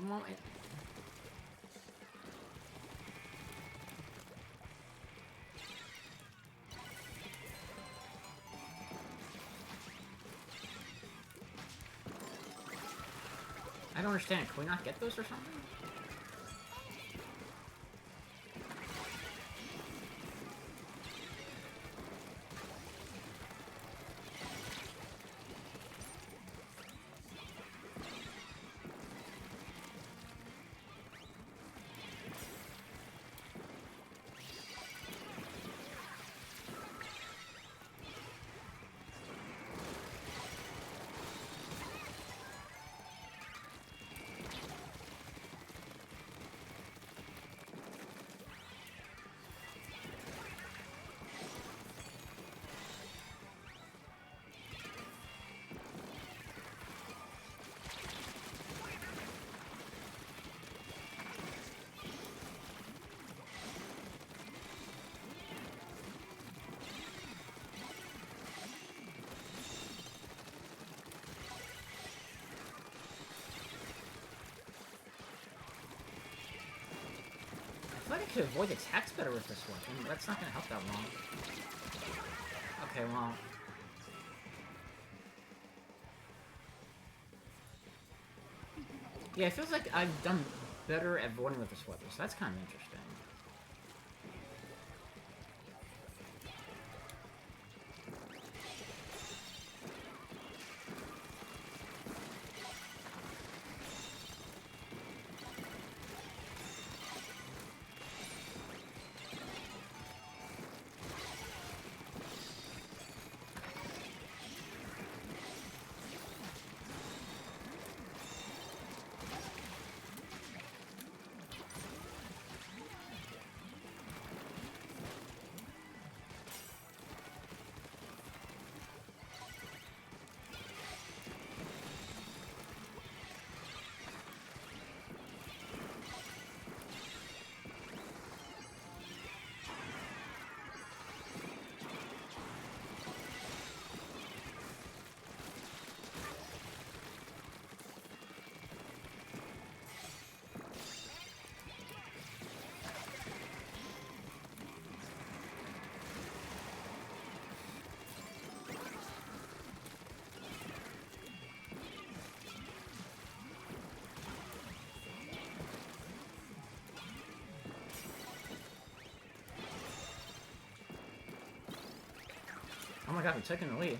Well, I don't understand. Can we not get those or something? could avoid attacks better with this weapon, but that's not gonna help that long. Okay, well... Yeah, it feels like I've done better at avoiding with this weapon, so that's kind of interesting. Oh my god, we're taking the lead.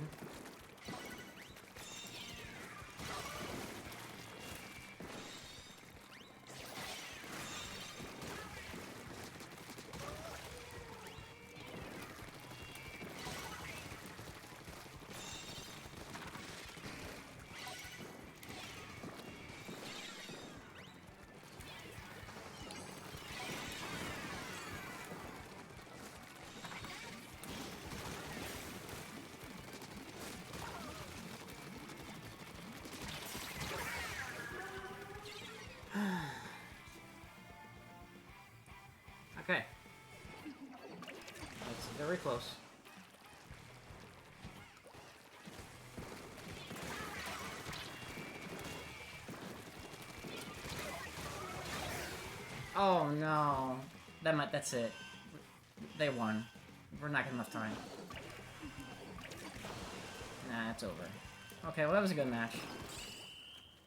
Okay. That's very close. Oh no. That's it. They won. We're not getting enough time. Nah, it's over. Okay, well that was a good match.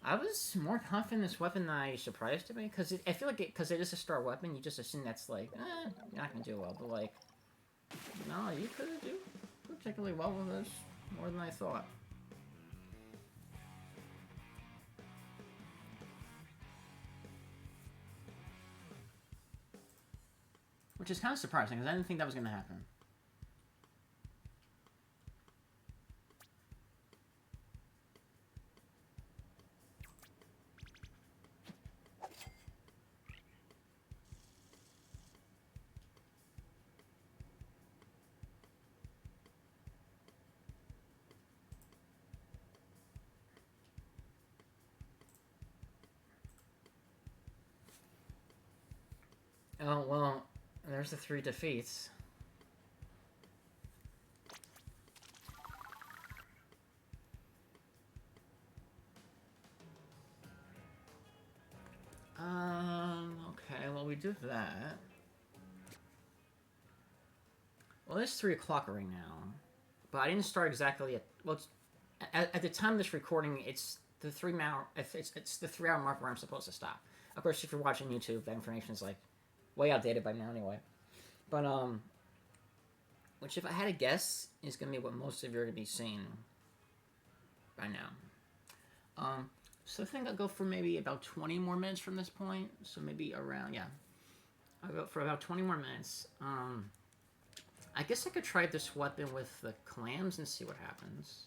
I was more confident in this weapon than I surprised to me, because I feel like because it is a star weapon, you just assume that's like, you're not gonna do well, but like, no, you could do particularly well with this, more than I thought. Which is kind of surprising, because I didn't think that was gonna happen. Oh, well, there's the 3 defeats. Okay, well, we do that. Well, it's 3 o'clock right now. But I didn't start exactly at... Well, it's, at the time of this recording, it's the 3-hour... It's the 3-hour mark where I'm supposed to stop. Of course, if you're watching YouTube, that information is, like, way outdated by now anyway. But, which, if I had to guess, is going to be what most of you are going to be seeing by now. So I think I'll go for maybe about 20 more minutes from this point. So maybe around, yeah. I'll go for about 20 more minutes. I guess I could try this weapon with the clams and see what happens.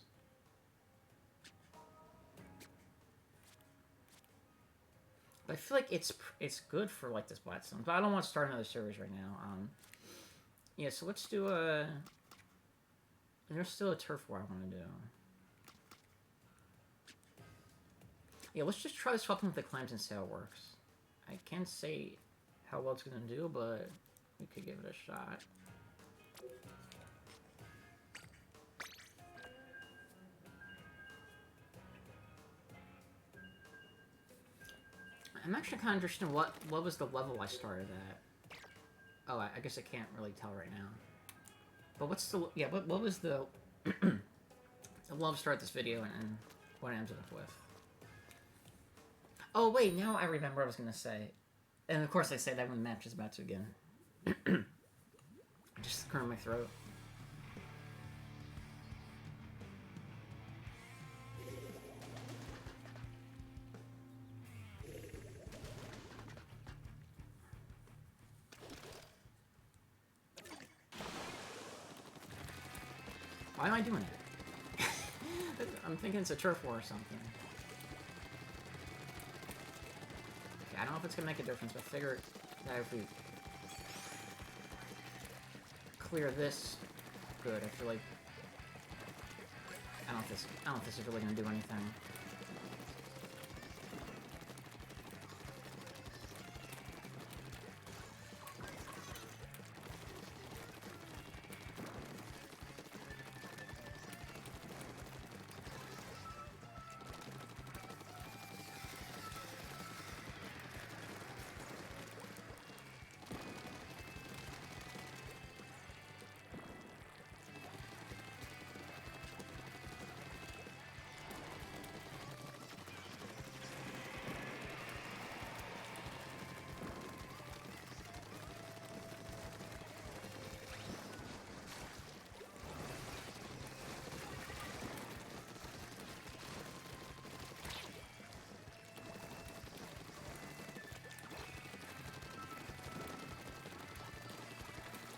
But I feel like it's good for like this Splatoon. But I don't want to start another series right now. Yeah, so let's do a... There's still a turf war I want to do. Yeah, let's just try this weapon with the clams and see how it works. I can't say how well it's going to do, but we could give it a shot. I'm actually kind of interested in what was the level I started at. Oh, I guess I can't really tell right now. But what's the... Yeah, what was the... love start this video and what it ends up with? Oh, wait, now I remember what I was going to say. And of course I say that when the match is about to begin. I just cleared my throat. Why am I doing it? I'm thinking it's a turf war or something. Okay, I don't know if it's gonna make a difference, but I figure that if we clear this good, I feel like I don't know if this is really gonna do anything.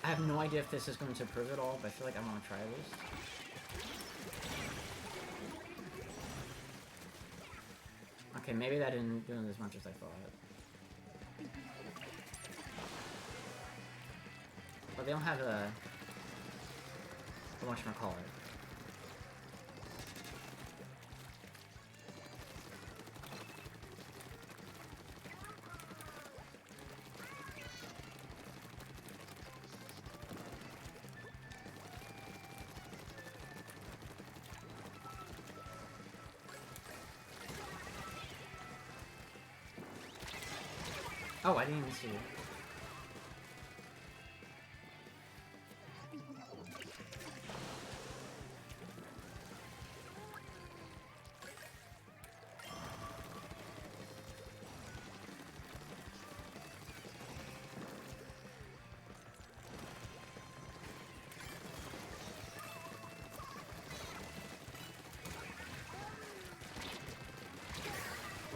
I have no idea if this is going to improve at all, but I feel like I want to try this. Okay, maybe that didn't do as much as I thought. But they don't have a whatchamacallit. Oh, I didn't even see it.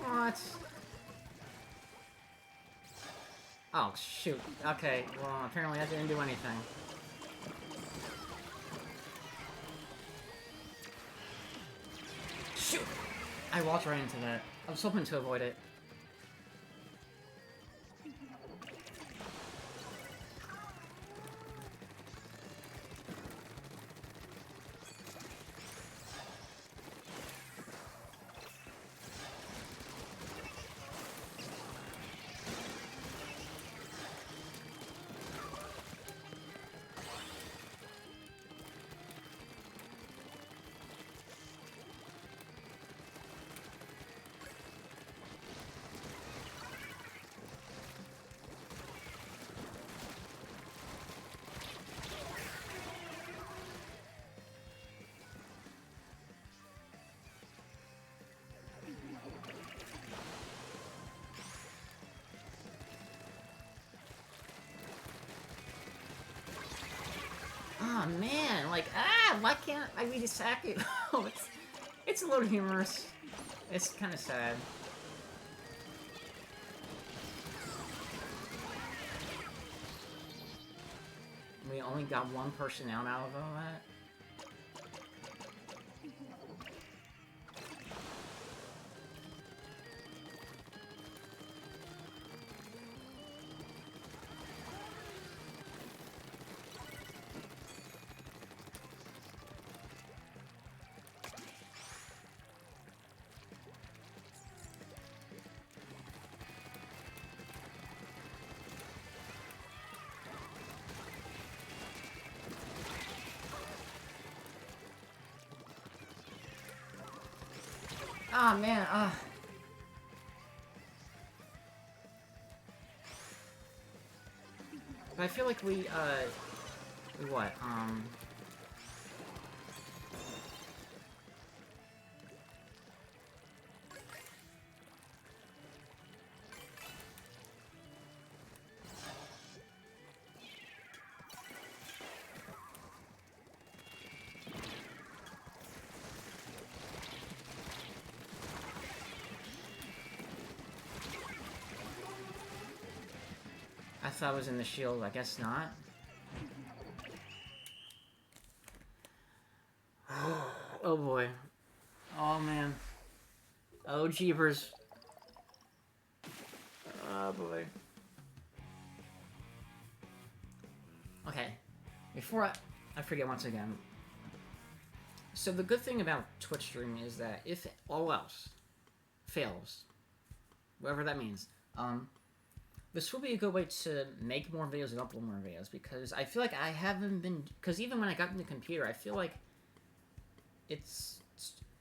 What? Oh, shoot. Okay, well, apparently that didn't do anything. Shoot! I walked right into that. I was hoping to avoid it. Oh man, like, why can't I read a sack? Oh, it's a little humorous. It's kind of sad. We only got one person out of all that. Ah, oh, man, But I feel like we what, I thought it was in the shield, I guess not. Oh boy. Oh man. Oh jeepers. Oh boy. Okay. Before I forget once again. So the good thing about Twitch streaming is that if all else fails, whatever that means, this will be a good way to make more videos and upload more videos, because I feel like I haven't been, because even when I got into the computer, I feel like it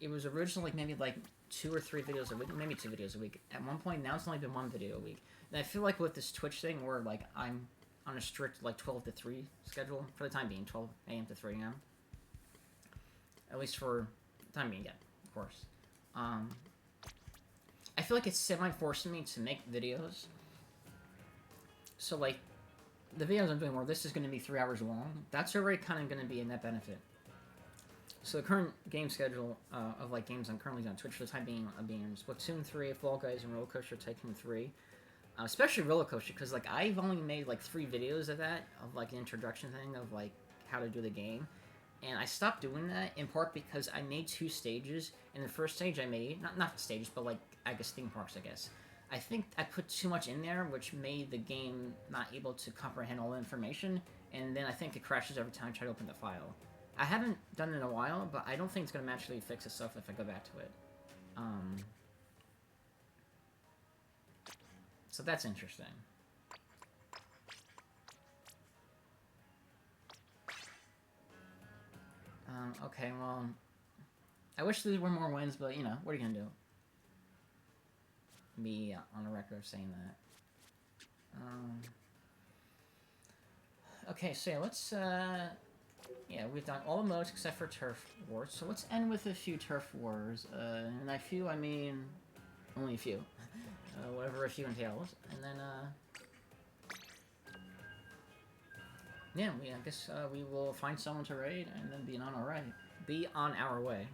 was originally like maybe like 2 or 3 videos a week, maybe 2 videos a week at one point. Now it's only been 1 video a week, and I feel like with this Twitch thing where like I'm on a strict like 12 to 3 schedule for the time being, 12 a.m. to 3 a.m. At least for the time being, yeah, of course. I feel like it's semi-forcing me to make videos. So, like, the videos I'm doing where this is going to be 3 hours long, that's already kind of going to be a net benefit. So the current game schedule of, like, games I'm currently on Twitch for the time being Splatoon 3, Fall Guys, and Roller Coaster Tycoon 3. Especially Roller Coaster, because, like, I've only made, like, 3 videos of that, of, like, an introduction thing of, like, how to do the game. And I stopped doing that, in part because I made 2 stages. In the first stage I made, not stages, but, like, I guess theme parks, I guess. I think I put too much in there, which made the game not able to comprehend all the information, and then I think it crashes every time I try to open the file. I haven't done it in a while, but I don't think it's going to magically fix itself if I go back to it. So that's interesting. Okay, well, I wish there were more wins, but, you know, what are you going to do? Me on the record of saying that. Okay, so yeah, let's, yeah, we've done all the modes except for Turf Wars, so let's end with a few Turf Wars, and by few, I mean only a few, whatever a few entails, and then, yeah, I guess, we will find someone to raid, and then be on our way.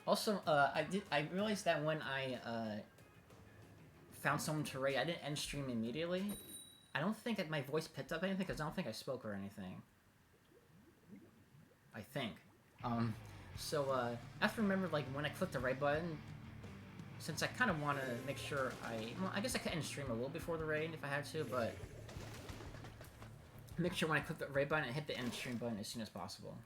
Also, I realized that when I, found someone to raid, I didn't end stream immediately. I don't think that my voice picked up anything, because I don't think I spoke or anything. I think. So, I have to remember, like, when I click the raid button, since I kind of want to make sure well, I guess I could end stream a little before the raid if I had to, but make sure when I click the raid button, I hit the end stream button as soon as possible.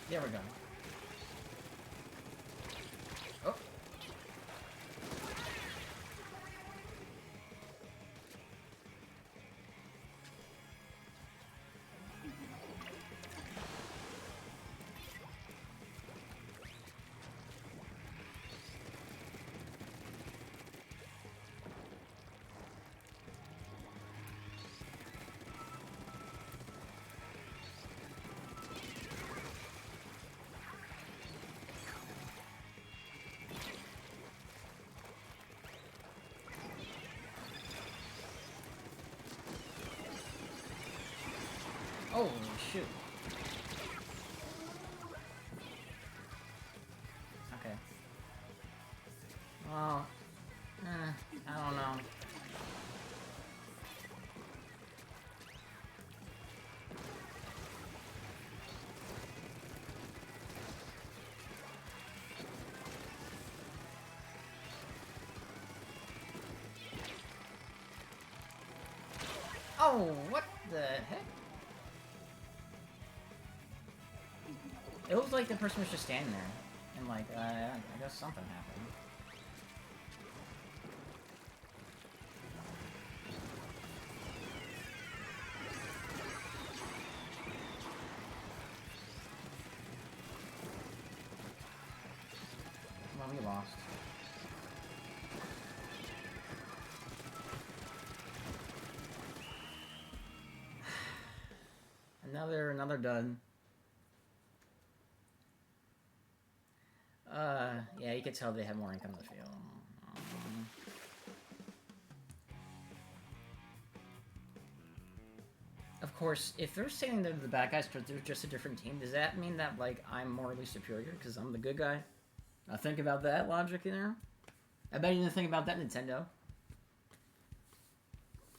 There we go. Oh. Oh, shoot. Okay. Well, I don't know. Oh, what the heck? It looked like the person was just standing there. And like, I guess something happened. Well, we lost. Another dud. Yeah, you could tell they have more income in the field. Of course, if they're saying they're the bad guys because they're just a different team, does that mean that, like, I'm morally superior because I'm the good guy? Now think about that logic in there. I bet you didn't think about that, Nintendo.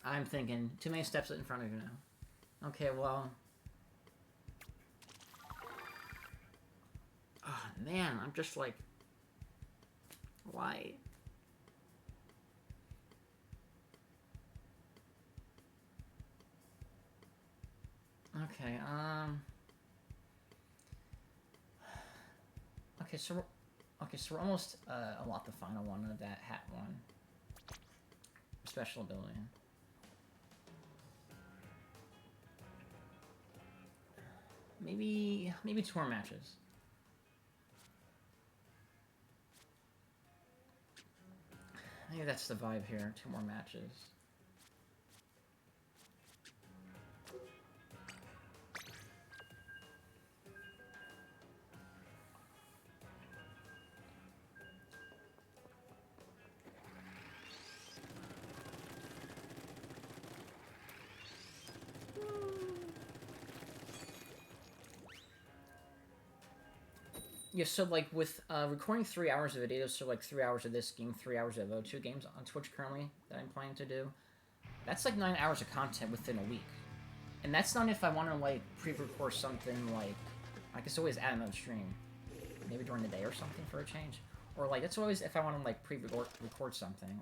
I'm thinking too many steps in front of you now. Okay, well... Oh, man, I'm just like... Why? Okay, Okay, so we're almost unlocked the final one of that hat one. Special ability. Maybe 2 more matches. Maybe that's the vibe here. 2 more matches. Yeah, so like with recording 3 hours of videos, so like 3 hours of this game, 3 hours of O2 games on Twitch currently that I'm planning to do, that's like 9 hours of content within a week. And that's not if I want to like pre-record something like, I can always add another stream, maybe during the day or something for a change. Or like, that's always if I want to like pre-record something.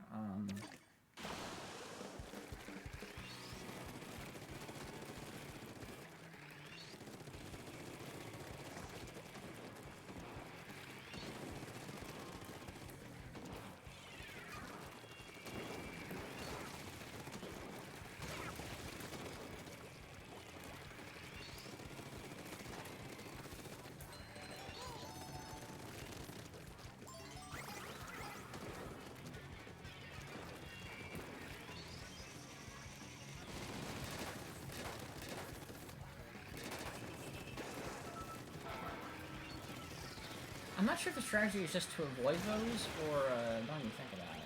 I'm not sure if the strategy is just to avoid those, or don't even think about it.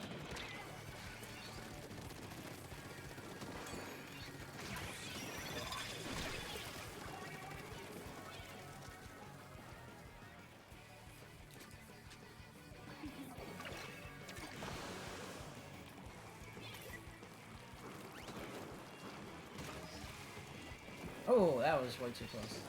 Oh, that was way too close.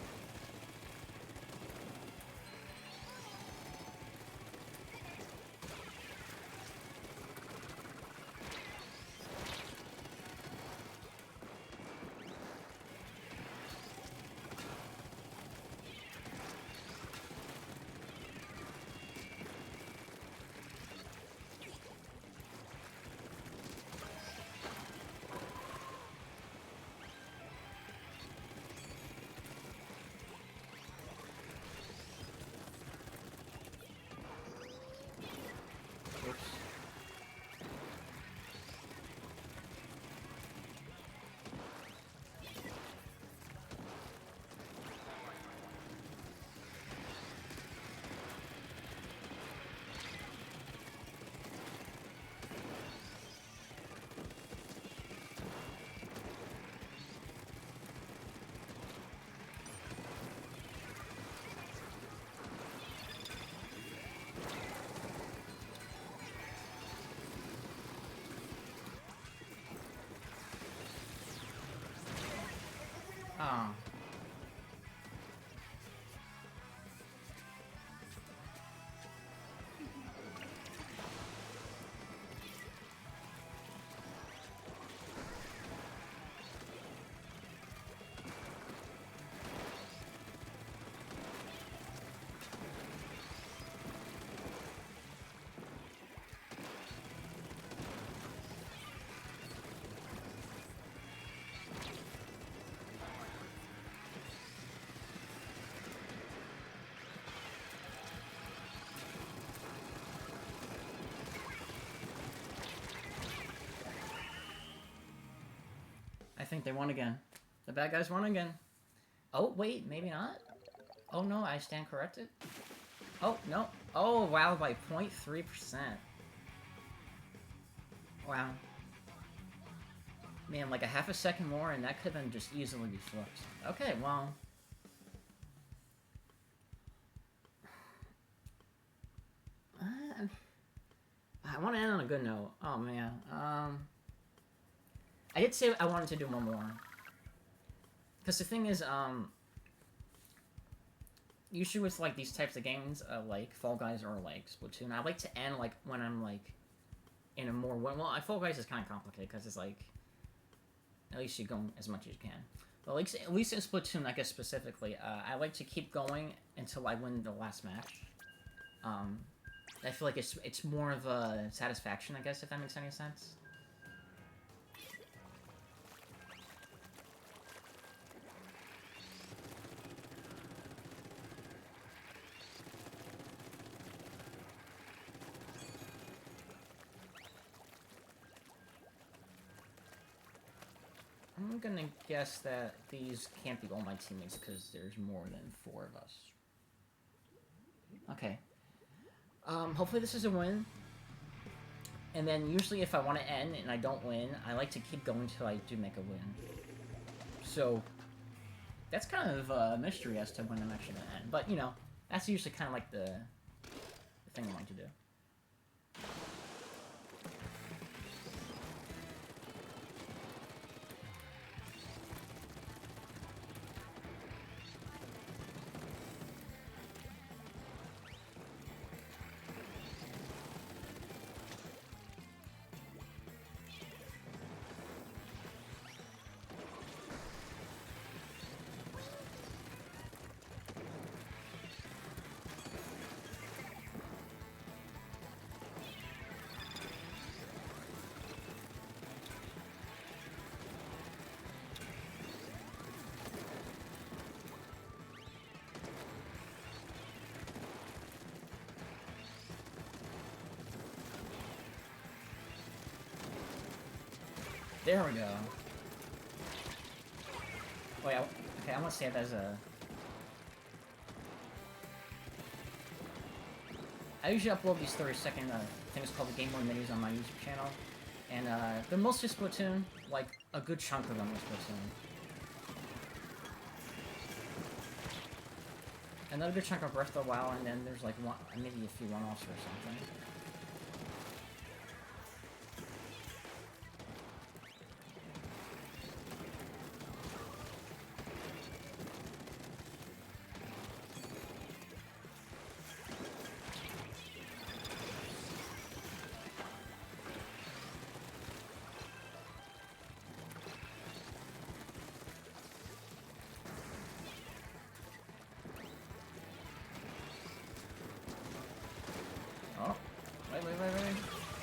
Oh. I think they won again. The bad guys won again. Oh, wait, maybe not? Oh, no, I stand corrected. Oh, no. Oh, wow, by 0.3%. Wow. Man, like a half a second more, and that could have been just easily be flipped. Okay, well... I want to end on a good note. Oh, man. I did say I wanted to do one more. Because the thing is, usually with, like, these types of games, like Fall Guys or, like, Splatoon, I like to end, like, when I'm, like, in a more... Well, Fall Guys is kind of complicated, because it's, like... At least you go as much as you can. But at least in Splatoon, I guess, specifically, I like to keep going until I win the last match. I feel like it's more of a satisfaction, I guess, if that makes any sense. I'm gonna guess that these can't be all my teammates because there's more than 4 of us. Okay. Hopefully this is a win. And then usually if I want to end and I don't win, I like to keep going until I do make a win. So, that's kind of a mystery as to when I'm actually going to end. But, you know, that's usually kind of like the thing I like to do. There we go. Wait, okay, I'm gonna save that as a... I usually upload these 30-second things called the Game Boy Minis on my YouTube channel. And they're mostly Splatoon, like a good chunk of them is Splatoon. Another good chunk of Breath of the Wild, and then there's like maybe a few one-offs or something. Wait.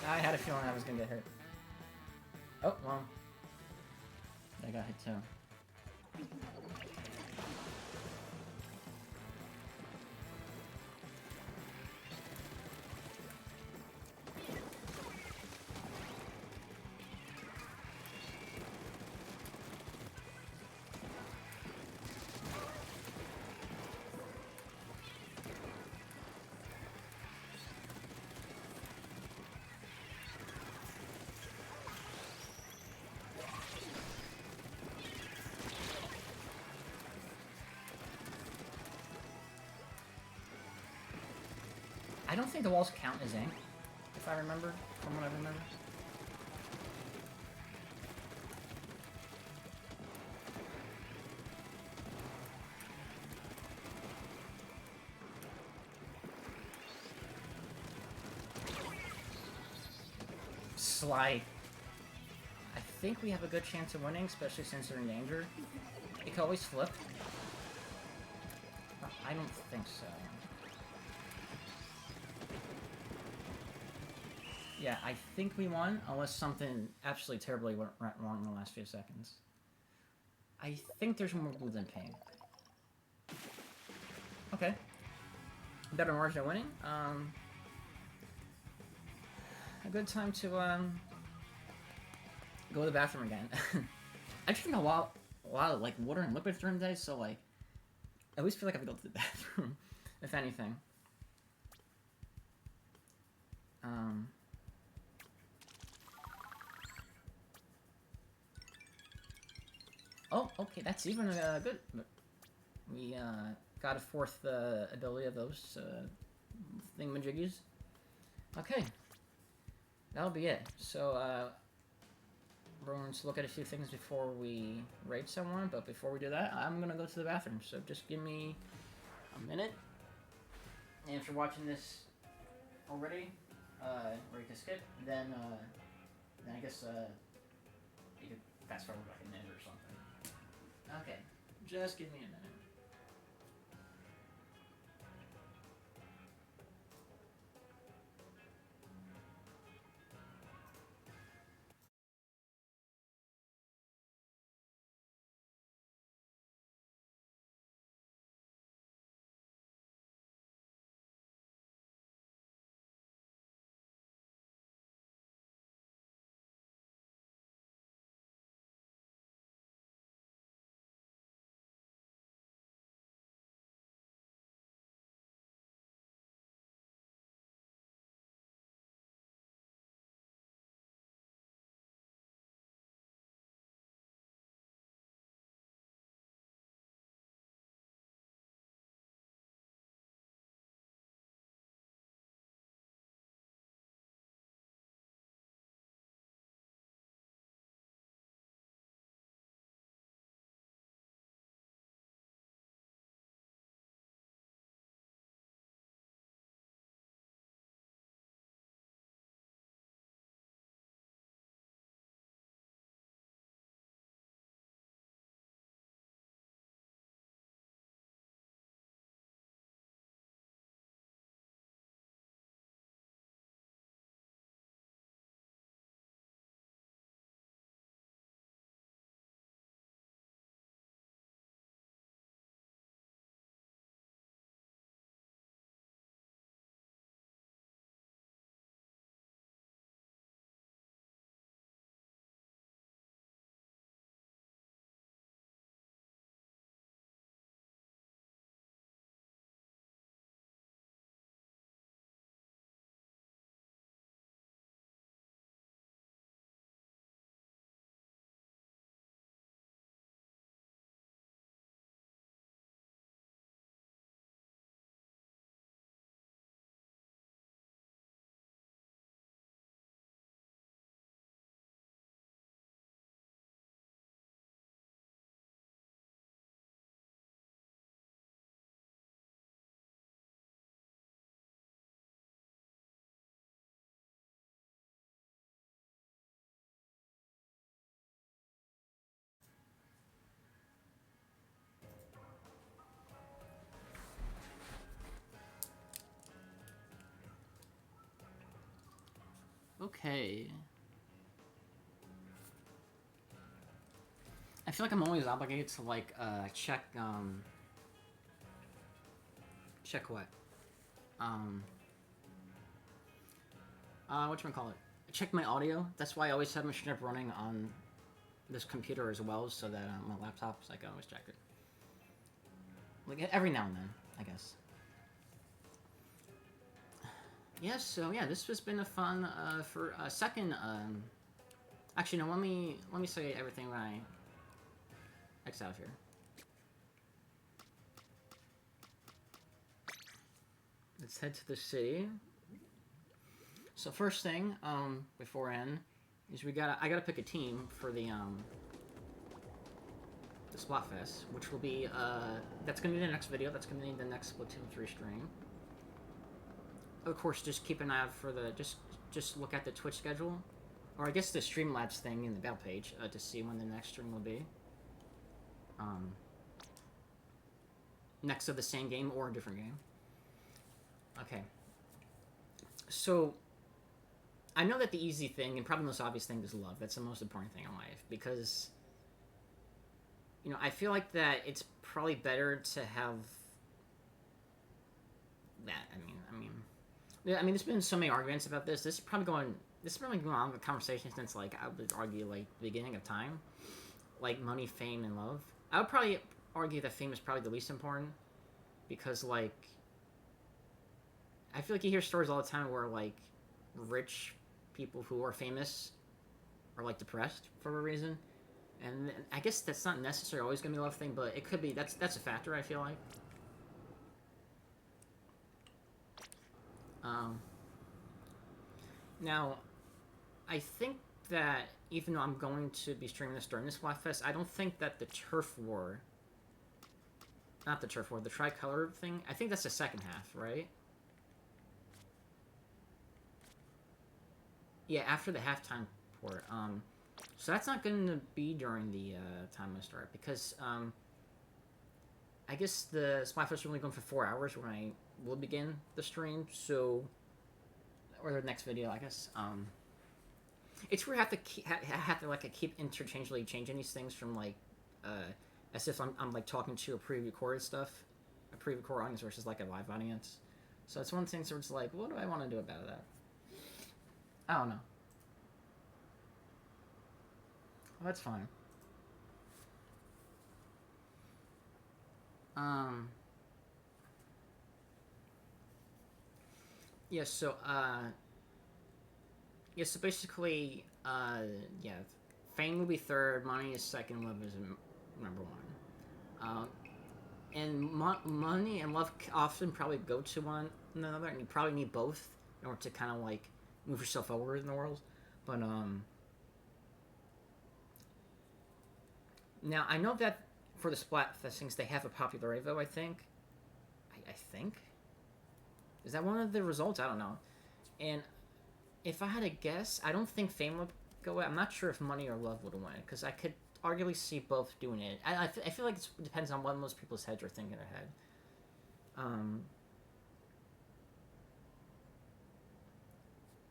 I had a feeling I was gonna get hit. Oh, well. I got hit too. I don't think the walls count as ink, if I remember, from what I remember. looks like I think we have a good chance of winning, especially since they're in danger. It could always flip. But I don't think so. Yeah, I think we won, unless something absolutely terribly went wrong in the last few seconds. I think there's more blue than pink. Okay. Better margin of winning. A good time to go to the bathroom again. I drink a lot of like water and liquids during the day, so like I always feel like I have to go to the bathroom, if anything. Oh, okay, that's even good. We got a fourth ability of those thingamajiggies. Okay, that'll be it. So we're going to look at a few things before we raid someone, but before we do that, I'm gonna go to the bathroom. So just give me a minute. And if you're watching this already, ready to skip, then I guess you could fast forward like a minute or something. Okay, just give me a minute. Okay. I feel like I'm always obligated to like check check what? Whatchamacallit? Check my audio. That's why I always have my strip running on this computer as well, so that my laptop, so I can always check it. Like every now and then, I guess. Yes, so yeah, this has been a fun for a second. Actually, no. Let me say everything when I X out of here. Let's head to the city. So first thing, beforehand, is I gotta pick a team for the Splatfest, which will be that's gonna be the next video. That's gonna be the next Splatoon 3 stream. Of course, just keep an eye out for the just look at the Twitch schedule. or I guess the Streamlabs thing in the About page to see when the next stream will be. Um, Next of the same game or a different game. Okay. So, I know that the easy thing and probably the most obvious thing is love. That's the most important thing in life because, I feel like that it's probably better to have that. There's been so many arguments about this. This is probably going on with conversation since like I would argue like the beginning of time, like money, fame, and love. I would probably argue that fame is probably the least important because like I feel like you hear stories all the time where like rich people who are famous are like depressed for a reason, and I guess that's not necessarily always gonna be a love thing, but it could be. That's a factor. I feel like. Um, Now, I think that even though I'm going to be streaming this during this Splatfest, I don't think that the Turf War, not the Turf War, the Tricolor thing, I think that's the second half, right? Yeah, after the halftime port. So that's not going to be during the time I start because I guess the Splatfest is only going for 4 hours when I will begin the stream. So, or the next video, I guess. It's where I have to like keep interchangeably changing these things from like as if I'm like talking to a pre-recorded stuff, a pre-recorded audience versus like a live audience. So it's one of the things where it's like, what do I want to do about that? I don't know. Well, that's fine. Um. Yeah. So basically, yeah, fame will be third, money is second, love is number one. And money and love often probably go to one another, and you probably need both in order to kind of like move yourself forward in the world. But now I know that for the Splatfest things they have a popular Evo. I think. I think. Is that one of the results? I don't know. And if I had to guess, I don't think fame would go away. I'm not sure if money or love would win because I could arguably see both doing it. I feel like it depends on what most people's heads are thinking ahead.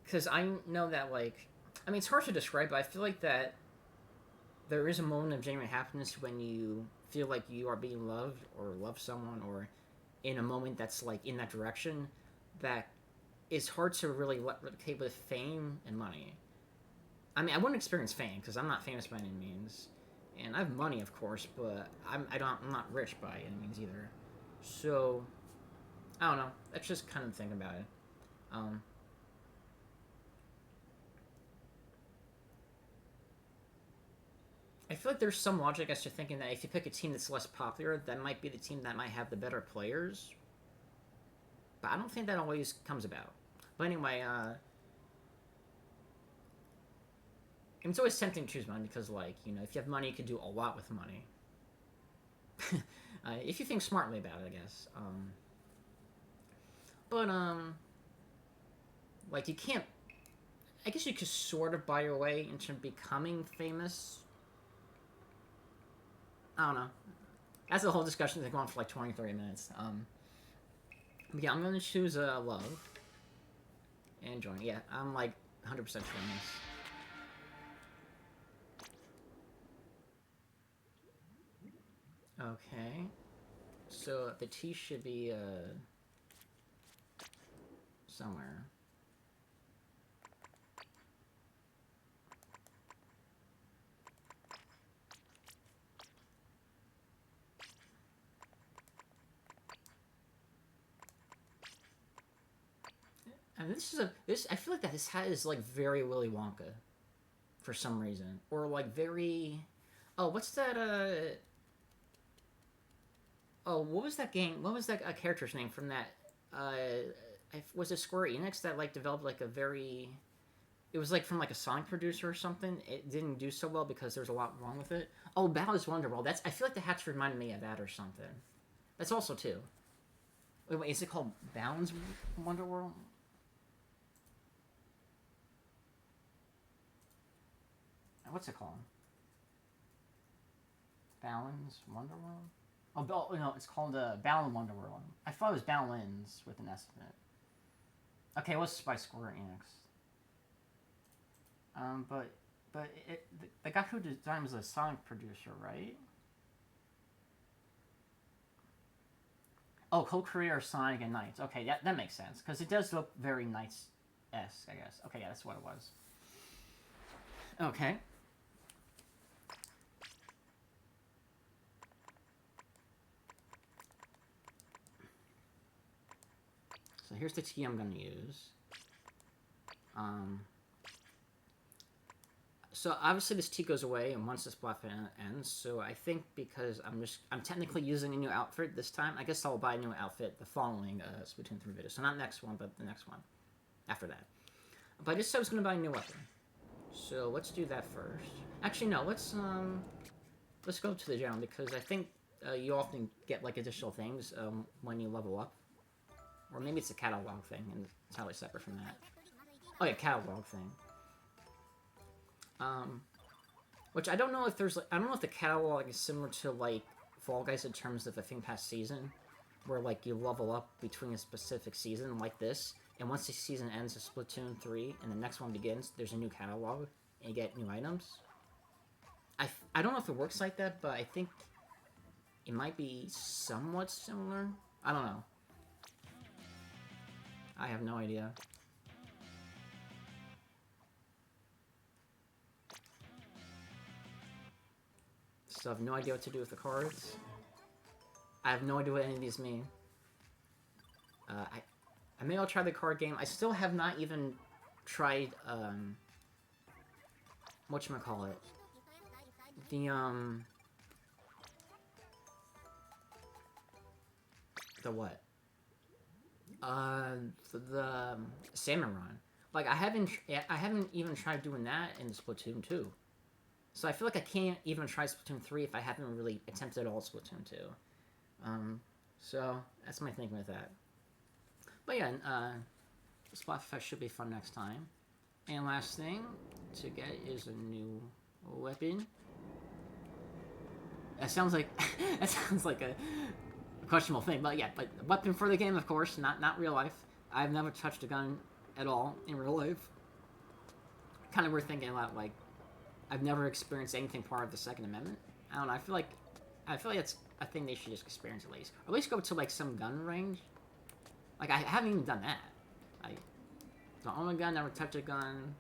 Because I know that like, it's hard to describe, but I feel like that there is a moment of genuine happiness when you feel like you are being loved or love someone or in a moment that's like in that direction that is hard to really replicate with fame and money. I wouldn't experience fame because I'm not famous by any means, and I have money, of course, but I'm not rich by any means either. So I don't know. That's just kind of the thing about it. I feel like there's some logic as to thinking that if you pick a team that's less popular, that might be the team that might have the better players. But I don't think that always comes about. But anyway, it's always tempting to choose money because, like, if you have money, you can do a lot with money. If you think smartly about it, I guess. But like, you can't. I guess you could sort of buy your way into becoming famous. I don't know. That's a whole discussion that's going on for like 20, 30 minutes. But yeah, I'm going to choose love. And join. Yeah, I'm like 100% sure on this. Okay. So the T should be somewhere. And this. I feel like that this hat is like very Willy Wonka, for some reason, or like very. Oh, what's that? Oh, what was that game? What was that character's name from that? Was it Square Enix that like developed like a very? It was like from like a Sonic producer or something. It didn't do so well because there's a lot wrong with it. Oh, Bowser's Wonderworld. I feel like the hats reminded me of that or something. That's also too. Wait, is it called Bounds Wonderworld? what's it called? Balance Wonderworld? Oh, no, it's called Balan Wonderworld. I thought it was Balance with an S in it. Okay, it was by Square Enix. But the guy who designed was a Sonic producer, right? Oh, co-creator Sonic and Knights. Okay, that makes sense because it does look very Knights-esque, I guess. Okay, yeah, that's what it was. Okay. So here's the tea I'm going to use. So obviously this tea goes away and once this Splatoon ends, so I think because I'm technically using a new outfit this time, I guess I'll buy a new outfit the following Splatoon 3 video. So not next one, but the next one after that. But I just said I was going to buy a new weapon. So let's do that first. Actually, no, let's go to the general because I think you often get like additional things when you level up. Or maybe it's a catalog thing and it's entirely separate from that. Oh yeah, catalog thing. Which I don't know if there's, I don't know if the catalog is similar to, like, Fall Guys in terms of a thing past season, where, like, you level up between a specific season like this, and once the season ends of Splatoon 3, and the next one begins, there's a new catalog, and you get new items. I don't know if it works like that, but I think it might be somewhat similar. I don't know. I have no idea. So I have no idea what to do with the cards. I have no idea what any of these mean. I may I'll try the card game. I still have not even tried, whatchamacallit? The what? The Salmon Run. Like, I haven't even tried doing that in Splatoon 2. So I feel like I can't even try Splatoon 3 if I haven't really attempted at all Splatoon 2. So that's my thinking with that. But yeah, Splatfest should be fun next time. And last thing to get is a new weapon. That sounds like a questionable thing, but yeah, but weapon for the game, of course, not real life. I've never touched a gun at all in real life. Kind of weird thinking about, like, I've never experienced anything part of the Second Amendment. I don't know. I feel like that's a thing they should just experience at least, or at least go to like some gun range. Like I haven't even done that. I don't own a gun, never touch a gun.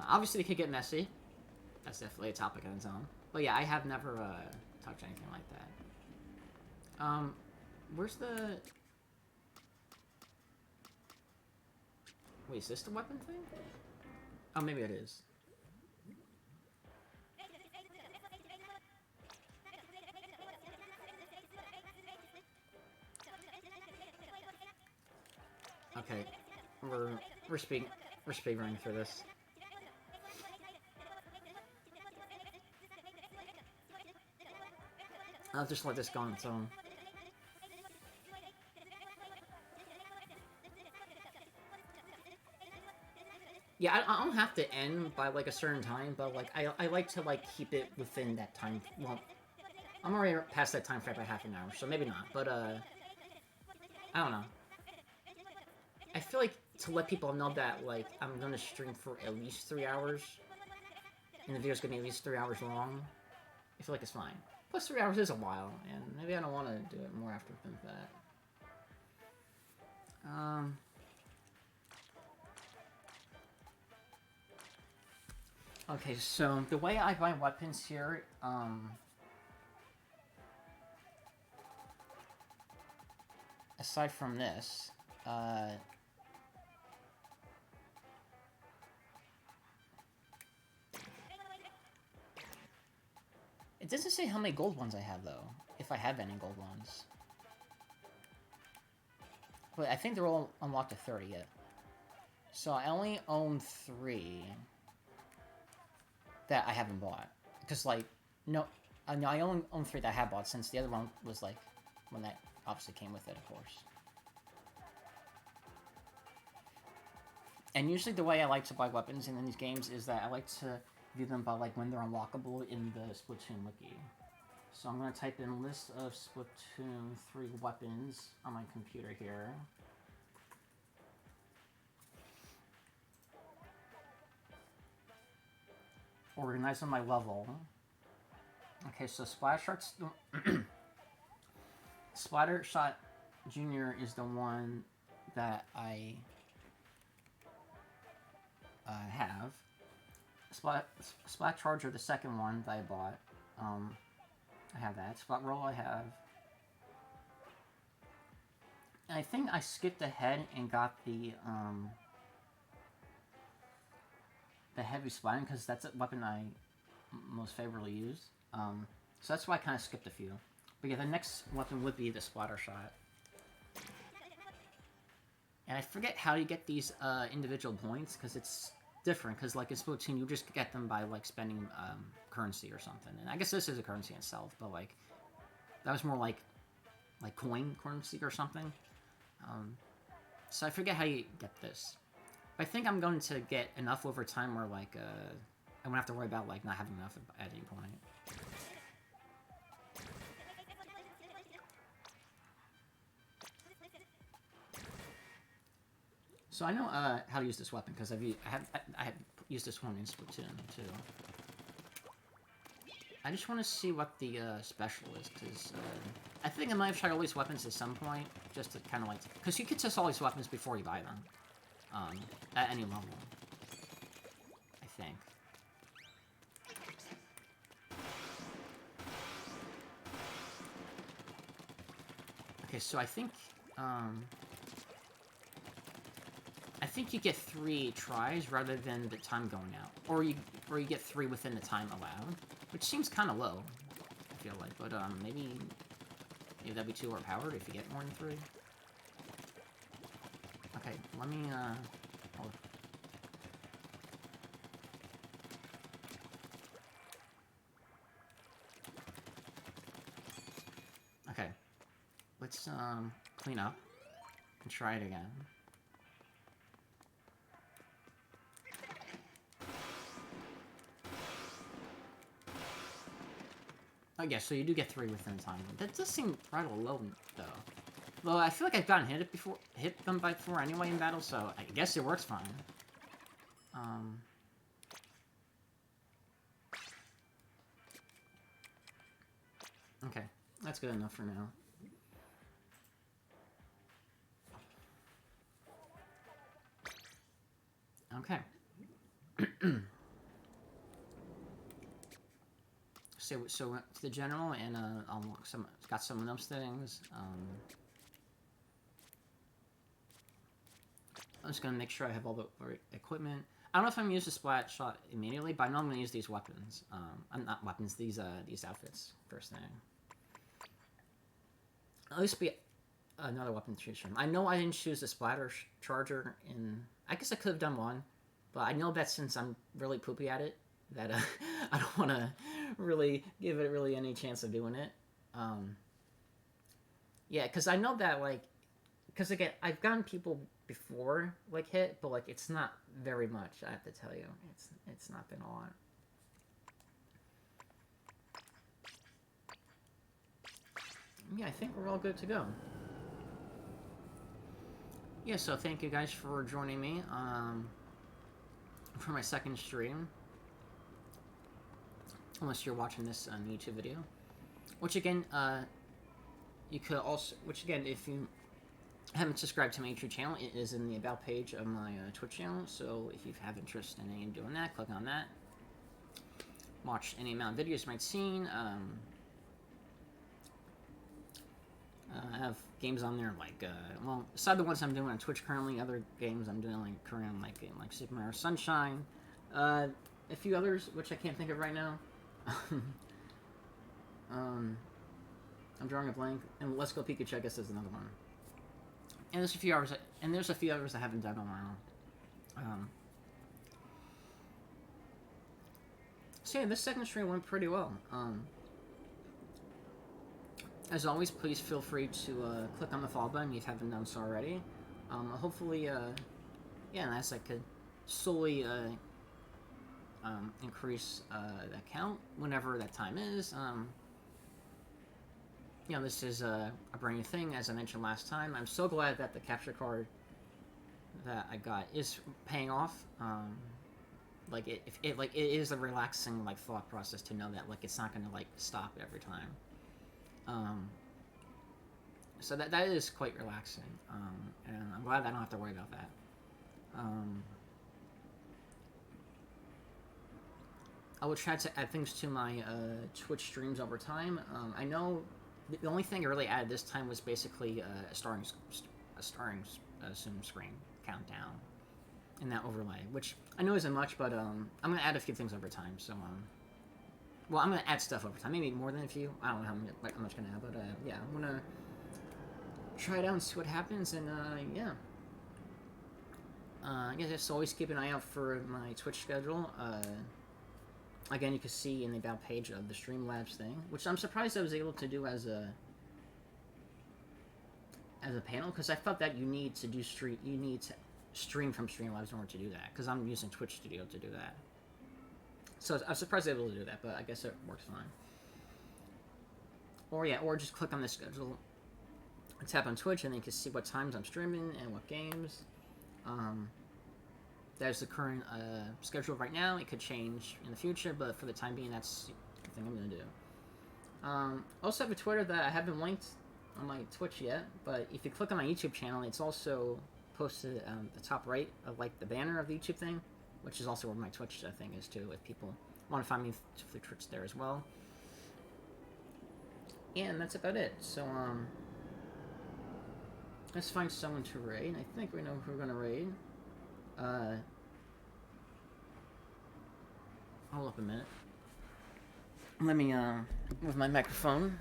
Obviously, it could get messy. That's definitely a topic on its own. But yeah, I have never touched anything like that. Where's the? Wait, is this the weapon thing? Oh, maybe it is. Okay, we're speed running through this. I'll just let this go on its own. Yeah, I don't have to end by like a certain time, but like I like to like keep it within that time. Well, I'm already past that time frame by half an hour, so maybe not. But I don't know. I feel like to let people know that, like, I'm gonna stream for at least 3 hours, and the video's gonna be at least 3 hours long, I feel like it's fine. Plus 3 hours is a while, and maybe I don't want to do it more after than that. Okay, so the way I buy weapons here, aside from this, it doesn't say how many gold ones I have, though. If I have any gold ones. But I think they're all unlocked to 30 yet. So I only own 3 that I haven't bought. Because, like, no, I only own 3 that I have bought, since the other one was, like, one that obviously came with it, of course. And usually the way I like to buy weapons in these games is that I like to view them by like when they're unlockable in the Splatoon wiki. So I'm gonna type in list of Splatoon 3 weapons on my computer here. Organize them by level. Okay, so Splattershot Junior is the one that I have. Splat Charger, the second one that I bought. I have that. Splat Roll I have. I think I skipped ahead and got the heavy splatting because that's a weapon I most favorably use. So that's why I kind of skipped a few. But yeah, the next weapon would be the Splattershot. And I forget how you get these individual points because it's different. Because like in Splatoon, you just get them by like spending currency or something. And I guess this is a currency in itself, but like that was more like coin currency or something. So I forget how you get this. But I think I'm going to get enough over time where like I won't have to worry about like not having enough at any point. So I know how to use this weapon because I have used this one in Splatoon too. I just want to see what the special is because I think I might have tried all these weapons at some point just to kind of like because you can test all these weapons before you buy them at any level. I think. Okay, so I think you get 3 tries rather than the time going out, or you get 3 within the time allowed, which seems kind of low. I feel like, but maybe that'd be too overpowered if you get more than 3. Okay, let me hold. Okay, let's clean up and try it again. Oh yeah, so you do get 3 within the time. That does seem rather low, though. Well, I feel like I've gotten hit them before anyway in battle, so I guess it works fine. Okay, that's good enough for now. Okay. So to the general, and I'll unlock got some of those things. I'm just gonna make sure I have all the right equipment. I don't know if I'm gonna use the splat shot immediately, but I know I'm gonna use these weapons. I'm not weapons. These outfits first thing. At least be another weapon to choose from. I know I didn't choose the splatter charger in. I guess I could have done one, but I know that since I'm really poopy at it, that I don't want to really give it really any chance of doing it. Yeah, because I know that like, because again, I've gotten people before like hit, but like it's not very much. I have to tell you, it's not been a lot. Yeah, I think we're all good to go. Yeah, so thank you guys for joining me for my second stream. Unless you're watching this on YouTube video. Which again, you could also... Which again, if you haven't subscribed to my YouTube channel, it is in the About page of my Twitch channel. So if you have interest in doing that, click on that. Watch any amount of videos you might seen. I have games on there like, well, aside the ones I'm doing on Twitch currently, other games I'm doing like Korean, like Super Mario Sunshine. A few others, which I can't think of right now. I'm drawing a blank. And Let's Go Pikachu, I guess, is another one. And there's a few others I haven't done on my own. So yeah, this second stream went pretty well. As always, please feel free to click on the follow button if you haven't done so already. Hopefully, yeah, as I could slowly increase that count whenever that time is. This is a brand new thing, as I mentioned last time. I'm so glad that the capture card that I got is paying off. It is a relaxing thought process to know that it's not gonna stop every time. So that is quite relaxing, and I'm glad I don't have to worry about that. I will try to add things to my Twitch streams over time. I know the only thing I really added this time was basically a starring soon screen countdown and that overlay, which I know isn't much, but I'm gonna add a few things over time. So well, I'm gonna add stuff over time, maybe more than a few. I don't know how much gonna add, but yeah, I'm gonna try it out and see what happens, and yeah. I guess just always keep an eye out for my Twitch schedule. Again, you can see in the about page of the Streamlabs thing, which I'm surprised I was able to do as a panel, because I thought that you need to stream from Streamlabs in order to do that, because I'm using Twitch Studio to do that. So I was surprised I was able to do that, but I guess it works fine. Or just click on the schedule, tap on Twitch, and then you can see what times I'm streaming and what games. That's the current schedule right now. It could change in the future, but for the time being, that's the thing I'm going to do. Also have a Twitter that I haven't linked on my Twitch yet, but if you click on my YouTube channel, it's also posted on the top right of the banner of the YouTube thing, which is also where my Twitch thing is too, if people want to find me through Twitch there as well. And that's about it. So, let's find someone to raid. I think we know who we're going to raid. Hold up a minute. Let me, move my microphone.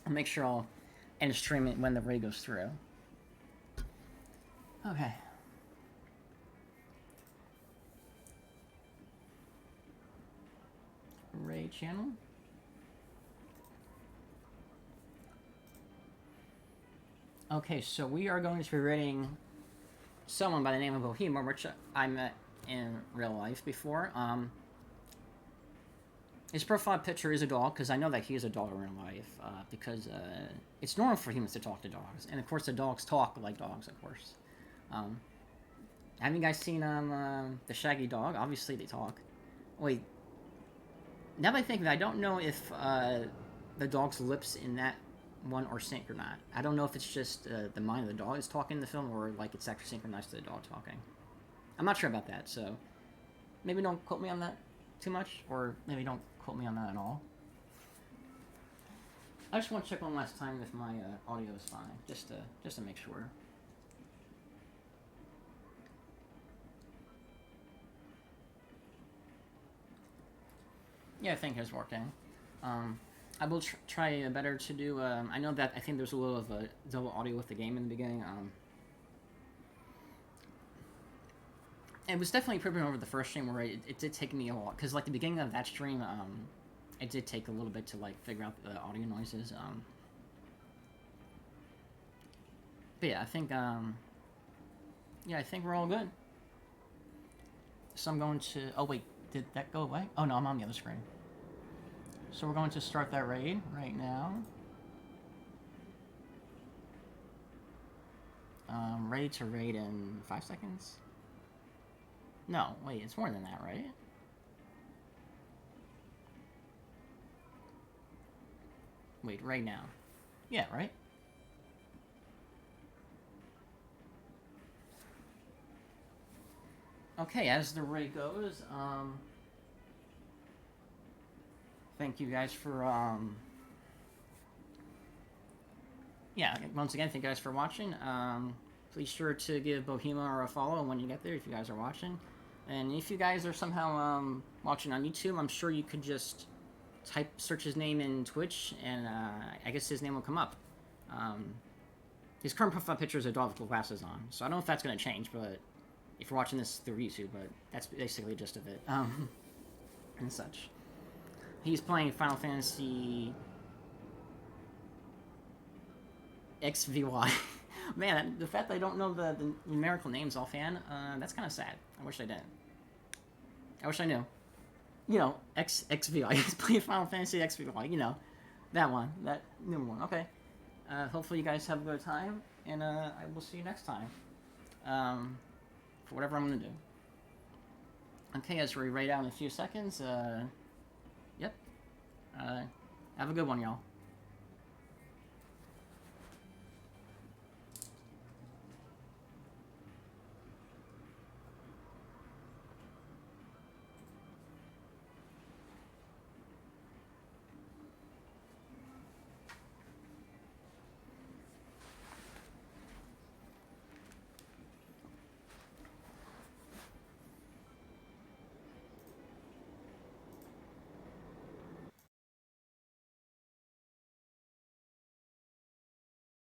I'll make sure I'll end stream it when the raid goes through. Okay. Raid channel. Okay, so we are going to be raiding someone by the name of Bohema, which I met in real life before. His profile picture is a dog, because I know that he is a dog in real life, because it's normal for humans to talk to dogs. And of course the dogs talk like dogs, of course. Have you guys seen the Shaggy dog? Obviously they talk. Wait, now that I think of it, I don't know if the dog's lips in that one are synced or not. I don't know if it's just the mind of the dog is talking in the film, or it's actually synchronized to the dog talking. I'm not sure about that, so maybe don't quote me on that too much, or maybe don't quote me on that at all. I just want to check one last time if my audio is fine, just to make sure. Yeah, I think it's working. I will try better to do. I know that I think there's a little of a double audio with the game in the beginning. It was definitely improving over the first stream, where it did take me a while, because the beginning of that stream, it did take a little bit to figure out the audio noises. But yeah, I think I think we're all good. So I'm going to. Oh wait, did that go away? Oh no, I'm on the other screen. So we're going to start that raid right now. Ready to raid in 5 seconds? No, wait, it's more than that, right? Wait, right now. Yeah, right? Okay, as the raid goes, thank you guys for, yeah, once again, thank you guys for watching. Please sure to give Bohema a follow when you get there, if you guys are watching. And if you guys are somehow, watching on YouTube, I'm sure you could just search his name in Twitch, and, I guess his name will come up. His current profile picture is a dog with glasses on, so I don't know if that's gonna change, but if you're watching this through YouTube, but that's basically the gist of it, and such. He's playing Final Fantasy XVY. Man, the fact that I don't know the numerical names offhand, that's kind of sad. I wish I didn't. I wish I knew. You know, XV. I just played Final Fantasy XV. You know, that one, that new one. Okay. Hopefully you guys have a good time, and I will see you next time. For whatever I'm gonna do. Okay, as we write out in a few seconds. Yep. Have a good one, y'all.